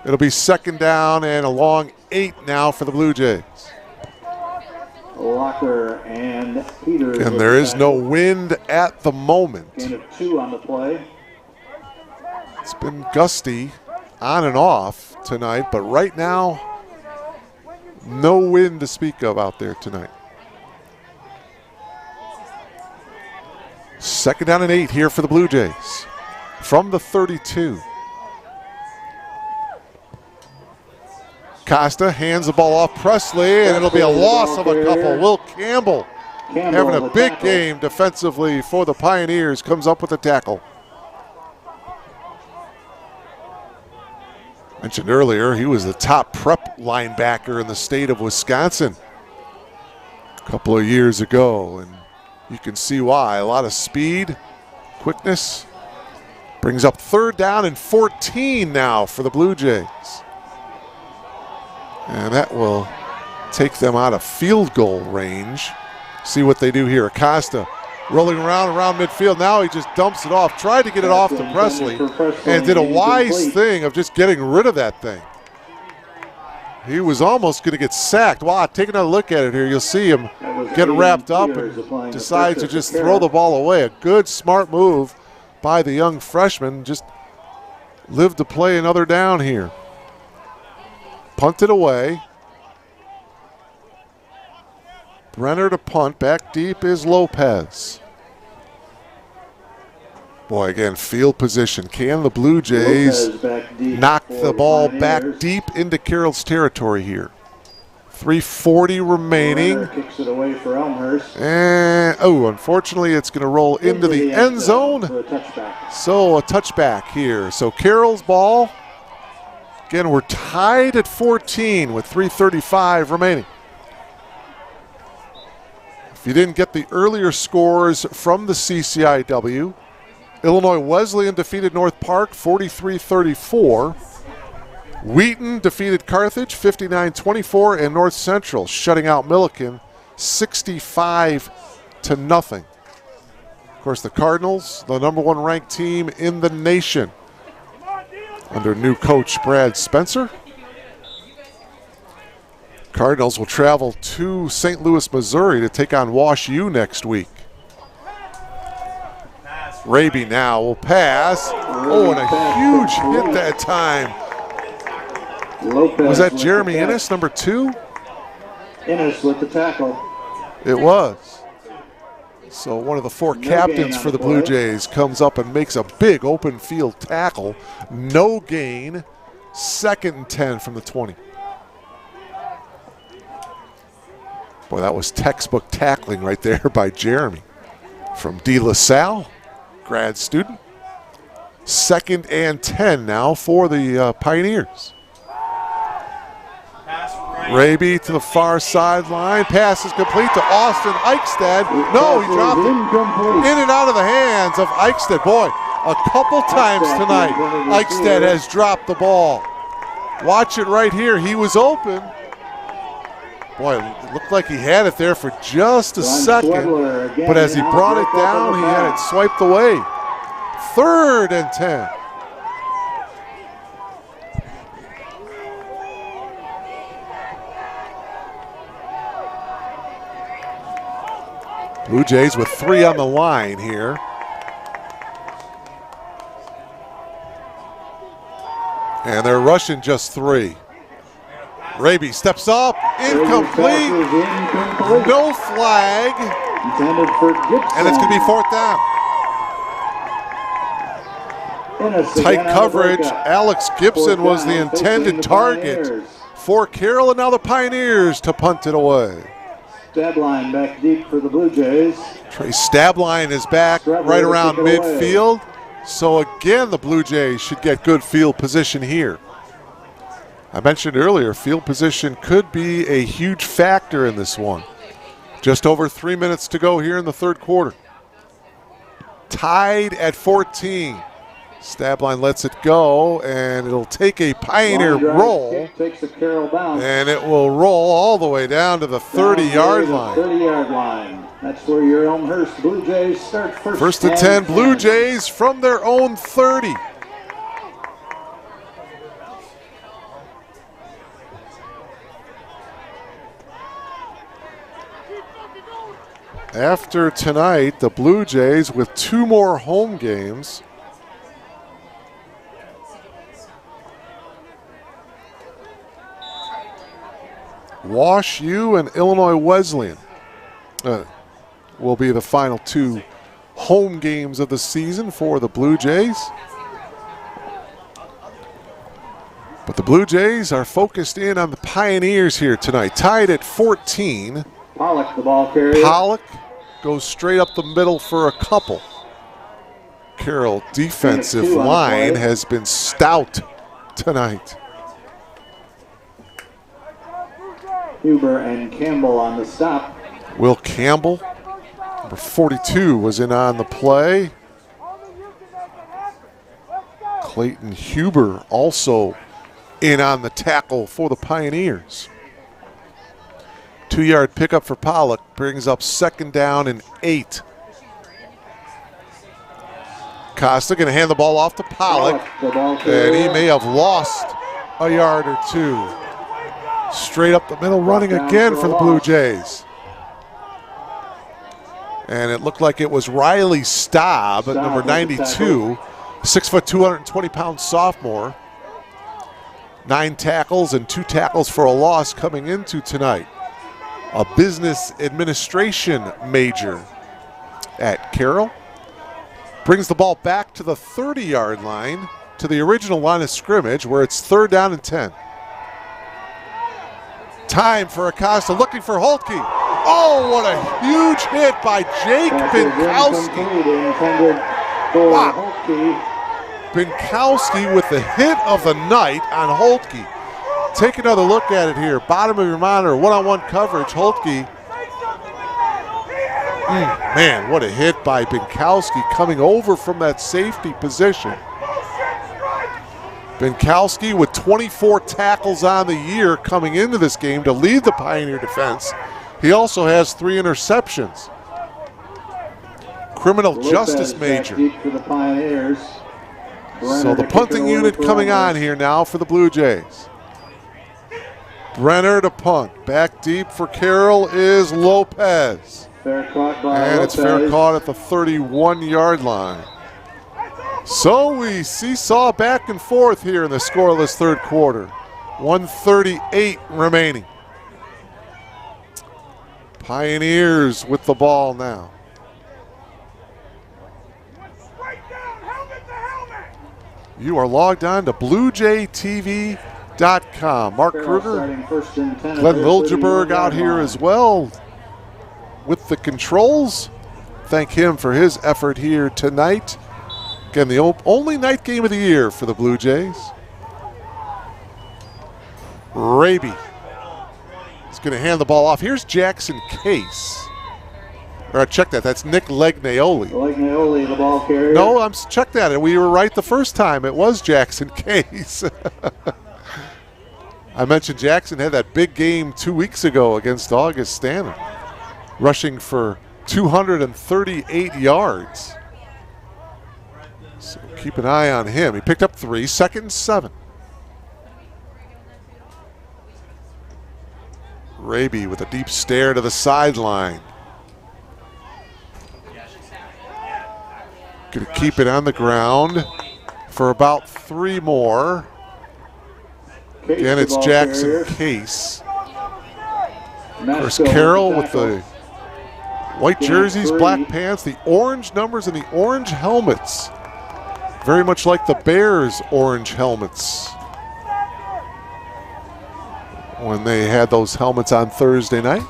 It'll be second down and a long 8 now for the Blue Jays. Locker and Peters. And there is no wind at the moment. Gain of 2 on the play. It's been gusty on and off tonight, but right now, no wind to speak of out there tonight. Second down and 8 here for the Blue Jays from the 32. Costa hands the ball off Presley, and it'll be a loss of a couple. Will Campbell having a big game defensively for the Pioneers, comes up with a tackle. Mentioned earlier, he was the top prep linebacker in the state of Wisconsin a couple of years ago, and you can see why. A lot of speed, quickness. Brings up third down and 14 now for the Blue Jays. And that will take them out of field goal range. See what they do here. Acosta rolling around midfield. Now he just dumps it off. Tried to get it off to Presley and did a wise thing of just getting rid of that thing. He was almost going to get sacked. Wow, taking a look at it here, you'll see him get wrapped up and decide to just throw the ball away. A good, smart move by the young freshman. Just lived to play another down here. Punted away. Brenner to punt. Back deep is Lopez. Boy, again, field position. Can the Blue Jays knock the ball back deep into Carroll's territory here? 3:40 remaining. Kicks it away for Elmhurst. And, unfortunately, it's going to roll into the end zone. So a touchback here. So Carroll's ball. Again, we're tied at 14 with 3:35 remaining. If you didn't get the earlier scores from the CCIW, Illinois Wesleyan defeated North Park 43-34. Wheaton defeated Carthage 59-24, and North Central shutting out Milliken 65-0. Of course, the Cardinals, the #1 ranked team in the nation, under new coach Brad Spencer. Cardinals will travel to St. Louis, Missouri to take on Wash U next week. Raby now will pass. Oh, and a huge hit that time. Was that Jeremy Innes, number 2? Innes with the tackle. It was. So one of the 4 captains for the Blue Jays comes up and makes a big open field tackle. No gain. Second and 10 from the 20. Boy, that was textbook tackling right there by Jeremy from De La Salle, grad student. Second and 10 now for the Pioneers. Raby to the far sideline. Pass is complete to Austin Eichstad. No, he dropped it. In and out of the hands of Eichstad. Boy, a couple times tonight, Eichstad has dropped the ball. Watch it right here. He was open. Boy, it looked like he had it there for just a second. But as he brought it down, he had it swiped away. Third and 10. Blue Jays with 3 on the line here. And they're rushing just 3. Raby steps up, incomplete, no flag, and it's going to be 4th down. Tight coverage, Alex Gibson was the intended target for Carroll, and now the Pioneers to punt it away. Stabline back deep for the Blue Jays. Trey Stabline is back right around midfield. So again, the Blue Jays should get good field position here. I mentioned earlier, field position could be a huge factor in this one. Just over 3 minutes to go here in the third quarter. tied at 14. Stabline lets it go, and it'll take a Pioneer roll. Takes a Carroll bounce. And it will roll all the way down to the 30-yard line. 30-yard line. That's where your Elmhurst Blue Jays start first. First and 10, Blue Jays from their own 30. After tonight, the Blue Jays with 2 more home games. Wash U and Illinois Wesleyan will be the final 2 home games of the season for the Blue Jays. But the Blue Jays are focused in on the Pioneers here tonight, tied at 14. Pollock, the ball carrier. Pollock goes straight up the middle for a couple. Carroll defensive line has been stout tonight. Huber and Campbell on the stop. Will Campbell, number 42, was in on the play. Clayton Huber also in on the tackle for the Pioneers. 2-yard pickup for Pollock brings up 2nd down and 8. Costa going to hand the ball off to Pollock, and he may have lost a yard or 2. Straight up the middle, running again for the Blue Jays. And it looked like it was Riley Staub at number 92, 6 foot, 220-pound sophomore. 9 tackles and 2 tackles for a loss coming into tonight. A business administration major at Carroll. Brings the ball back to the 30-yard line, to the original line of scrimmage, where it's 3rd down and 10. Time for Acosta, looking for Holtke. Oh, what a huge hit by Jake Binkowski. Wow. Binkowski with the hit of the night on Holtke. Take another look at it here. Bottom of your monitor, one-on-one coverage. Holtke. Man, what a hit by Binkowski coming over from that safety position. Binkowski with 24 tackles on the year coming into this game to lead the Pioneer defense. He also has 3 interceptions. Criminal justice major. For the Pioneers. So the punting unit coming on here now for the Blue Jays. Brenner to punt. Back deep for Carroll is Lopez. Fair caught by and Lopez. It's fair caught at the 31-yard line. So we seesaw back and forth here in the scoreless 3rd quarter. 1:38 remaining. Pioneers with the ball now. You are logged on to BlueJayTV.com. Mark Kruger, Glenn Liljeberg out here as well with the controls. Thank him for his effort here tonight. Again, the only night game of the year for the Blue Jays. Raby is going to hand the ball off. Here's Jackson Case. Or check that. That's Nick Legnaoli. Legnaoli, the ball carrier. No, check that. And we were right the first time. It was Jackson Case. I mentioned Jackson had that big game 2 weeks ago against August Stanton, rushing for 238 yards. So keep an eye on him. He picked up 3, 2nd and 7. Raby with a deep stare to the sideline. Going to keep it on the ground for about 3 more. Again, it's Jackson Case. There's Carroll with the white jerseys, black pants, the orange numbers, and the orange helmets. Very much like the Bears' orange helmets when they had those helmets on Thursday night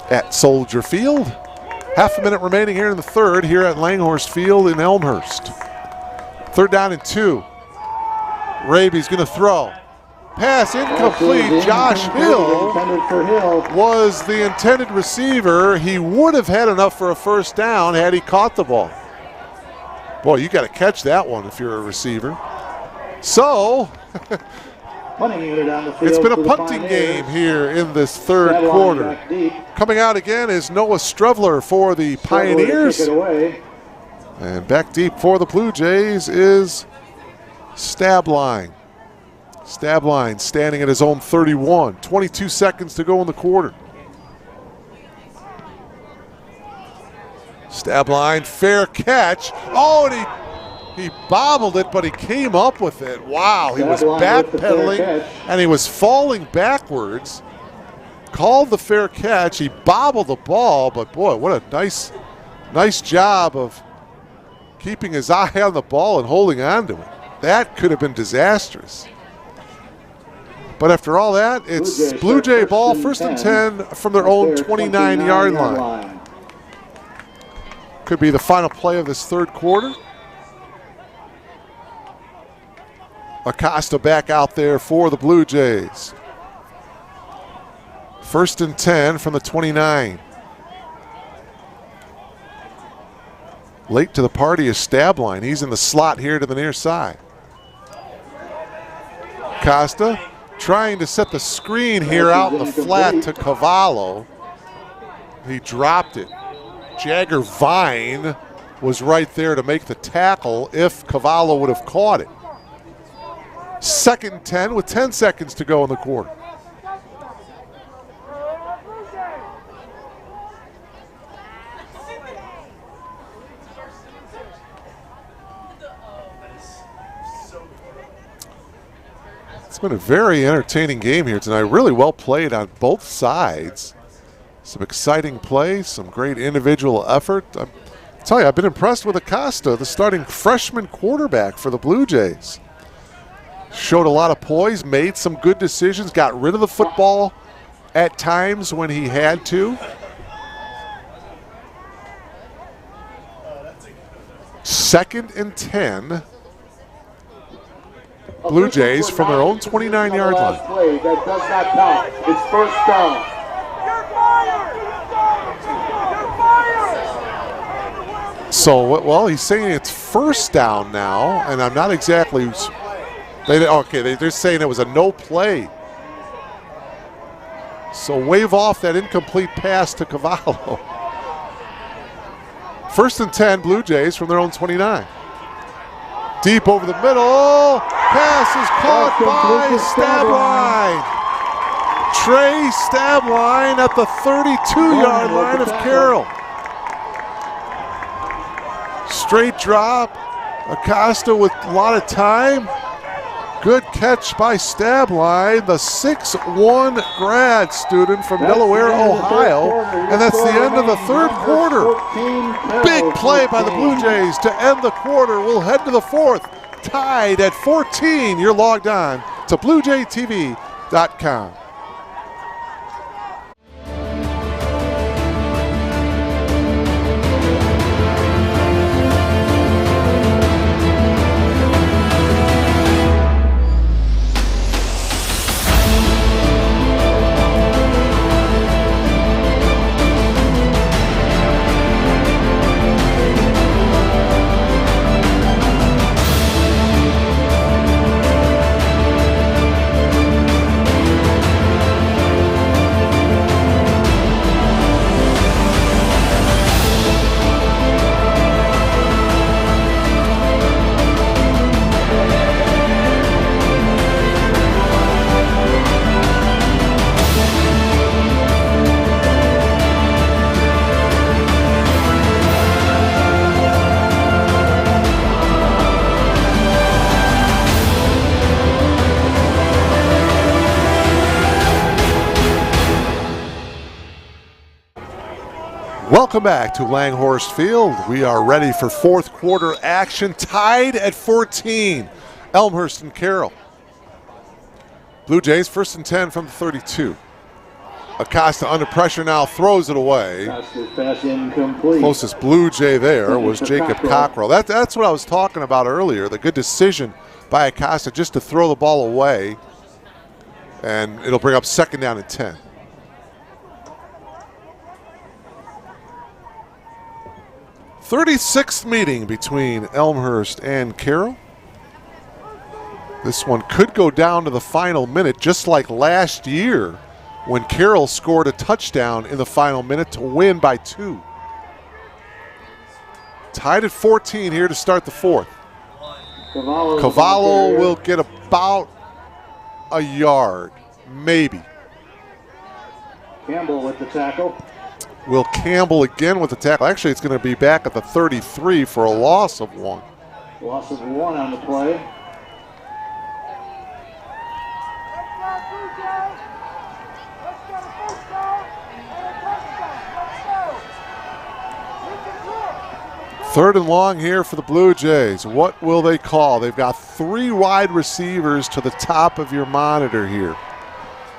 at Soldier Field. Half a minute remaining here in the 3rd here at Langhorse Field in Elmhurst. 3rd down and 2. Raby's going to throw. Pass incomplete. Josh Hill was the intended receiver. He would have had enough for a first down had he caught the ball. Boy, you got to catch that one if you're a receiver. So, it's been a punting game here in this third quarter. Coming out again is Noah Strevler for the Pioneers. And back deep for the Blue Jays is Stabline. Stabline standing at his own 31. 22 seconds to go in the quarter. Stabline, fair catch. Oh, and he bobbled it, but he came up with it. Wow, he was backpedaling, and he was falling backwards. Called the fair catch. He bobbled the ball, but boy, what a nice job of keeping his eye on the ball and holding on to it. That could have been disastrous. But after all that, it's Blue Jay ball, first and 10 from their own 29-yard line. Could be the final play of this third quarter. Acosta back out there for the Blue Jays. First and 10 from the 29. Late to the party is Stabline. He's in the slot here to the near side. Acosta trying to set the screen here out in the flat to Cavallo. He dropped it. Jagger Vine was right there to make the tackle if Cavallo would have caught it. Second and 10 with 10 seconds to go in the quarter. It's been a very entertaining game here tonight. Really well played on both sides. Some exciting play, some great individual effort. I tell you, I've been impressed with Acosta, the starting freshman quarterback for the Blue Jays. Showed a lot of poise, made some good decisions, got rid of the football at times when he had to. Second and 10. Blue Jays from their own 29-yard line. Play that does not count. It's first down. So, well, he's saying it's first down now, and I'm not exactly. They're saying it was a no play. So wave off that incomplete pass to Cavallo. First and 10, Blue Jays from their own 29. Deep over the middle. Pass is caught by Stabline. Trey Stabline at the 32-yard line of Carroll. Straight drop. Acosta with a lot of time. Good catch by Stabline, the 6'1" grad student from Delaware, Ohio. And that's the end of the third quarter. Big play by the Blue Jays to end the quarter. We'll head to the fourth, tied at 14. You're logged on to BlueJayTV.com. Welcome back to Langhorst Field. We are ready for fourth quarter action, tied at 14. Elmhurst and Carroll. Blue Jays first and 10 from the 32. Acosta under pressure now, throws it away. Closest Blue Jay there was Jacob Cockrell. That's what I was talking about earlier, the good decision by Acosta just to throw the ball away. And it'll bring up 2nd down and 10. "36th meeting between Elmhurst and Carroll. This one could go down to the final minute, just like last year when Carroll scored a touchdown in the final minute to win by 2. Tied at 14 here to start the 4th. Cavallo will get about a yard, maybe. Campbell with the tackle. Will Campbell again with the tackle. Actually, it's going to be back at the 33 for a loss of 1. Loss of 1 on the play. Third and long here for the Blue Jays. What will they call? They've got 3 wide receivers to the top of your monitor here.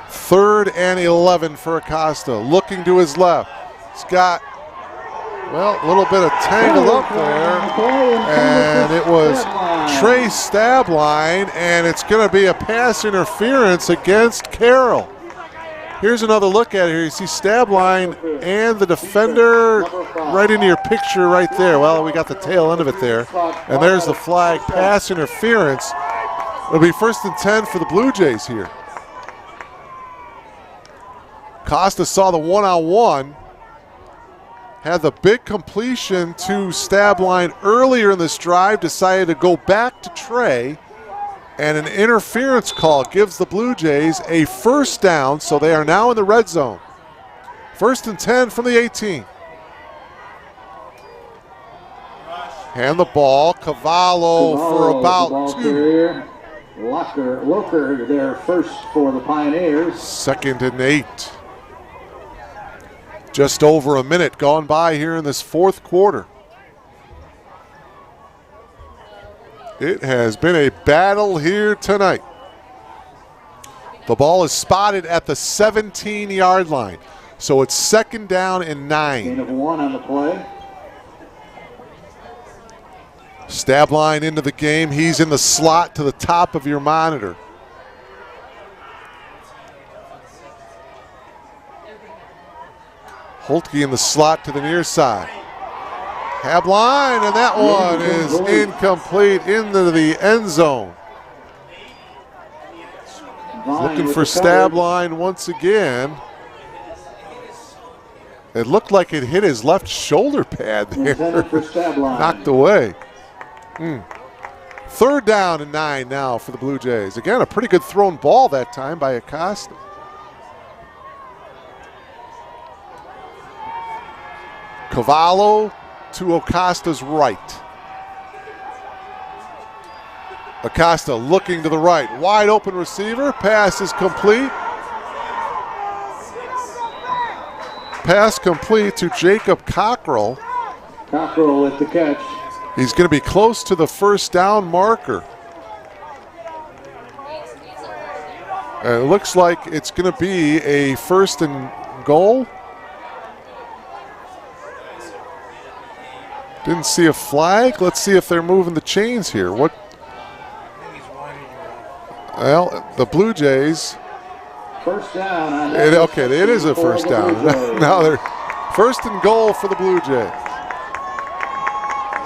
3rd and 11 for Acosta. Looking to his left. He's got, well, a little bit of tangled up there. And it was Trey Stabline, and it's going to be a pass interference against Carroll. Here's another look at it here. You see Stabline and the defender right into your picture right there. Well, we got the tail end of it there. And there's the flag, pass interference. It'll be 1st and 10 for the Blue Jays here. Costa saw the one-on-one. Had the big completion to Stabline earlier in this drive, decided to go back to Trey. And an interference call gives the Blue Jays a 1st down, so they are now in the red zone. 1st and 10 from the 18. Hand the ball, Cavallo for about 2. Loker there first for the Pioneers. 2nd and 8. Just over a minute gone by here in this 4th quarter. It has been a battle here tonight. The ball is spotted at the 17-yard line. So it's 2nd down and 9. Gain of 1 on the play. Stabline into the game. He's in the slot to the top of your monitor. Holtke in the slot to the near side. Habline, and that one is incomplete into the end zone. Looking for Stabline once again. It looked like it hit his left shoulder pad there. Knocked away. 3rd down and 9 now for the Blue Jays. Again, a pretty good thrown ball that time by Acosta. Cavallo to Acosta's right. Acosta looking to the right. Wide open receiver. Pass is complete. Pass complete to Jacob Cockrell. Cockrell with the catch. He's going to be close to the 1st down marker. It looks like it's going to be a 1st and goal. Didn't see a flag. Let's see if they're moving the chains here. What? Well, the Blue Jays. 1st down. Okay, it is a 1st down. Now they're 1st and goal for the Blue Jays.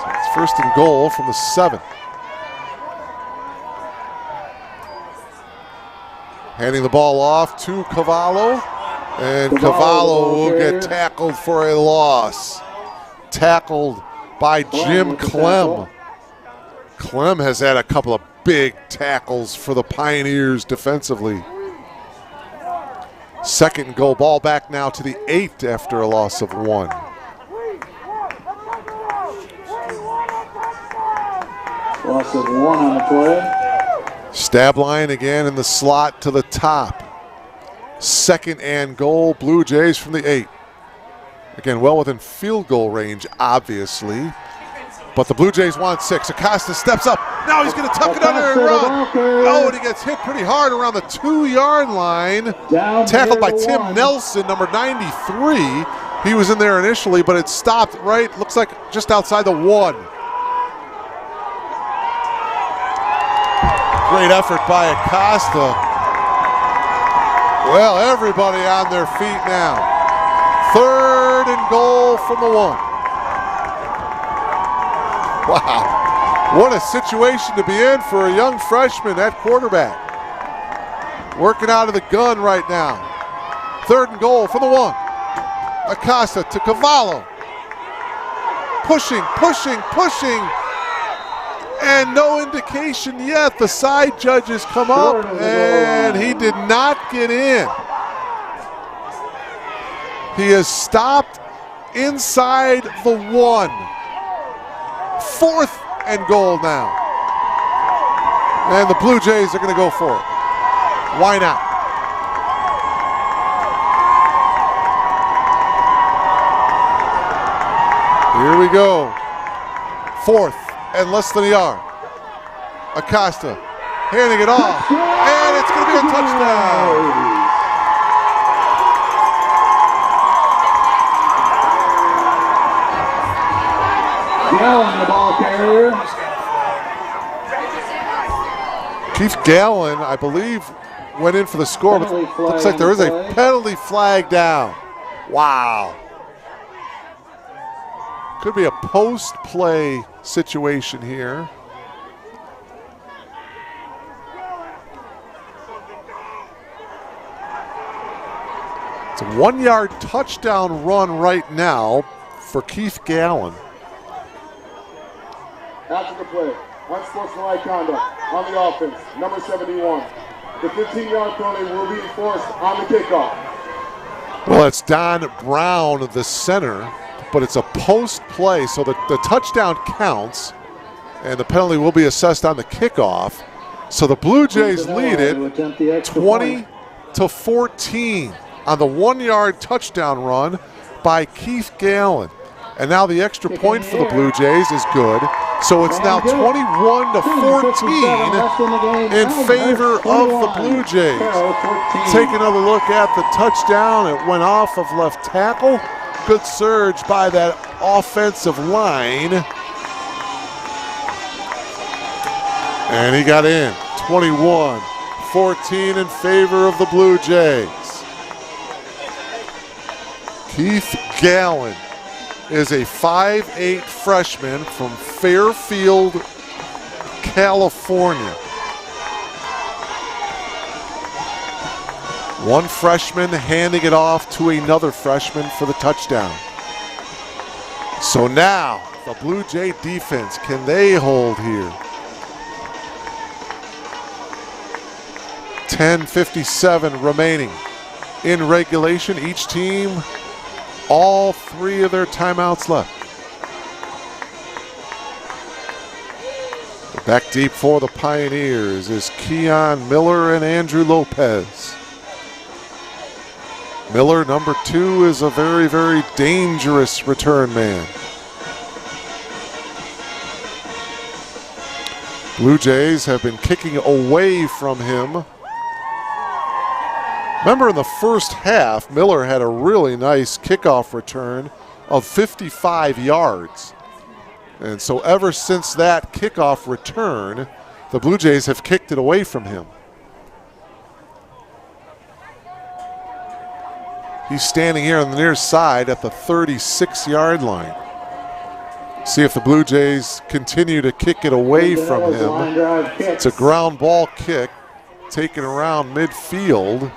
So it's 1st and goal from the 7. Handing the ball off to Cavallo. And Cavallo will get tackled for a loss. Tackled by Jim Clem. Clem has had a couple of big tackles for the Pioneers defensively. 2nd and goal. Ball back now to the 8 after a loss of 1. Loss of 1 on the play. Stabline again in the slot to the top. 2nd and goal. Blue Jays from the 8. Again, well within field goal range, obviously. But the Blue Jays want 6. Acosta steps up. Now he's going to tuck it under and run. Oh, and he gets hit pretty hard around the 2-yard line. Tackled by Tim Nelson, number 93. He was in there initially, but it stopped right, looks like just outside the 1. Great effort by Acosta. Well, everybody on their feet now. 3rd and goal from the 1. Wow, what a situation to be in for a young freshman at quarterback. Working out of the gun right now. 3rd and goal from the 1. Acosta to Cavallo. Pushing, and no indication yet. The side judges come up, and he did not get in. He is stopped inside the 1. 4th and goal now. And the Blue Jays are going to go for it. Why not? Here we go. 4th and less than a yard. Acosta handing it off, and it's going to be a touchdown. Gallen, the ball carrier. Keith Gallen, I believe, went in for the score, but looks like there is a penalty flag down. Wow. Could be a post-play situation here. It's a 1-yard touchdown run right now for Keith Gallen. After the play, unsportsmanlike conduct on the offense, number 71. The 15-yard penalty will be enforced on the kickoff. Well, it's Don Brown, the center, but it's a post play, so the touchdown counts, and the penalty will be assessed on the kickoff. So the Blue Jays lead it 20-14 on the 1-yard touchdown run by Keith Gallen. And now the extra point for the Blue Jays is good. So it's now 21-14 in favor of the Blue Jays. Take another look at the touchdown. It went off of left tackle. Good surge by that offensive line. And he got in. 21-14 in favor of the Blue Jays. Keith Gallen is a 5'8" freshman from Fairfield, California. One freshman handing it off to another freshman for the touchdown. So now the Blue Jay defense, can they hold here? 10:57 remaining in regulation. Each team, all 3 of their timeouts left. Back deep for the Pioneers is Keon Miller and Andrew Lopez. Miller, number 2, is a very, very dangerous return man. Blue Jays have been kicking away from him. Remember, in the first half, Miller had a really nice kickoff return of 55 yards. And so ever since that kickoff return, the Blue Jays have kicked it away from him. He's standing here on the near side at the 36-yard line. See if the Blue Jays continue to kick it away from him. It's a ground ball kick taken around midfield.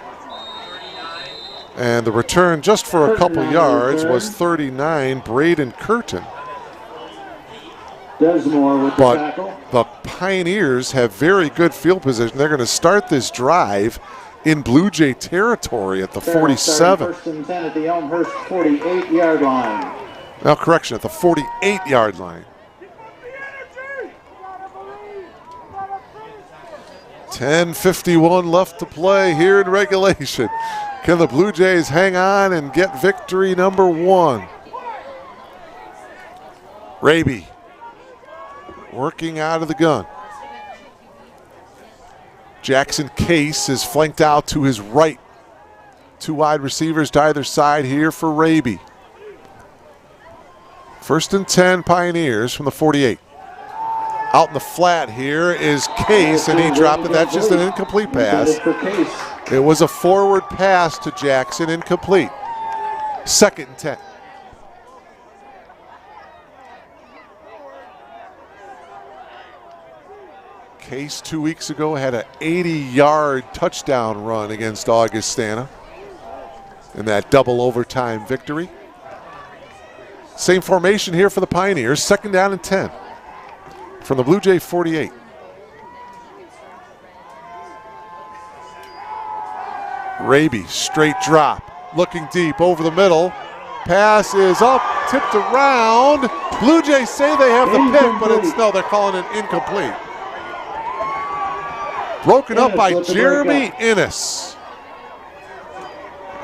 And the return, just for a couple yards, was 39, Braden Curtin. Desmore with the tackle. The Pioneers have very good field position. They're going to start this drive in Blue Jay territory at the 47. First and 10 at the Elmhurst 48-yard line. Now, correction, at the 48-yard line. 10:51 left to play here in regulation. Can the Blue Jays hang on and get victory number 1? Raby working out of the gun. Jackson Case is flanked out to his right. 2 wide receivers to either side here for Raby. First and 10 Pioneers from the 48. Out in the flat here is Case, and he dropped it. That's just an incomplete pass. It was a forward pass to Jackson, incomplete. 2nd and 10. Case 2 weeks ago had an 80-yard touchdown run against Augustana in that double overtime victory. Same formation here for the Pioneers, 2nd down and 10 from the Blue Jay 48. Raby, straight drop, looking deep over the middle. Pass is up, tipped around. Blue Jays say they have the pick, but they're calling it incomplete. Broken up by Jeremy Innes.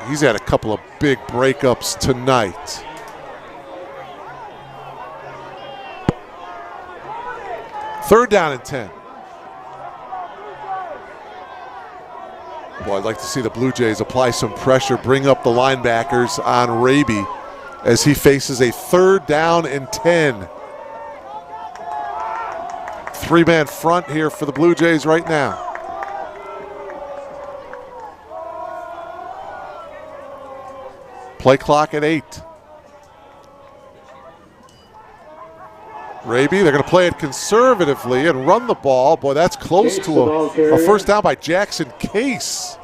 He's had a couple of big breakups tonight. Third down and 10. Boy, I'd like to see the Blue Jays apply some pressure, bring up the linebackers on Raby as he faces a 3rd down and 10. 3-man front here for the Blue Jays right now. Play clock at 8. Raby, they're going to play it conservatively and run the ball. Boy, that's close to a first down by Jackson Case.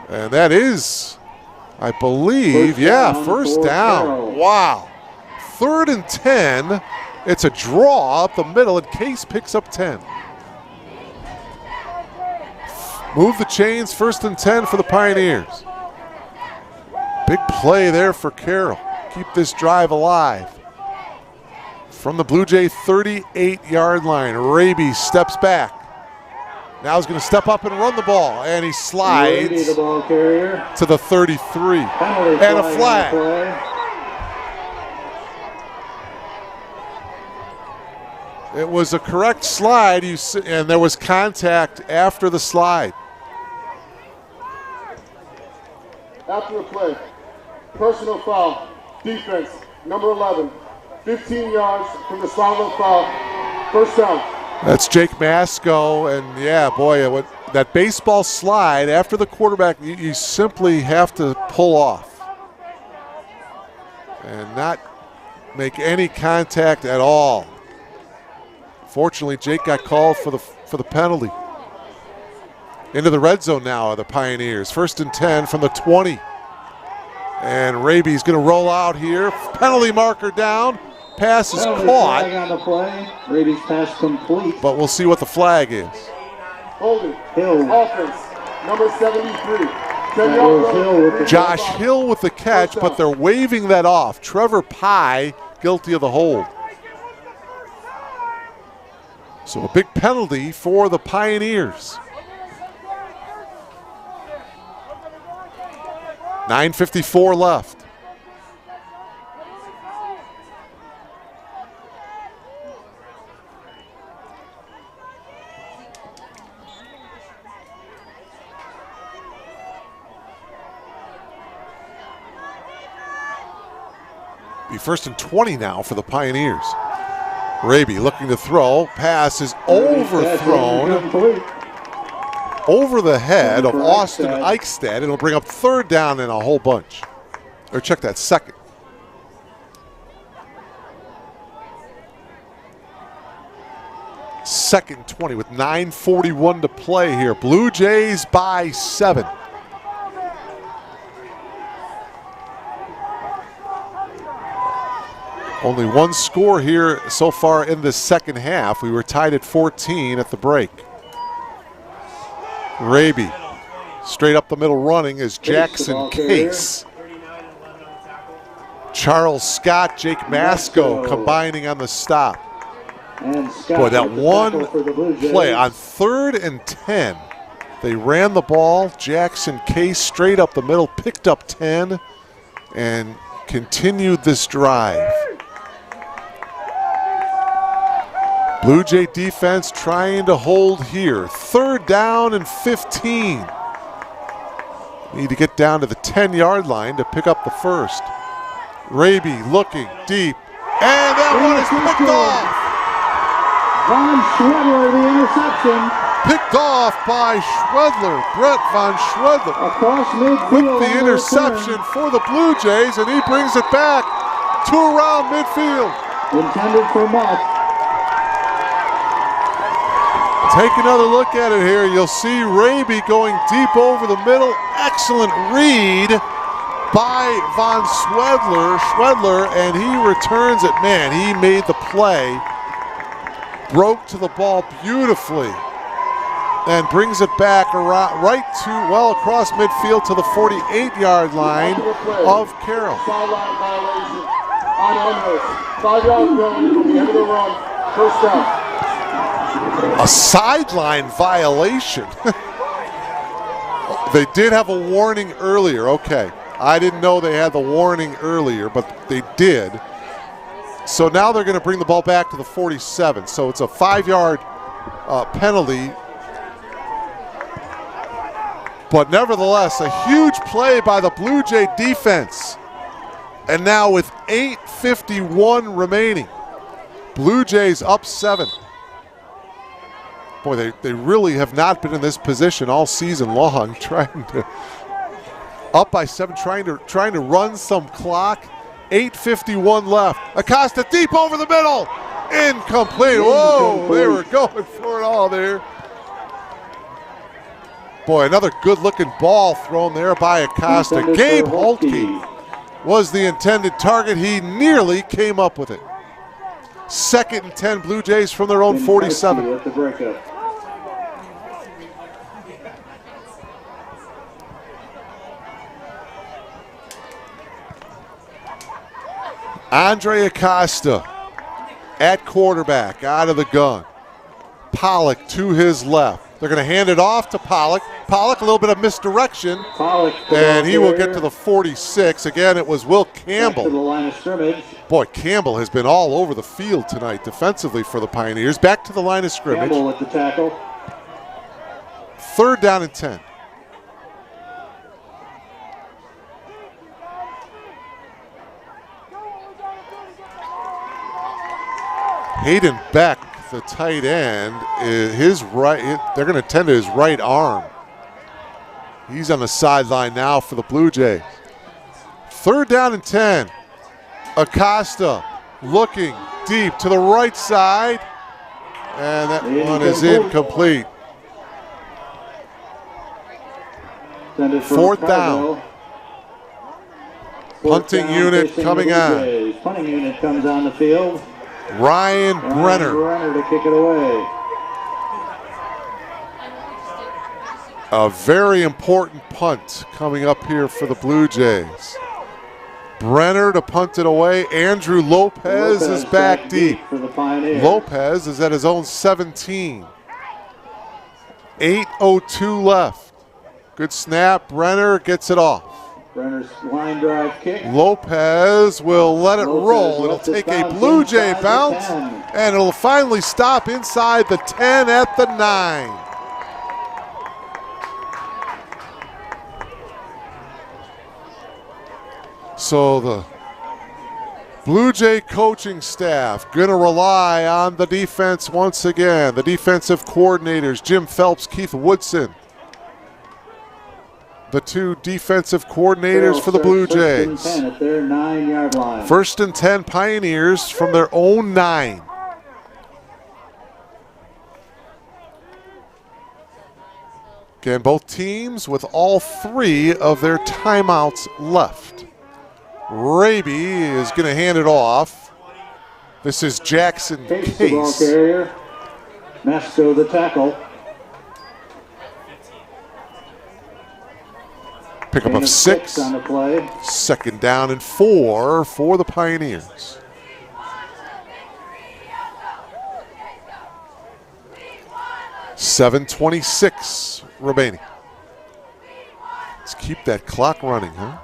And that is, I believe, first down. Wow. 3rd and 10. It's a draw up the middle, and Case picks up 10. Move the chains, 1st and 10 for the Pioneers. Big play there for Carroll. Keep this drive alive. From the Blue Jay 38-yard line, Raby steps back. Now he's going to step up and run the ball, and he slides the ball carrier to the 33. And a flag. It was a correct slide, and there was contact after the slide. After the play, personal foul, defense, number 11, 15 yards from the spot of the foul, first down. That's Jake Masco, and yeah, boy, that baseball slide after the quarterback, you simply have to pull off and not make any contact at all. Fortunately, Jake got called for the penalty. Into the red zone now are the Pioneers. 1st and 10 from the 20. And Raby's going to roll out here. Penalty marker down. Pass is caught. Flag on the play. Raby's pass complete. But we'll see what the flag is. Holding. Hill. Offense, number 73. Josh Hill with the catch, but they're waving that off. Trevor Pye guilty of the hold. So a big penalty for the Pioneers. 9:54 left. Be 1st and 20 now for the Pioneers. Raby looking to throw. Pass is overthrown over the head of Austin Eichstad. It'll bring up 3rd down and a whole bunch. Or check that, 2nd. Second and 20 with 9:41 to play here. Blue Jays by 7. Only one score here so far in the second half. We were tied at 14 at the break. Raby straight up the middle running is Jackson Case. Charles Scott, Jake Masco combining on the stop. Boy, that one play on 3rd and 10. They ran the ball. Jackson Case straight up the middle, picked up 10, and continued this drive. Blue Jay defense trying to hold here. 3rd down and 15. Need to get down to the 10-yard line to pick up the first. Raby looking deep, and that one is picked off. Von Schwedler, the interception. Picked off by Schwedler, Brett von Schwedler. Across midfield. With the interception for the Blue Jays, and he brings it back to around midfield. Intended for Muck. Take another look at it here. You'll see Raby going deep over the middle. Excellent read by von Schwedler, and he returns it. Man, he made the play. Broke to the ball beautifully and brings it back around right to, well, across midfield to the 48-yard line of Carroll. Sideline violation on Elmhurst. 5-yard penalty from the end of the run. First down. A sideline violation. They did have a warning earlier. Okay. I didn't know they had the warning earlier, but they did. So now they're going to bring the ball back to the 47. So it's a 5-yard penalty. But nevertheless, a huge play by the Blue Jay defense. And now with 8:51 remaining, Blue Jays up 7. Boy, they really have not been in this position all season long, trying to up by 7, trying to run some clock. 8:51 left. Acosta deep over the middle. Incomplete. Whoa, they were going for it all there. Boy, another good-looking ball thrown there by Acosta. Gabe Holtke was the intended target. He nearly came up with it. 2nd and 10, Blue Jays from their own 47. At the breakup. Andre Acosta at quarterback, out of the gun. Pollock to his left. They're going to hand it off to Pollock. Pollock, a little bit of misdirection. Pollock, and he will get to the 46. Again, it was Will Campbell. Back to the line of scrimmage. Boy, Campbell has been all over the field tonight defensively for the Pioneers. Back to the line of scrimmage. Campbell at the tackle. 3rd down and 10. Hayden Beck, the tight end, his right, they're going to tend to his right arm. He's on the sideline now for the Blue Jays. 3rd down and 10. Acosta looking deep to the right side, and that one is incomplete. 4th down. Punting unit coming on. Punting unit comes on the field. Ryan Brenner. Brenner to kick it away. A very important punt coming up here for the Blue Jays. Brenner to punt it away. Andrew Lopez is back deep. For the Pioneers. Lopez is at his own 17. 8:02 left. Good snap. Brenner gets it off. Brenner's line drive kick. Lopez will let it roll. It'll take a Blue Jay bounce, and it'll finally stop inside the 10 at the 9. So the Blue Jay coaching staff going to rely on the defense once again. The defensive coordinators, Jim Phelps, Keith Woodson. The 2 defensive coordinators for the Blue Jays. 1st and 10 at their 9-yard line. 1st and 10 Pioneers from their own 9. Again, both teams with all 3 of their timeouts left. Raby is going to hand it off. This is Jackson Case. The ball carrier. Masco the tackle. Pickup of 6 on the play. 2nd down and 4 for the Pioneers. $7:26 remaining. Let's keep that clock running, huh?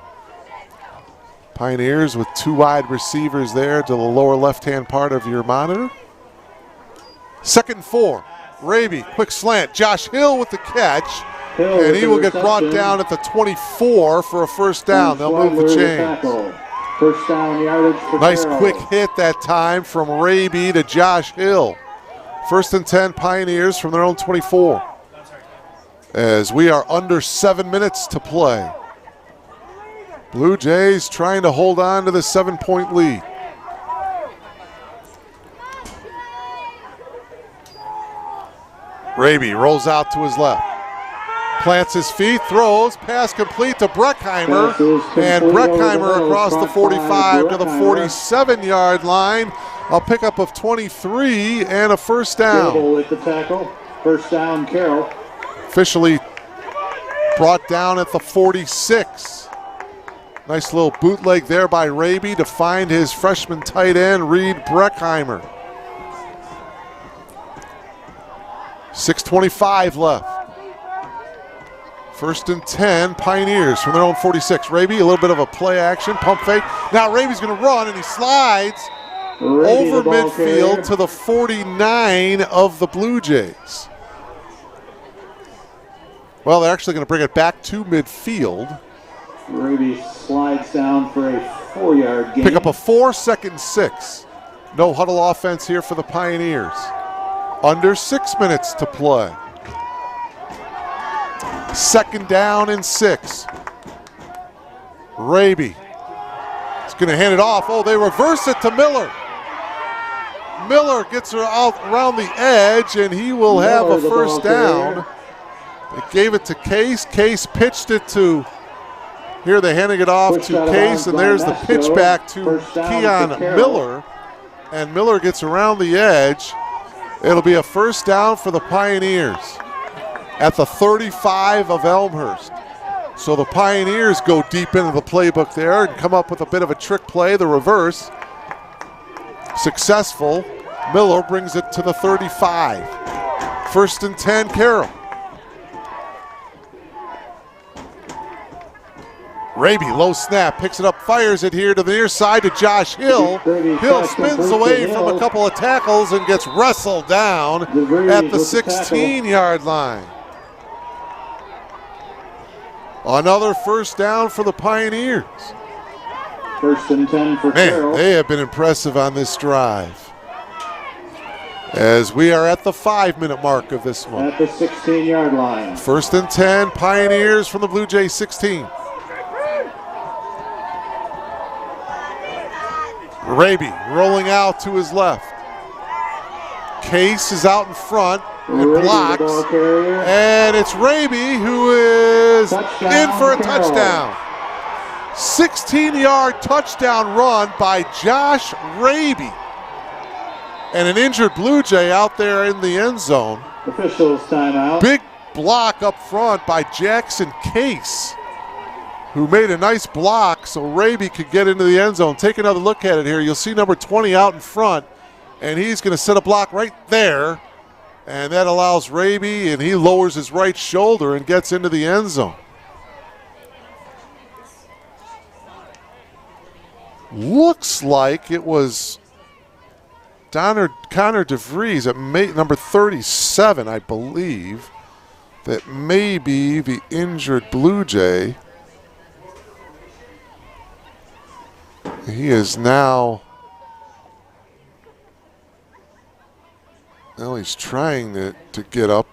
Pioneers with 2 wide receivers there to the lower left-hand part of your monitor. 2nd and 4. Raby, quick slant. Josh Hill with the catch. And he will get brought down at the 24 for a 1st down. They'll move the chains. 1st down yardage for nice Carroll. Quick hit that time from Raby to Josh Hill. 1st and 10 Pioneers from their own 24. as we are under 7 minutes to play. Blue Jays trying to hold on to the 7-point lead. Raby rolls out to his left. Plants his feet, throws, pass complete to Breckheimer, and Breckheimer across the 45 to the 47-yard line. A pickup of 23 and a first down. Carroll at the tackle. First down, Carroll. Officially brought down at the 46. Nice little bootleg there by Raby to find his freshman tight end, Reed Breckheimer. 6:25 left. First and 10, Pioneers from their own 46. Raby, a little bit of a play action, pump fake. Now Raby's going to run, and he slides over midfield to the 49 of the Blue Jays. Well, they're actually going to bring it back to midfield. Raby slides down for a 4-yard gain. Pick up a 4, 2nd and 6. No huddle offense here for the Pioneers. Under 6 minutes to play. 2nd down and 6. Raby is going to hand it off. Oh, they reverse it to Miller. Miller gets her out around the edge, and he will have a first down. They gave it to Case. Case pitched it to, here they're handing it off to Case, and there's the pitch back to Keon Miller. And Miller gets around the edge. It'll be a first down for the Pioneers at the 35 of Elmhurst. So the Pioneers go deep into the playbook there and come up with a bit of a trick play, the reverse. Successful. Miller brings it to the 35. First and 10, Carroll. Raby, low snap, picks it up, fires it here to the near side to Josh Hill. Hill spins away from a couple of tackles and gets wrestled down at the 16-yard line. Another first down for the Pioneers. First and 10 for Carroll. They have been impressive on this drive. As we are at the 5-minute mark of this one. At the 16-yard line. First and 10, Pioneers from the Blue Jays 16. Raby rolling out to his left. Case is out in front and blocks. And it's Raby who is in for a touchdown. 16-yard touchdown run by Josh Raby. And an injured Blue Jay out there in the end zone. Officials timeout. Big block up front by Jackson Case, who made a nice block so Raby could get into the end zone. Take another look at it here. You'll see number 20 out in front, and he's going to set a block right there. And that allows Raby, and he lowers his right shoulder and gets into the end zone. Looks like it was Connor DeVries at number 37, I believe, that may be the injured Blue Jay. He is now, well, he's trying to get up.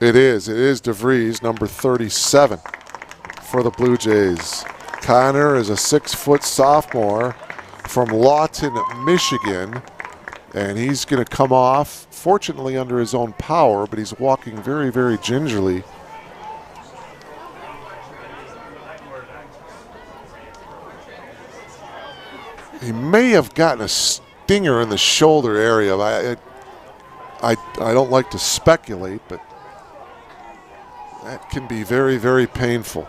It is DeVries, number 37 for the Blue Jays. Connor is a 6-foot sophomore from Lawton, Michigan, and he's going to come off, fortunately under his own power, but he's walking very, very gingerly. He may have gotten a stinger in the shoulder area. I don't like to speculate, but that can be very, very painful.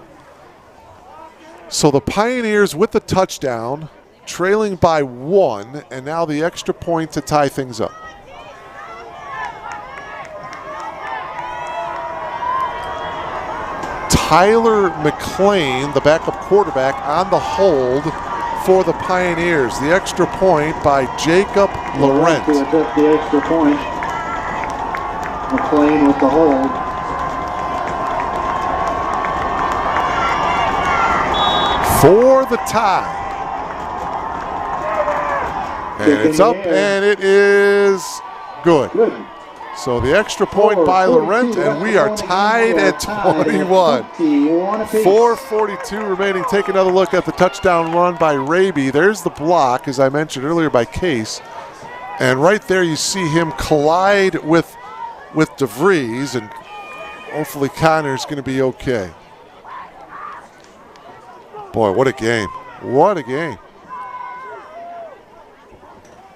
So the Pioneers with the touchdown, trailing by 1, and now the extra point to tie things up. Tyler McLean, the backup quarterback, on the hold for the Pioneers. The extra point by Jacob Laurent. Took the extra point. McLean with the hold. For the tie. And it's up, and it is good. So the extra point by Laurent, and we are tied at 21. 4:42 remaining. Take another look at the touchdown run by Raby. There's the block, as I mentioned earlier, by Case. And right there you see him collide with DeVries, and hopefully Connor's going to be okay. Boy, what a game. What a game.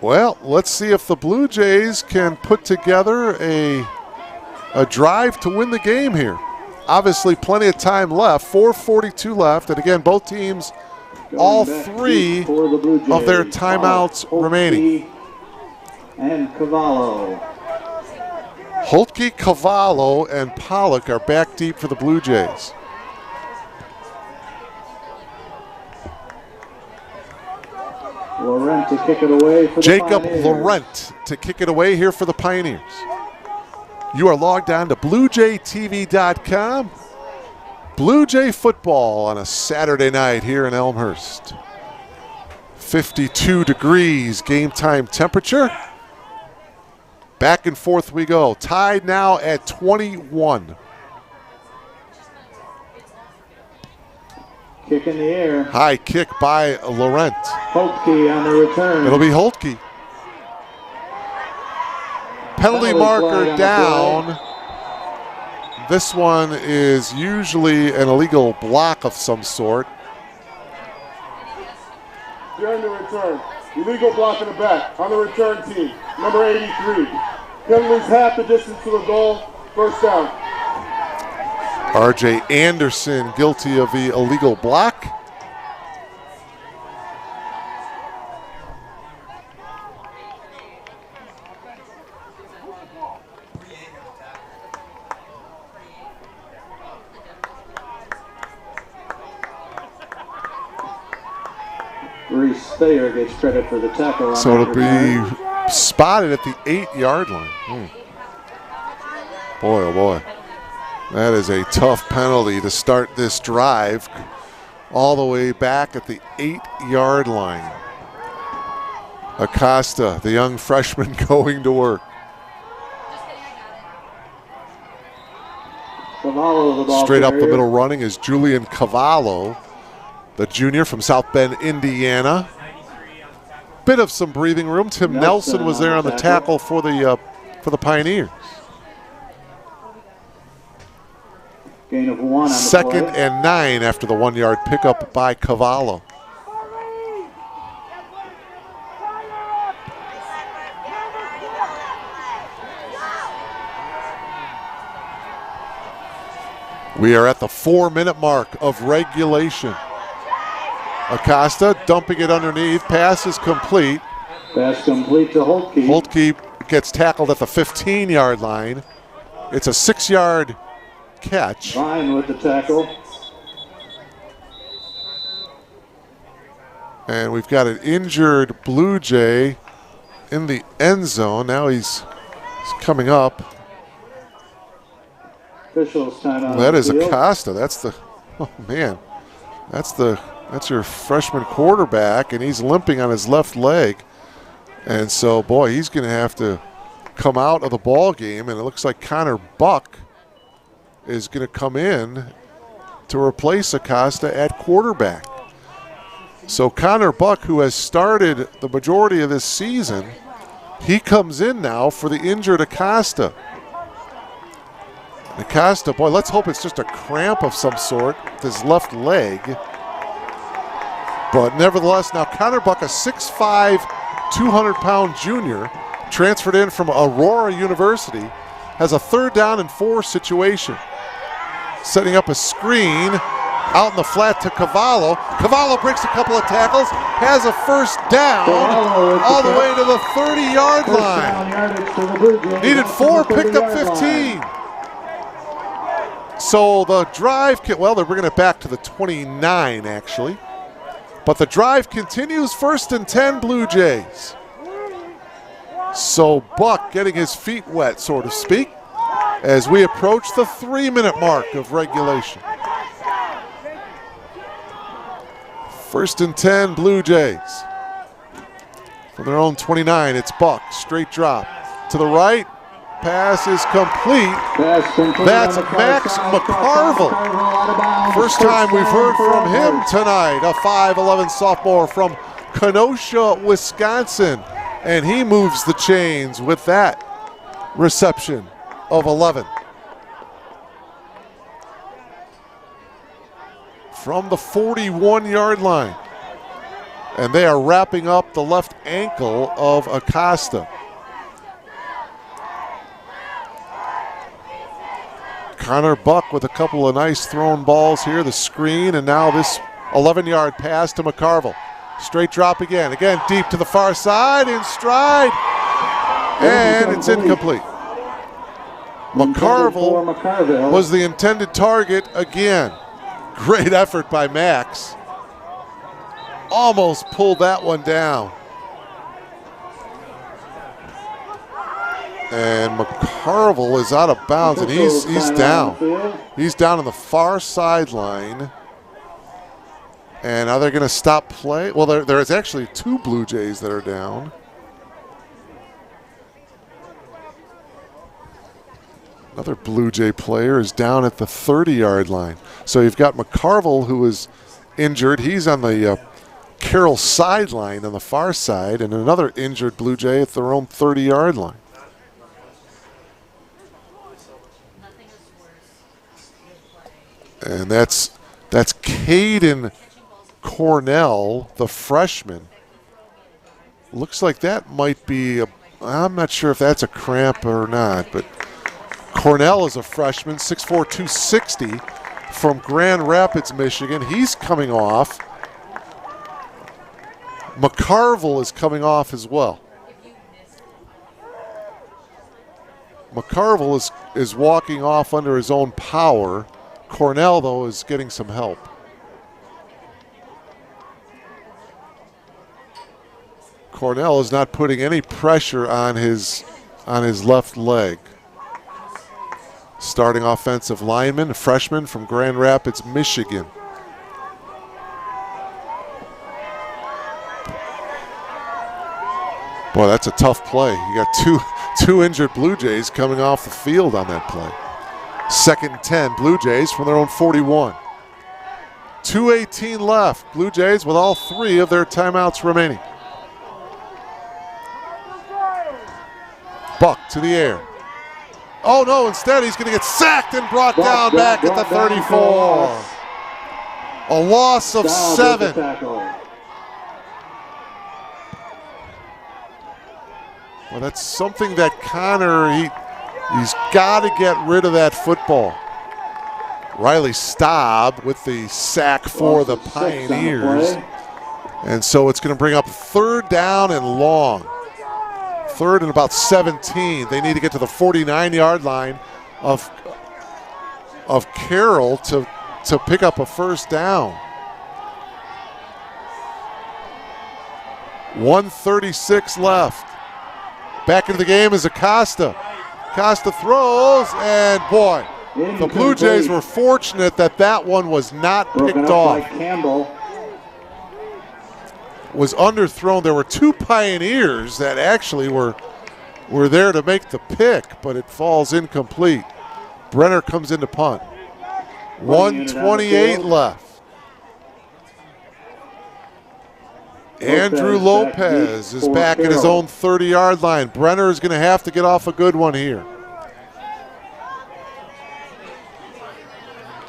Well, let's see if the Blue Jays can put together a drive to win the game here. Obviously, plenty of time left. 4:42 left. And again, both teams, all three of their timeouts remaining. And Cavallo. Holtke, Cavallo, and Pollock are back deep for the Blue Jays. Laurent to kick it away for the Jacob Pioneers. Laurent to kick it away here for the Pioneers. You are logged on to BlueJayTV.com. Blue Jay football on a Saturday night here in Elmhurst. 52 degrees game time temperature. Back and forth we go. Tied now at 21. Kick in the air. High kick by Laurent. Holtke on the return. It'll be Holtke. Penalty marker down. This one is usually an illegal block of some sort. During the return, illegal block in the back on the return team, number 83. Penalties half the distance to the goal, first down. R.J. Anderson guilty of the illegal block. Reese Thayer gets credit for the tackle. So it'll be spotted at the 8-yard line. Boy, oh boy. That is a tough penalty to start this drive all the way back at the 8-yard line. Acosta, the young freshman, going to work. Cavallo, the ball Straight up the carrier. middle running is Julian Cavallo, the junior from South Bend, Indiana. Bit of some breathing room. Tim Nelson was there on the tackle for the Pioneers. Gain of 1 on the Second play. and 9 after the 1-yard pickup by Cavallo. We are at the 4-minute mark of regulation. Acosta dumping it underneath. Pass is complete. Pass complete to Holtke. Holtke gets tackled at the 15-yard line. It's a 6-yard catch. Fine with the tackle. And we've got an injured Blue Jay in the end zone. Now he's coming up. Officials timeout. That is field. Acosta. That's the, oh man, that's your freshman quarterback, and he's limping on his left leg. And so, boy, he's going to have to come out of the ball game, and it looks like Connor Buck is going to come in to replace Acosta at quarterback. So Connor Buck, who has started the majority of this season, he comes in now for the injured Acosta. Acosta, boy, let's hope it's just a cramp of some sort with his left leg. But nevertheless, now Connor Buck, a 6'5", 200-pound junior, transferred in from Aurora University, has a 3rd down and 4 situation. Setting up a screen out in the flat to Cavallo. Cavallo breaks a couple of tackles, has a 1st down all the way to the 30-yard line. Needed 4, picked up 15. So the drive, well, they're bringing it back to the 29 actually. But the drive continues, 1st and 10 Blue Jays. So Buck getting his feet wet, so to speak, as we approach the 3-minute mark of regulation. 1st and 10 Blue Jays From their own 29, it's Buck. Straight drop to the right. Pass is complete. That's Max McCarville. First time we've heard from him tonight. A 5'11 sophomore from Kenosha, Wisconsin. And he moves the chains with that reception of 11. From the 41-yard line. And they are wrapping up the left ankle of Acosta. Connor Buck with a couple of nice thrown balls here. The screen, and now this 11-yard pass to McCarville. Straight drop again. Again, deep to the far side, in stride. And it's incomplete. McCarville was the intended target again. Great effort by Max. Almost pulled that one down. And McCarville is out of bounds, and he's down. He's down on the far sideline. And are they going to stop play? Well, there's actually 2 Blue Jays that are down. Another Blue Jay player is down at the 30-yard line. So you've got McCarville, who is injured. He's on the Carroll sideline on the far side, and another injured Blue Jay at their own 30-yard line. And that's Caden Cornell, the freshman. Looks like that might be I'm not sure if that's a cramp or not, but Cornell is a freshman, 6'4", 260 from Grand Rapids, Michigan. He's coming off. McCarville is coming off as well. McCarville is walking off under his own power. Cornell, though, is getting some help. Cornell is not putting any pressure on his left leg. Starting offensive lineman, a freshman from Grand Rapids, Michigan. Boy, that's a tough play. You got two injured Blue Jays coming off the field on that play. 2nd and 10, Blue Jays from their own 41. 2:18 left. Blue Jays with all 3 of their timeouts remaining. Buck to the air. Oh no, instead he's going to get sacked and brought down back at the 34. A loss of 7. Well, that's something that Connor, he's got to get rid of that football. Riley Staub with the sack for the Pioneers. And so it's going to bring up 3rd down and long. 3rd and about 17. They need to get to the 49-yard line of Carroll to pick up a 1st down. 1:36 left. Back into the game is Acosta. Acosta throws, and boy, the Blue Jays were fortunate that one was not picked off. Was underthrown. There were 2 Pioneers that actually were there to make the pick, but it falls incomplete. Brenner comes in to punt. 1:28 left. Andrew Lopez is back at his own 30-yard line. Brenner is going to have to get off a good one here.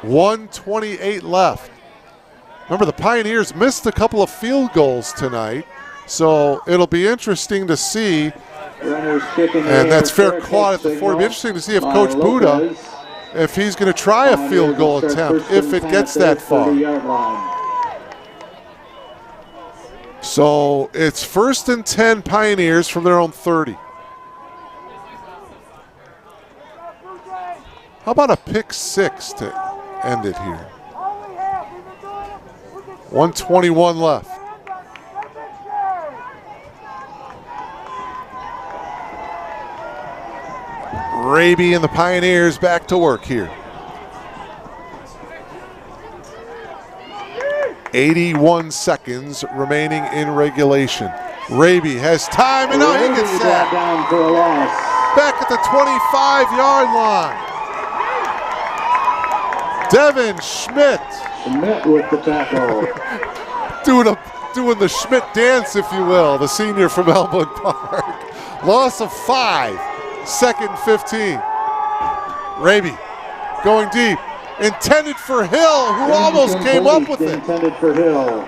1:28 left. Remember, the Pioneers missed a couple of field goals tonight, so it'll be interesting to see. And that's fair caught at the 40. It'll be interesting to see if Coach Buda, if he's going to try a field goal attempt, if it gets that far. So it's 1st and 10 Pioneers from their own 30. How about a pick 6 to end it here? 1:21 left. Raby and the Pioneers back to work here. 81 seconds remaining in regulation. Raby has time, and now he gets sacked. Down for a loss. Back at the 25-yard line. Devin Schmidt. Schmidt with the tackle. doing the Schmidt dance, if you will, the senior from Elmwood Park. Loss of 5, 2nd and 15. Raby going deep, intended for Hill, who almost came up with it. Intended for Hill.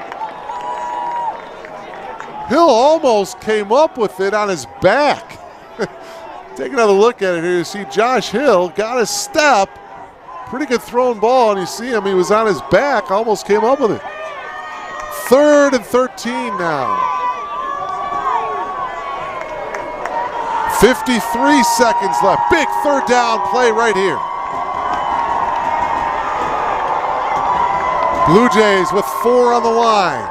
Hill almost came up with it on his back. Take another look at it here. You see Josh Hill got a step. Pretty good thrown ball, and you see him. He was on his back, almost came up with it. 3rd and 13 now. 53 seconds left. Big 3rd down play right here. Blue Jays with 4 on the line.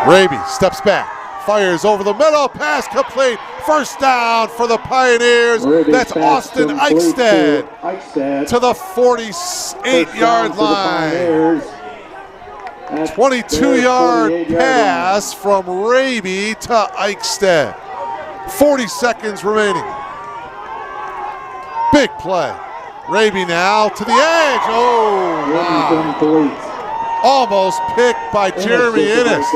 Raby steps back, fires over the middle, pass complete, 1st down for the Pioneers. That's Austin Eichstead to the 48-yard line. 22-yard pass from Raby to Eichstead. 40 seconds remaining. Big play. Raby now to the edge. Oh, wow. Almost picked by Jeremy Innes.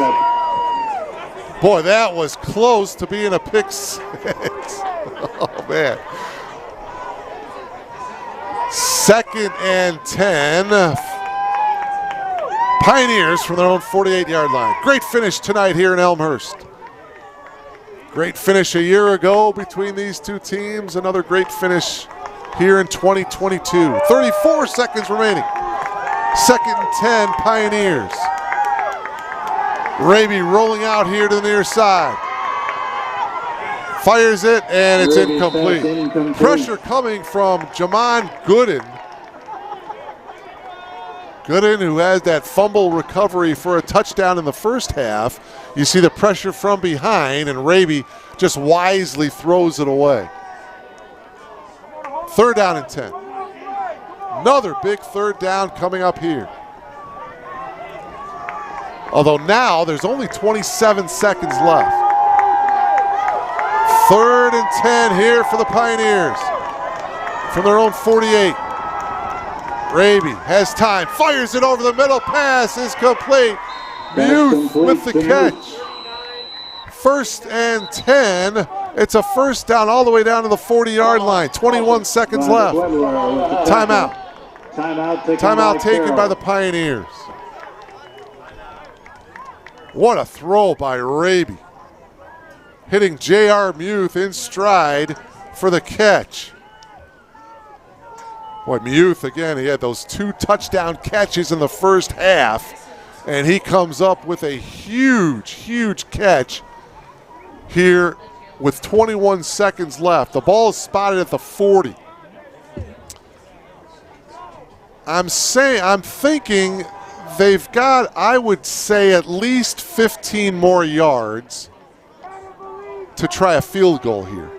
Boy, that was close to being a pick 6. Oh, man. 2nd and 10. Pioneers from their own 48-yard line. Great finish tonight here in Elmhurst. Great finish a year ago between these two teams. Another great finish here in 2022. 34 seconds remaining. 2nd and 10, Pioneers. Raby rolling out here to the near side. Fires it, and it's incomplete. Pressure coming from Jamon Gooden. Gooden, who has that fumble recovery for a touchdown in the first half. You see the pressure from behind, and Raby just wisely throws it away. 3rd down and 10. Another big 3rd down coming up here. Although now there's only 27 seconds left. 3rd and 10 here for the Pioneers from their own 48. Raby has time, fires it over the middle, pass is complete. Muth with the catch. 1st and 10. It's a 1st down all the way down to the 40-yard line. 21 seconds left. Timeout. Timeout taken by the Pioneers. What a throw by Raby. Hitting J.R. Muth in stride for the catch. Boy, Muth, again, he had those 2 touchdown catches in the first half, and he comes up with a huge, huge catch here with 21 seconds left. The ball is spotted at the 40. I'm thinking they've got, I would say, at least 15 more yards to try a field goal here.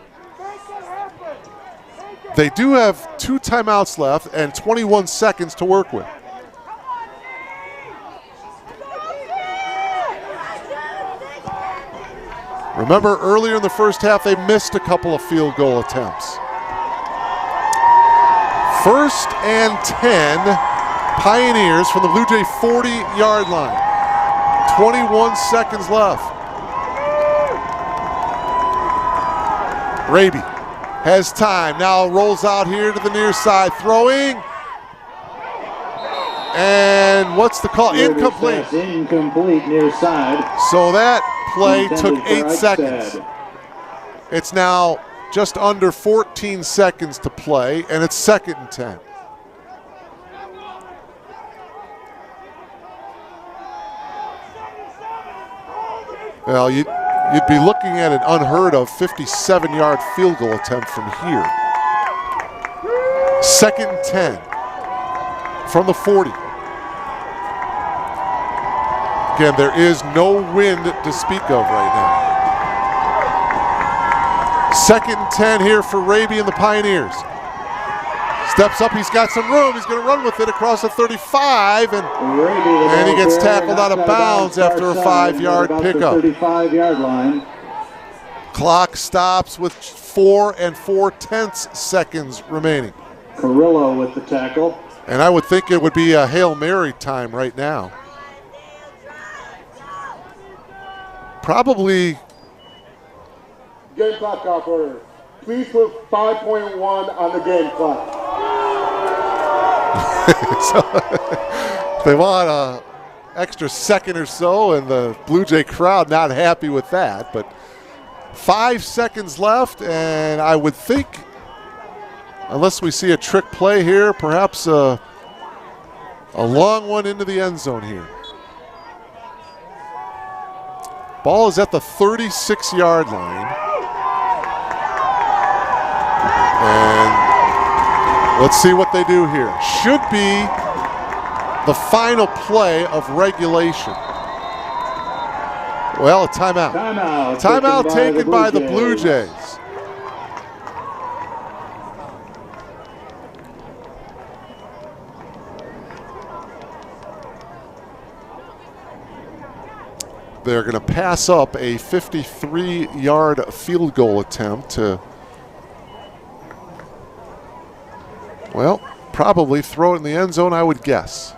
They do have 2 timeouts left and 21 seconds to work with. Remember, earlier in the first half, they missed a couple of field goal attempts. 1st and 10, Pioneers from the Blue Jay 40-yard line. 21 seconds left. Raby has time, now rolls out here to the near side, throwing. And what's the call? Incomplete. Incomplete near side. So that play took 8 seconds. It's now just under 14 seconds to play, and it's 2nd and 10. Well, you'd be looking at an unheard of 57-yard field goal attempt from here. 2nd and 10 from the 40. Again, there is no wind to speak of right now. 2nd and 10 here for Raby and the Pioneers. Steps up, he's got some room, he's going to run with it across the 35, and he gets tackled out of bounds after a 5-yard pickup. 35-yard line. Clock stops with 4 4/10 seconds remaining. Carroll with the tackle. And I would think it would be a Hail Mary time right now. Probably. Game clock operator. Please put 5.1 on the game clock. So they want an extra second or so, and the Blue Jay crowd not happy with that. But 5 seconds left, and I would think, unless we see a trick play here, perhaps a long one into the end zone here. Ball is at the 36-yard line. And let's see what they do here. Should be the final play of regulation. Well, a timeout. Timeout taken by the Blue Jays. They're going to pass up a 53-yard field goal attempt to, well, probably throw it in the end zone, I would guess.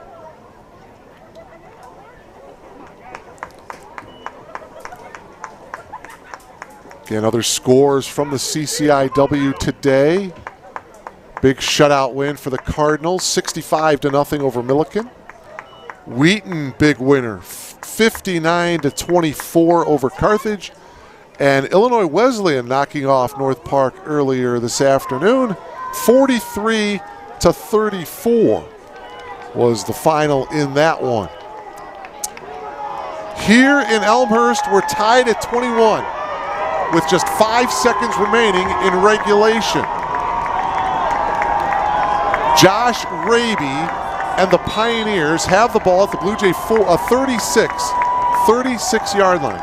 Again, other scores from the CCIW today. Big shutout win for the Cardinals, 65-0 over Milliken. Wheaton, big winner, 59-24 over Carthage. And Illinois Wesleyan knocking off North Park earlier this afternoon, 43-34 was the final in that one. Here in Elmhurst, we're tied at 21 with just 5 seconds remaining in regulation. Josh Raby and the Pioneers have the ball at the Blue Jay 36-yard line.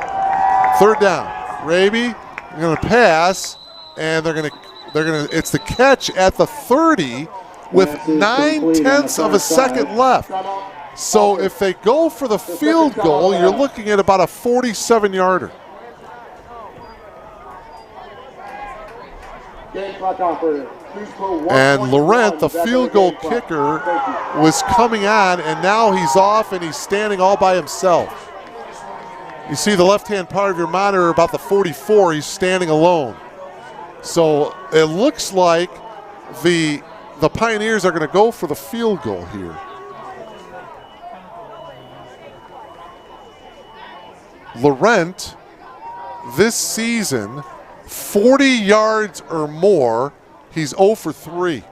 Third down. Raby going to pass, and it's the catch at the 30 with 9/10 of a second left. So if they go for the field goal, you're looking at about a 47-yarder. And Laurent, the field goal kicker, was coming on, and now he's off and he's standing all by himself. You see the left-hand part of your monitor about the 44, he's standing alone. So it looks like the Pioneers are going to go for the field goal here. Laurent, this season, 40 yards or more, he's 0 for 3.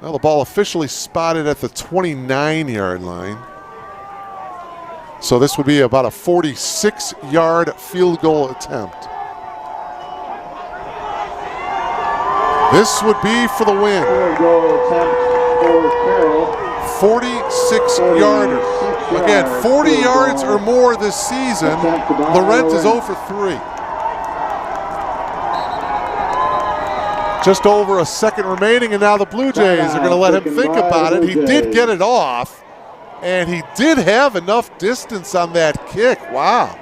Well, the ball officially spotted at the 29-yard line. So this would be about a 46-yard field goal attempt. This would be for the win. Field goal attempt for Carroll. 46-yarder. Again, 40 yards or more this season. Laurent is 0 for 3. Just over a second remaining, and now the Blue Jays are going to let him think about it. He did get it off, and he did have enough distance on that kick. Wow.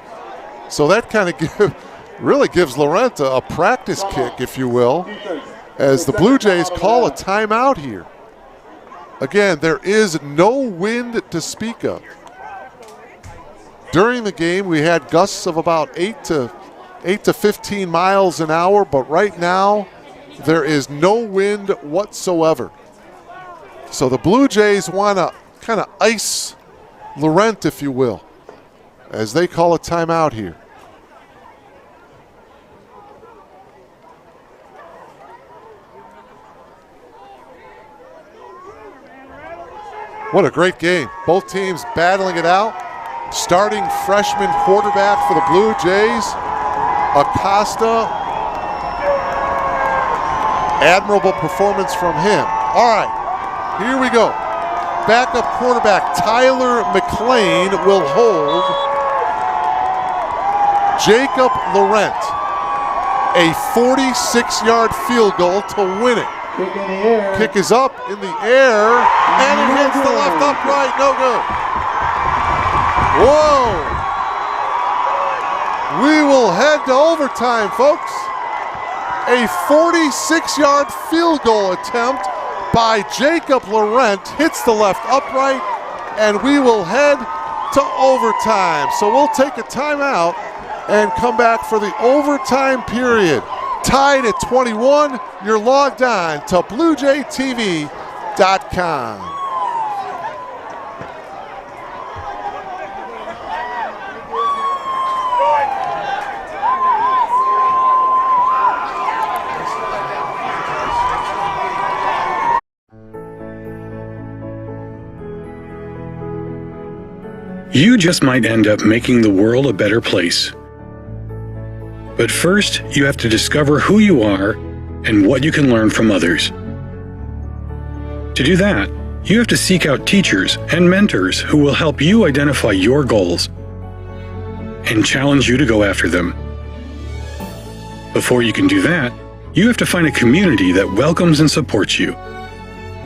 So that kind of really gives Laurent a practice kick, if you will, as the Blue Jays call a timeout here. Again, there is no wind to speak of. During the game, we had gusts of about 8 to 15 miles an hour, but right now, there is no wind whatsoever. So the Blue Jays want to kind of ice Laurent, if you will, as they call a timeout here. What a great game. Both teams battling it out. Starting freshman quarterback for the Blue Jays, Acosta. Admirable performance from him. All right, here we go. backup quarterback Tyler McLean will hold Jacob Laurent a 46-yard field goal to win it. Kick in the air. Kick is up in the air, and it hits the left upright. No good. Whoa. We will head to overtime, folks. A 46-yard field goal attempt by Jacob Laurent hits the left upright, and we will head to overtime. So we'll take a timeout and come back for the overtime period. Tied at 21, you're logged on to BlueJayTV.com. You just might end up making the world a better place. But first, you have to discover who you are and what you can learn from others. To do that, you have to seek out teachers and mentors who will help you identify your goals and challenge you to go after them. Before you can do that, you have to find a community that welcomes and supports you.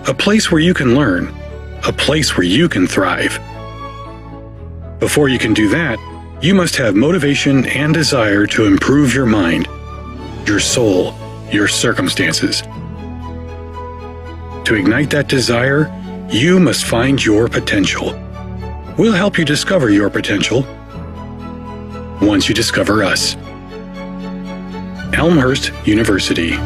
A place where you can learn, a place where you can thrive. Before you can do that, you must have motivation and desire to improve your mind, your soul, your circumstances. To ignite that desire, you must find your potential. We'll help you discover your potential once you discover us. Elmhurst University.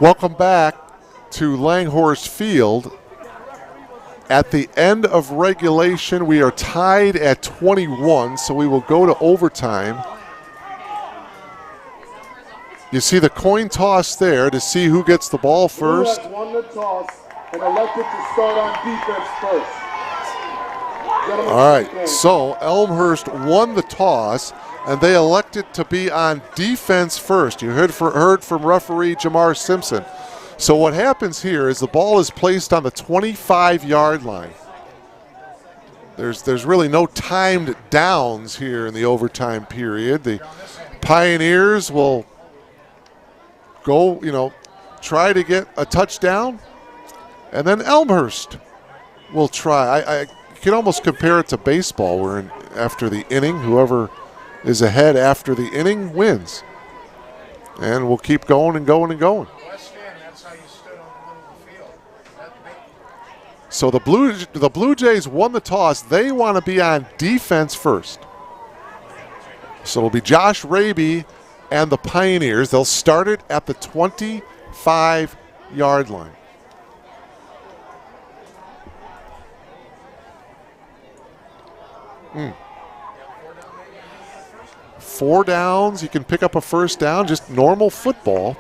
Welcome back to Langhorse Field. At the end of regulation, we are tied at 21, so we will go to overtime. You see the coin toss there to see who gets the ball first. Who has won the toss and elected to start on defense first? Gentlemen, All right, so Elmhurst won the toss, and they elected to be on defense first. You heard from referee Jamar Simpson. So what happens here is the ball is placed on the 25-yard line. There's really no timed downs here in the overtime period. The Pioneers will go, try to get a touchdown, and then Elmhurst will try. I can almost compare it to baseball, where after the inning, whoever is ahead after the inning wins. And we'll keep going and going and going. So the Blue Jays won the toss. They want to be on defense first. So it'll be Josh Raby and the Pioneers. They'll start it at the 25-yard line. Four downs, you can pick up a first down, just normal football.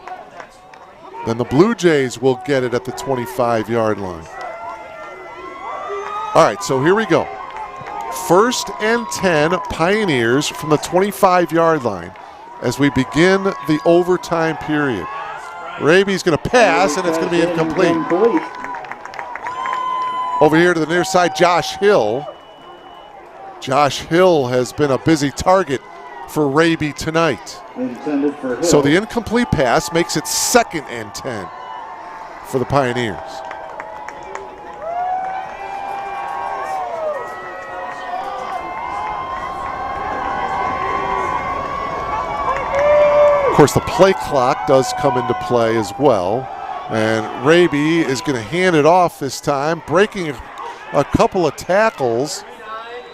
Then the Blue Jays will get it at the 25-yard line. All right, so here we go. 1st and 10, Pioneers from the 25-yard line as we begin the overtime period. Raby's going to pass, and it's going to be incomplete. Over here to the near side, Josh Hill. Josh Hill has been a busy target for Raby tonight. Intended for Hill. So the incomplete pass makes it 2nd and 10 for the Pioneers. Of course, the play clock does come into play as well. And Raby is going to hand it off this time, breaking a couple of tackles.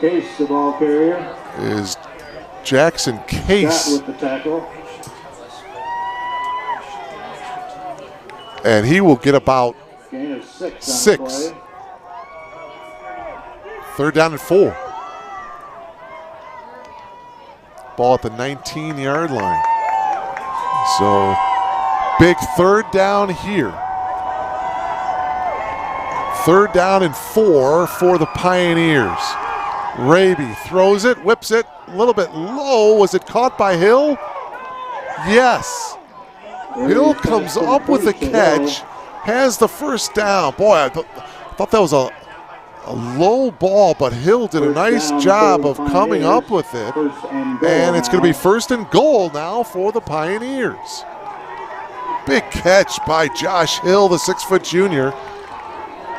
Case, the ball carrier. Is Jackson Case. With the tackle. And he will get about Gain of 6. 6. 3rd down and 4. Ball at the 19-yard line. So big 3rd down here. 3rd down and 4 for the Pioneers. Raby throws it, whips it, a little bit low. Was it caught by Hill? Yes. Hill comes up with the catch, has the 1st down. Boy, I thought that was a low ball, but Hill did a nice job of coming up with it. And it's going to be 1st and goal now for the Pioneers. Big catch by Josh Hill, the 6-foot junior.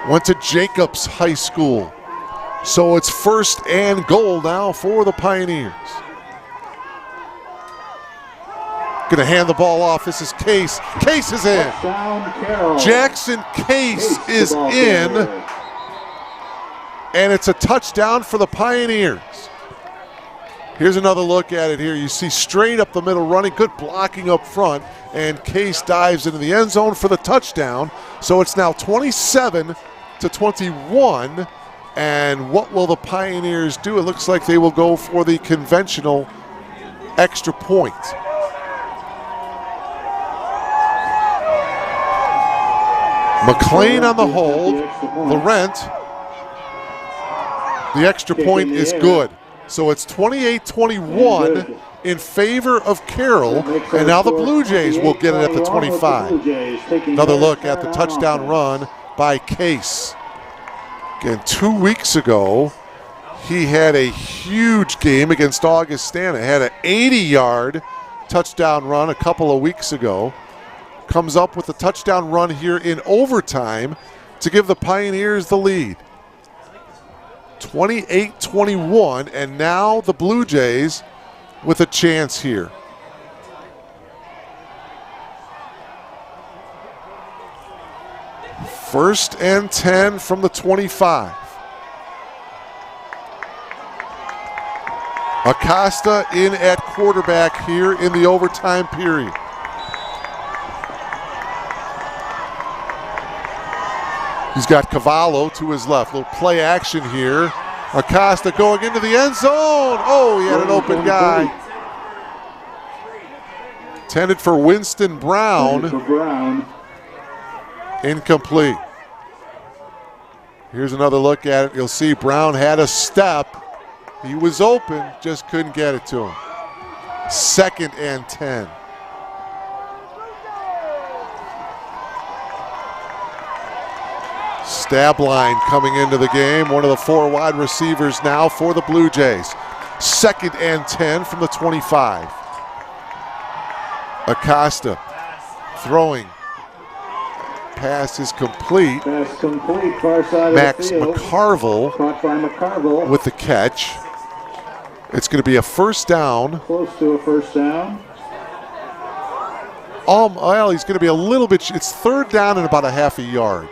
Went to Jacobs High School. So it's 1st and goal now for the Pioneers. Going to hand the ball off. This is Case. Case is in. Jackson Case is in. And it's a touchdown for the Pioneers. Here's another look at it here. You see straight up the middle running. Good blocking up front. And Case dives into the end zone for the touchdown. So it's now 27-21. And what will the Pioneers do? It looks like they will go for the conventional extra point. McLean on the hold. Laurent. The extra point is good. So it's 28-21 in favor of Carroll. And now the Blue Jays will get it at the 25. Another look at the touchdown run by Case. Again, 2 weeks ago, he had a huge game against Augustana. Had an 80-yard touchdown run a couple of weeks ago. Comes up with a touchdown run here in overtime to give the Pioneers the lead. 28-21, and now the Blue Jays with a chance here. First and 10 from the 25. Acosta in at quarterback here in the overtime period. He's got Cavallo to his left. Little play action here. Acosta going into the end zone. Oh, he had an open guy. Intended for Winston Brown. Incomplete. Here's another look at it. You'll see Brown had a step. He was open, just couldn't get it to him. 2nd and 10. Stabline coming into the game. One of the 4 wide receivers now for the Blue Jays. 2nd and 10 from the 25. Acosta throwing. Pass is complete. Pass complete, far side Max of the field. McCarville Caught by McCarville. with the catch. It's going to be a 1st down. Close to a 1st down. Well, he's going to be a little bit. It's 3rd down and about a half a yard.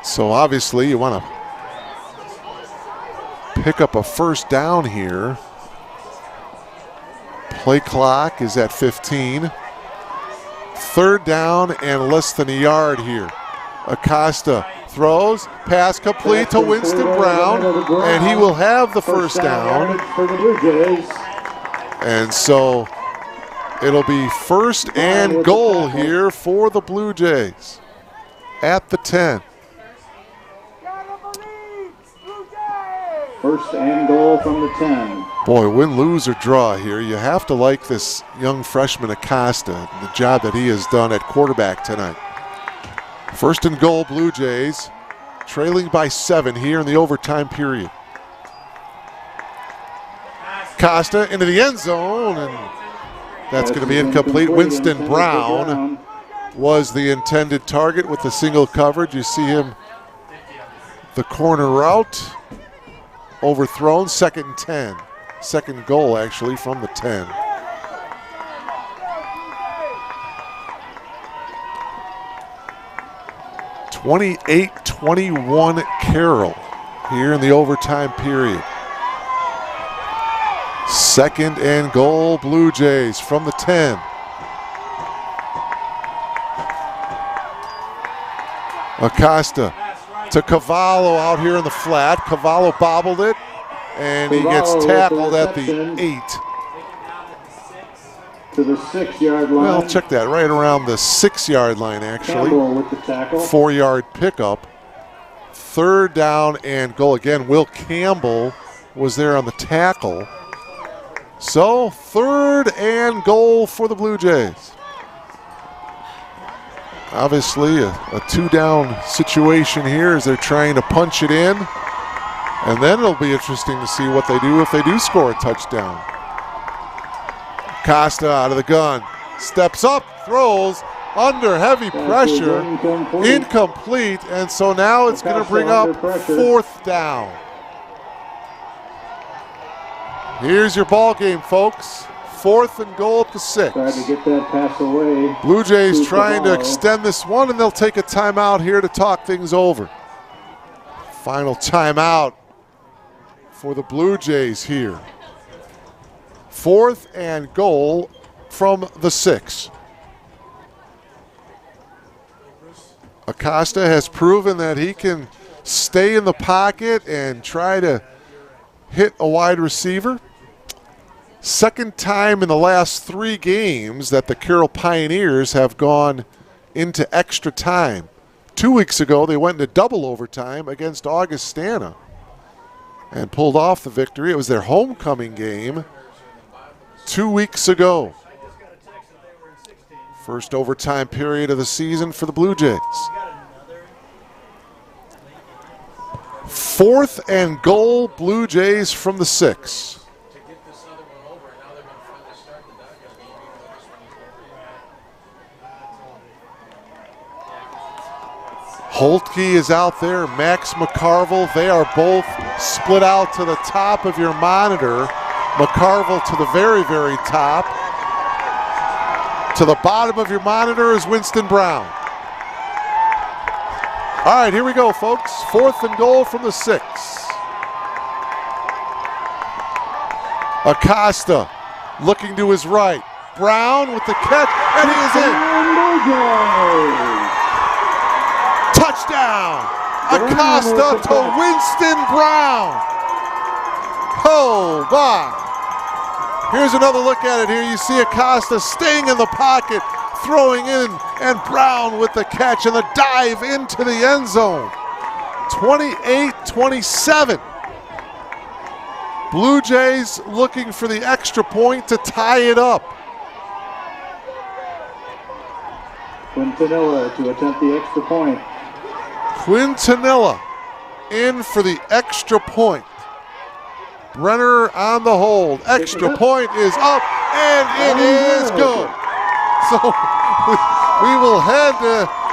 So obviously you want to pick up a 1st down here. Play clock is at 15. 3rd down and less than a yard here. Acosta throws, pass complete to Winston Brown, and he will have the 1st down. For the Blue Jays. And so it'll be 1st and goal here for the Blue Jays at the 10. 1st and goal from the 10. Boy, win, lose, or draw here. You have to like this young freshman Acosta, the job that he has done at quarterback tonight. 1st and goal, Blue Jays trailing by 7 here in the overtime period. Costa into the end zone, and that's going to be incomplete. Winston Brown was the intended target with the single coverage. You see him the corner route, overthrown, 2nd and 10. Second goal, actually, from the 10. (28-21) Carroll here in the overtime period. 2nd and goal, Blue Jays from the 10. Acosta to Cavallo out here in the flat. Cavallo bobbled it, and he gets tackled at the 8. To the 6-yard line. Well, check that, right around the 6-yard line, actually. Campbell with the tackle. 4-yard pickup. 3rd down and goal. Again, Will Campbell was there on the tackle. So, 3rd and goal for the Blue Jays. Obviously, a 2-down situation here as they're trying to punch it in. And then it'll be interesting to see what they do if they do score a touchdown. Costa out of the gun. Steps up, throws, under heavy pressure. Incomplete, and so now it's going to bring up 4th down. Here's your ball game, folks. 4th and goal at the 6. Tried to get that pass away. Blue Jays trying to extend this one, and they'll take a timeout here to talk things over. Final timeout for the Blue Jays here. 4th and goal from the 6. Acosta has proven that he can stay in the pocket and try to hit a wide receiver. 2nd time in the last 3 games that the Carroll Pioneers have gone into extra time. 2 weeks ago, they went into double overtime against Augustana and pulled off the victory. It was their homecoming game 2 weeks ago. First overtime period of the season for the Blue Jays. 4th and goal, Blue Jays from the 6. Holtke is out there, Max McCarville. They are both split out to the top of your monitor. McCarville to the very, very top. To the bottom of your monitor is Winston Brown. All right, here we go, folks. 4th and goal from the 6. Acosta looking to his right. Brown with the catch, and he is in. Touchdown! Acosta to Winston Brown. Oh, my. Here's another look at it here. You see Acosta staying in the pocket, throwing in, and Brown with the catch and the dive into the end zone. 28-27. Blue Jays looking for the extra point to tie it up. Quintanilla to attempt the extra point. Quintanilla in for the extra point. Brenner on the hold. Extra point is up, and it is good. So we will head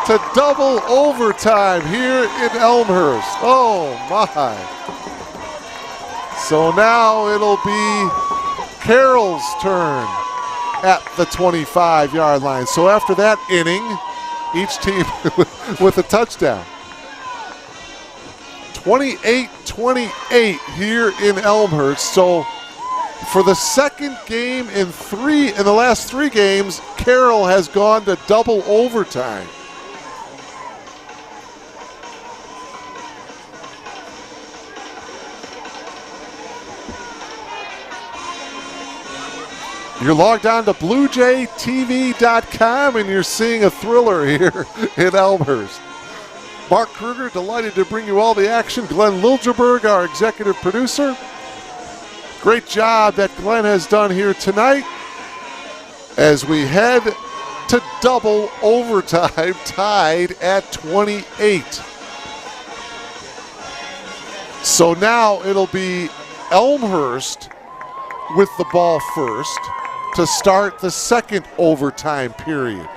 to double overtime here in Elmhurst. Oh, my. So now it'll be Carroll's turn at the 25-yard line. So after that inning, each team with a touchdown. 28-28 here in Elmhurst. So for the second game in the last 3 games, Carroll has gone to double overtime. You're logged on to BlueJayTV.com and you're seeing a thriller here in Elmhurst. Mark Kruger, delighted to bring you all the action. Glenn Liljeberg, our executive producer. Great job that Glenn has done here tonight as we head to double overtime, tied at 28. So now it'll be Elmhurst with the ball first to start the second overtime period.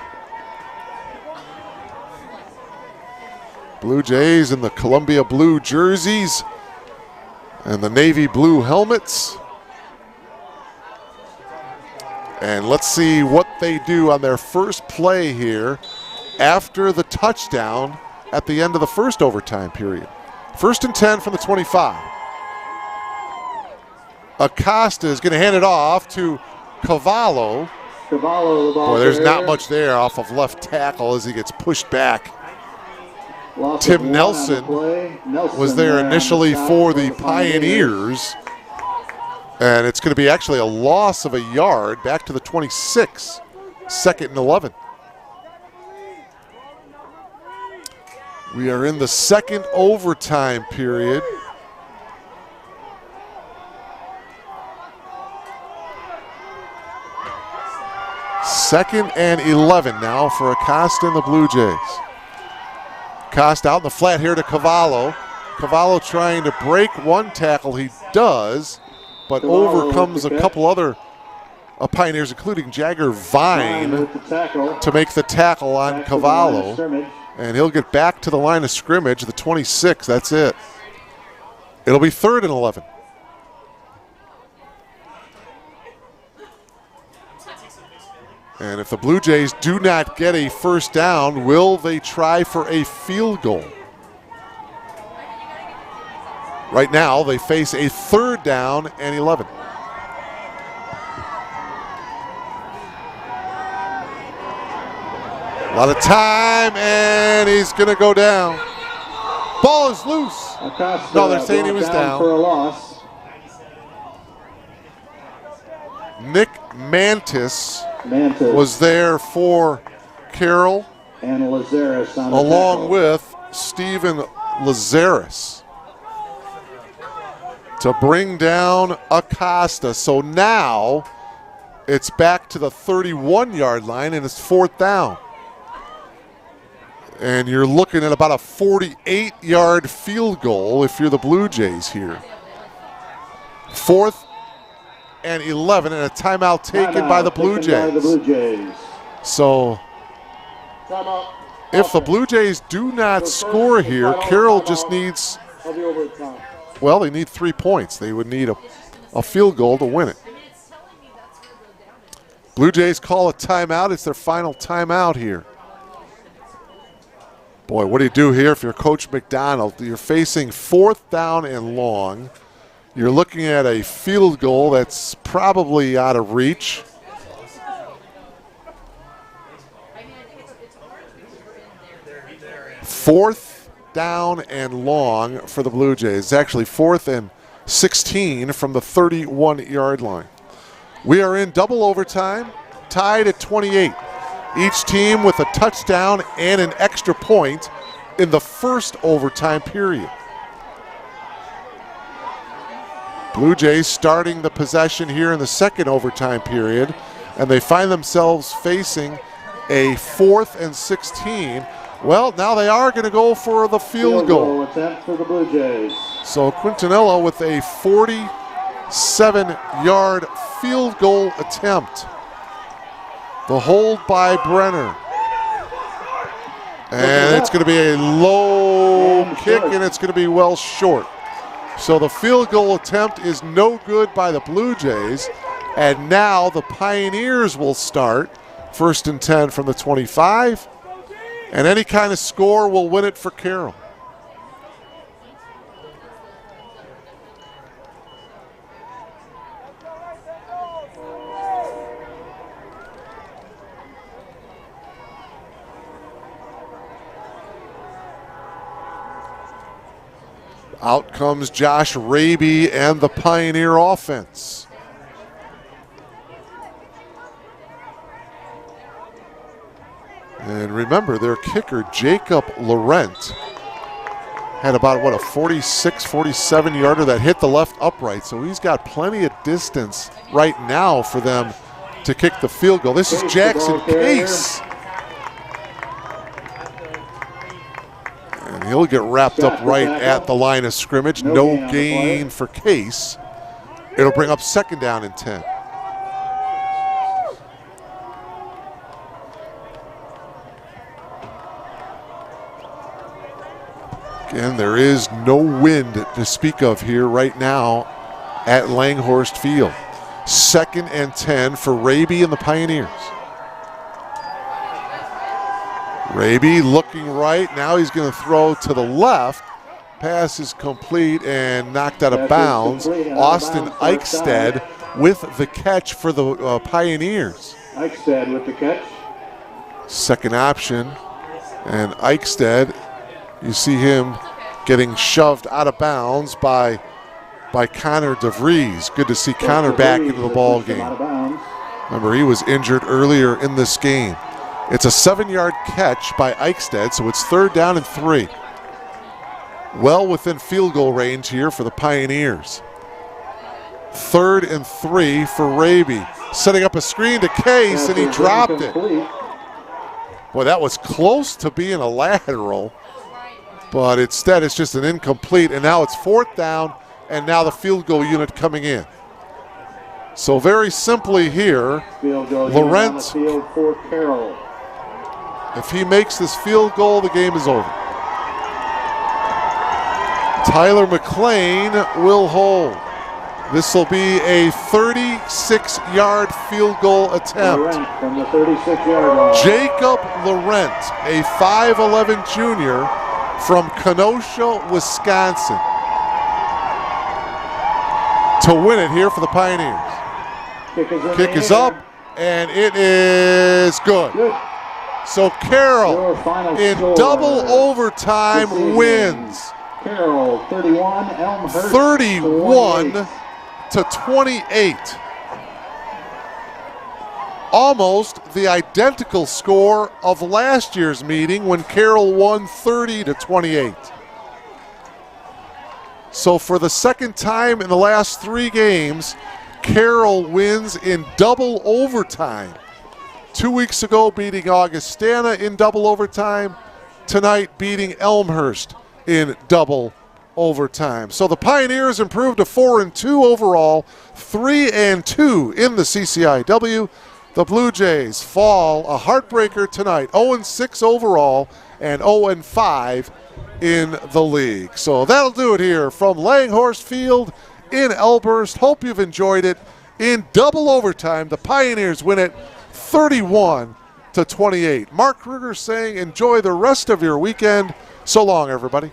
Blue Jays in the Columbia blue jerseys and the navy blue helmets. And let's see what they do on their first play here after the touchdown at the end of the first overtime period. 1st and 10 from the 25. Acosta is going to hand it off to Cavallo. Cavallo, the ball. Boy, there's not much there off of left tackle as he gets pushed back. Tim Nelson was there initially for the Pioneers. And it's going to be actually a loss of a yard back to the 26, 2nd and 11. We are in the second overtime period. Second and 11 now for Acosta and the Blue Jays. Acosta out in the flat here to Cavallo. Cavallo trying to break one tackle. He does, but overcomes a couple other Pioneers, including Jagger Vine, to make the tackle on Cavallo. And he'll get back to the line of scrimmage, the 26, that's it. It'll be 3rd and 11. And if the Blue Jays do not get a first down, will they try for a field goal? Right now, they face a 3rd down and 11. A lot of time, and he's going to go down. Ball is loose. No, they're saying he was down. For a loss. Nick Mantis was there for Carroll, and Lazaris on along with Steven Lazaris, to bring down Acosta. So now it's back to the 31-yard line, and it's 4th down. And you're looking at about a 48-yard field goal if you're the Blue Jays here. 4th and 11, and a timeout taken by the Blue Jays. So if the Blue Jays do not score here, Carroll just needs, well, they need 3 points. They would need a field goal to win it. Blue Jays call a timeout. It's their final timeout here. Boy, what do you do here if you're Coach McDonald? You're facing 4th down and long. You're looking at a field goal that's probably out of reach. Fourth down and long for the Blue Jays. It's actually 4th and 16 from the 31-yard line. We are in double overtime, tied at 28. Each team with a touchdown and an extra point in the first overtime period. Blue Jays starting the possession here in the second overtime period, and they find themselves facing a 4th and 16. Well, now they are going to go for the field goal attempt for the Blue Jays. So Quintanilla with a 47-yard field goal attempt. The hold by Brenner. And it's going to be a low kick, and it's going to be well short. So the field goal attempt is no good by the Blue Jays. And now the Pioneers will start. 1st and 10 from the 25. And any kind of score will win it for Carroll. Out comes Josh Raby and the Pioneer offense. And remember, their kicker, Jacob Laurent, had about, a 46, 47-yarder that hit the left upright. So he's got plenty of distance right now for them to kick the field goal. This is Jackson Case. And he'll get wrapped up right at the line of scrimmage. No gain for Case. It'll bring up 2nd down and 10. Again, there is no wind to speak of here right now at Langhorst Field. 2nd and 10 for Raby and the Pioneers. Raby looking right. Now he's going to throw to the left. Pass is complete and knocked out of bounds. Austin Eichstead with the catch for the Pioneers. Eichstead with the catch. Second option. And Eichstead, you see him getting shoved out of bounds by Connor DeVries. Good to see Connor back into the ball game. Remember, he was injured earlier in this game. It's a 7-yard catch by Eichstead, so it's 3rd down and 3. Well within field goal range here for the Pioneers. 3rd and 3 for Raby. Setting up a screen to Case, and he dropped it. Boy, that was close to being a lateral, but instead it's just an incomplete, and now it's 4th down, and now the field goal unit coming in. So very simply here, Laurent, field for Carroll. If he makes this field goal, the game is over. Tyler McLean will hold. This will be a 36-yard field goal attempt. From the 36-yard line. Jacob Laurent, a 5'11 junior from Kenosha, Wisconsin, to win it here for the Pioneers. Kick is up, and it is good. So Carroll in double overtime wins. Carroll 31, Elmhurst 31 to 28. Almost the identical score of last year's meeting when Carroll won 30 to 28. So for the second time in the last 3 games, Carroll wins in double overtime. 2 weeks ago beating Augustana in double overtime. Tonight beating Elmhurst in double overtime. So the Pioneers improved to 4-2 overall, 3-2 in the CCIW. The Blue Jays fall a heartbreaker tonight, 0-6 overall and 0-5 in the league. So that'll do it here from Langhorst Field in Elmhurst. Hope you've enjoyed it. In double overtime, the Pioneers win it 31 to 28. Mark Kruger saying enjoy the rest of your weekend. So long, everybody.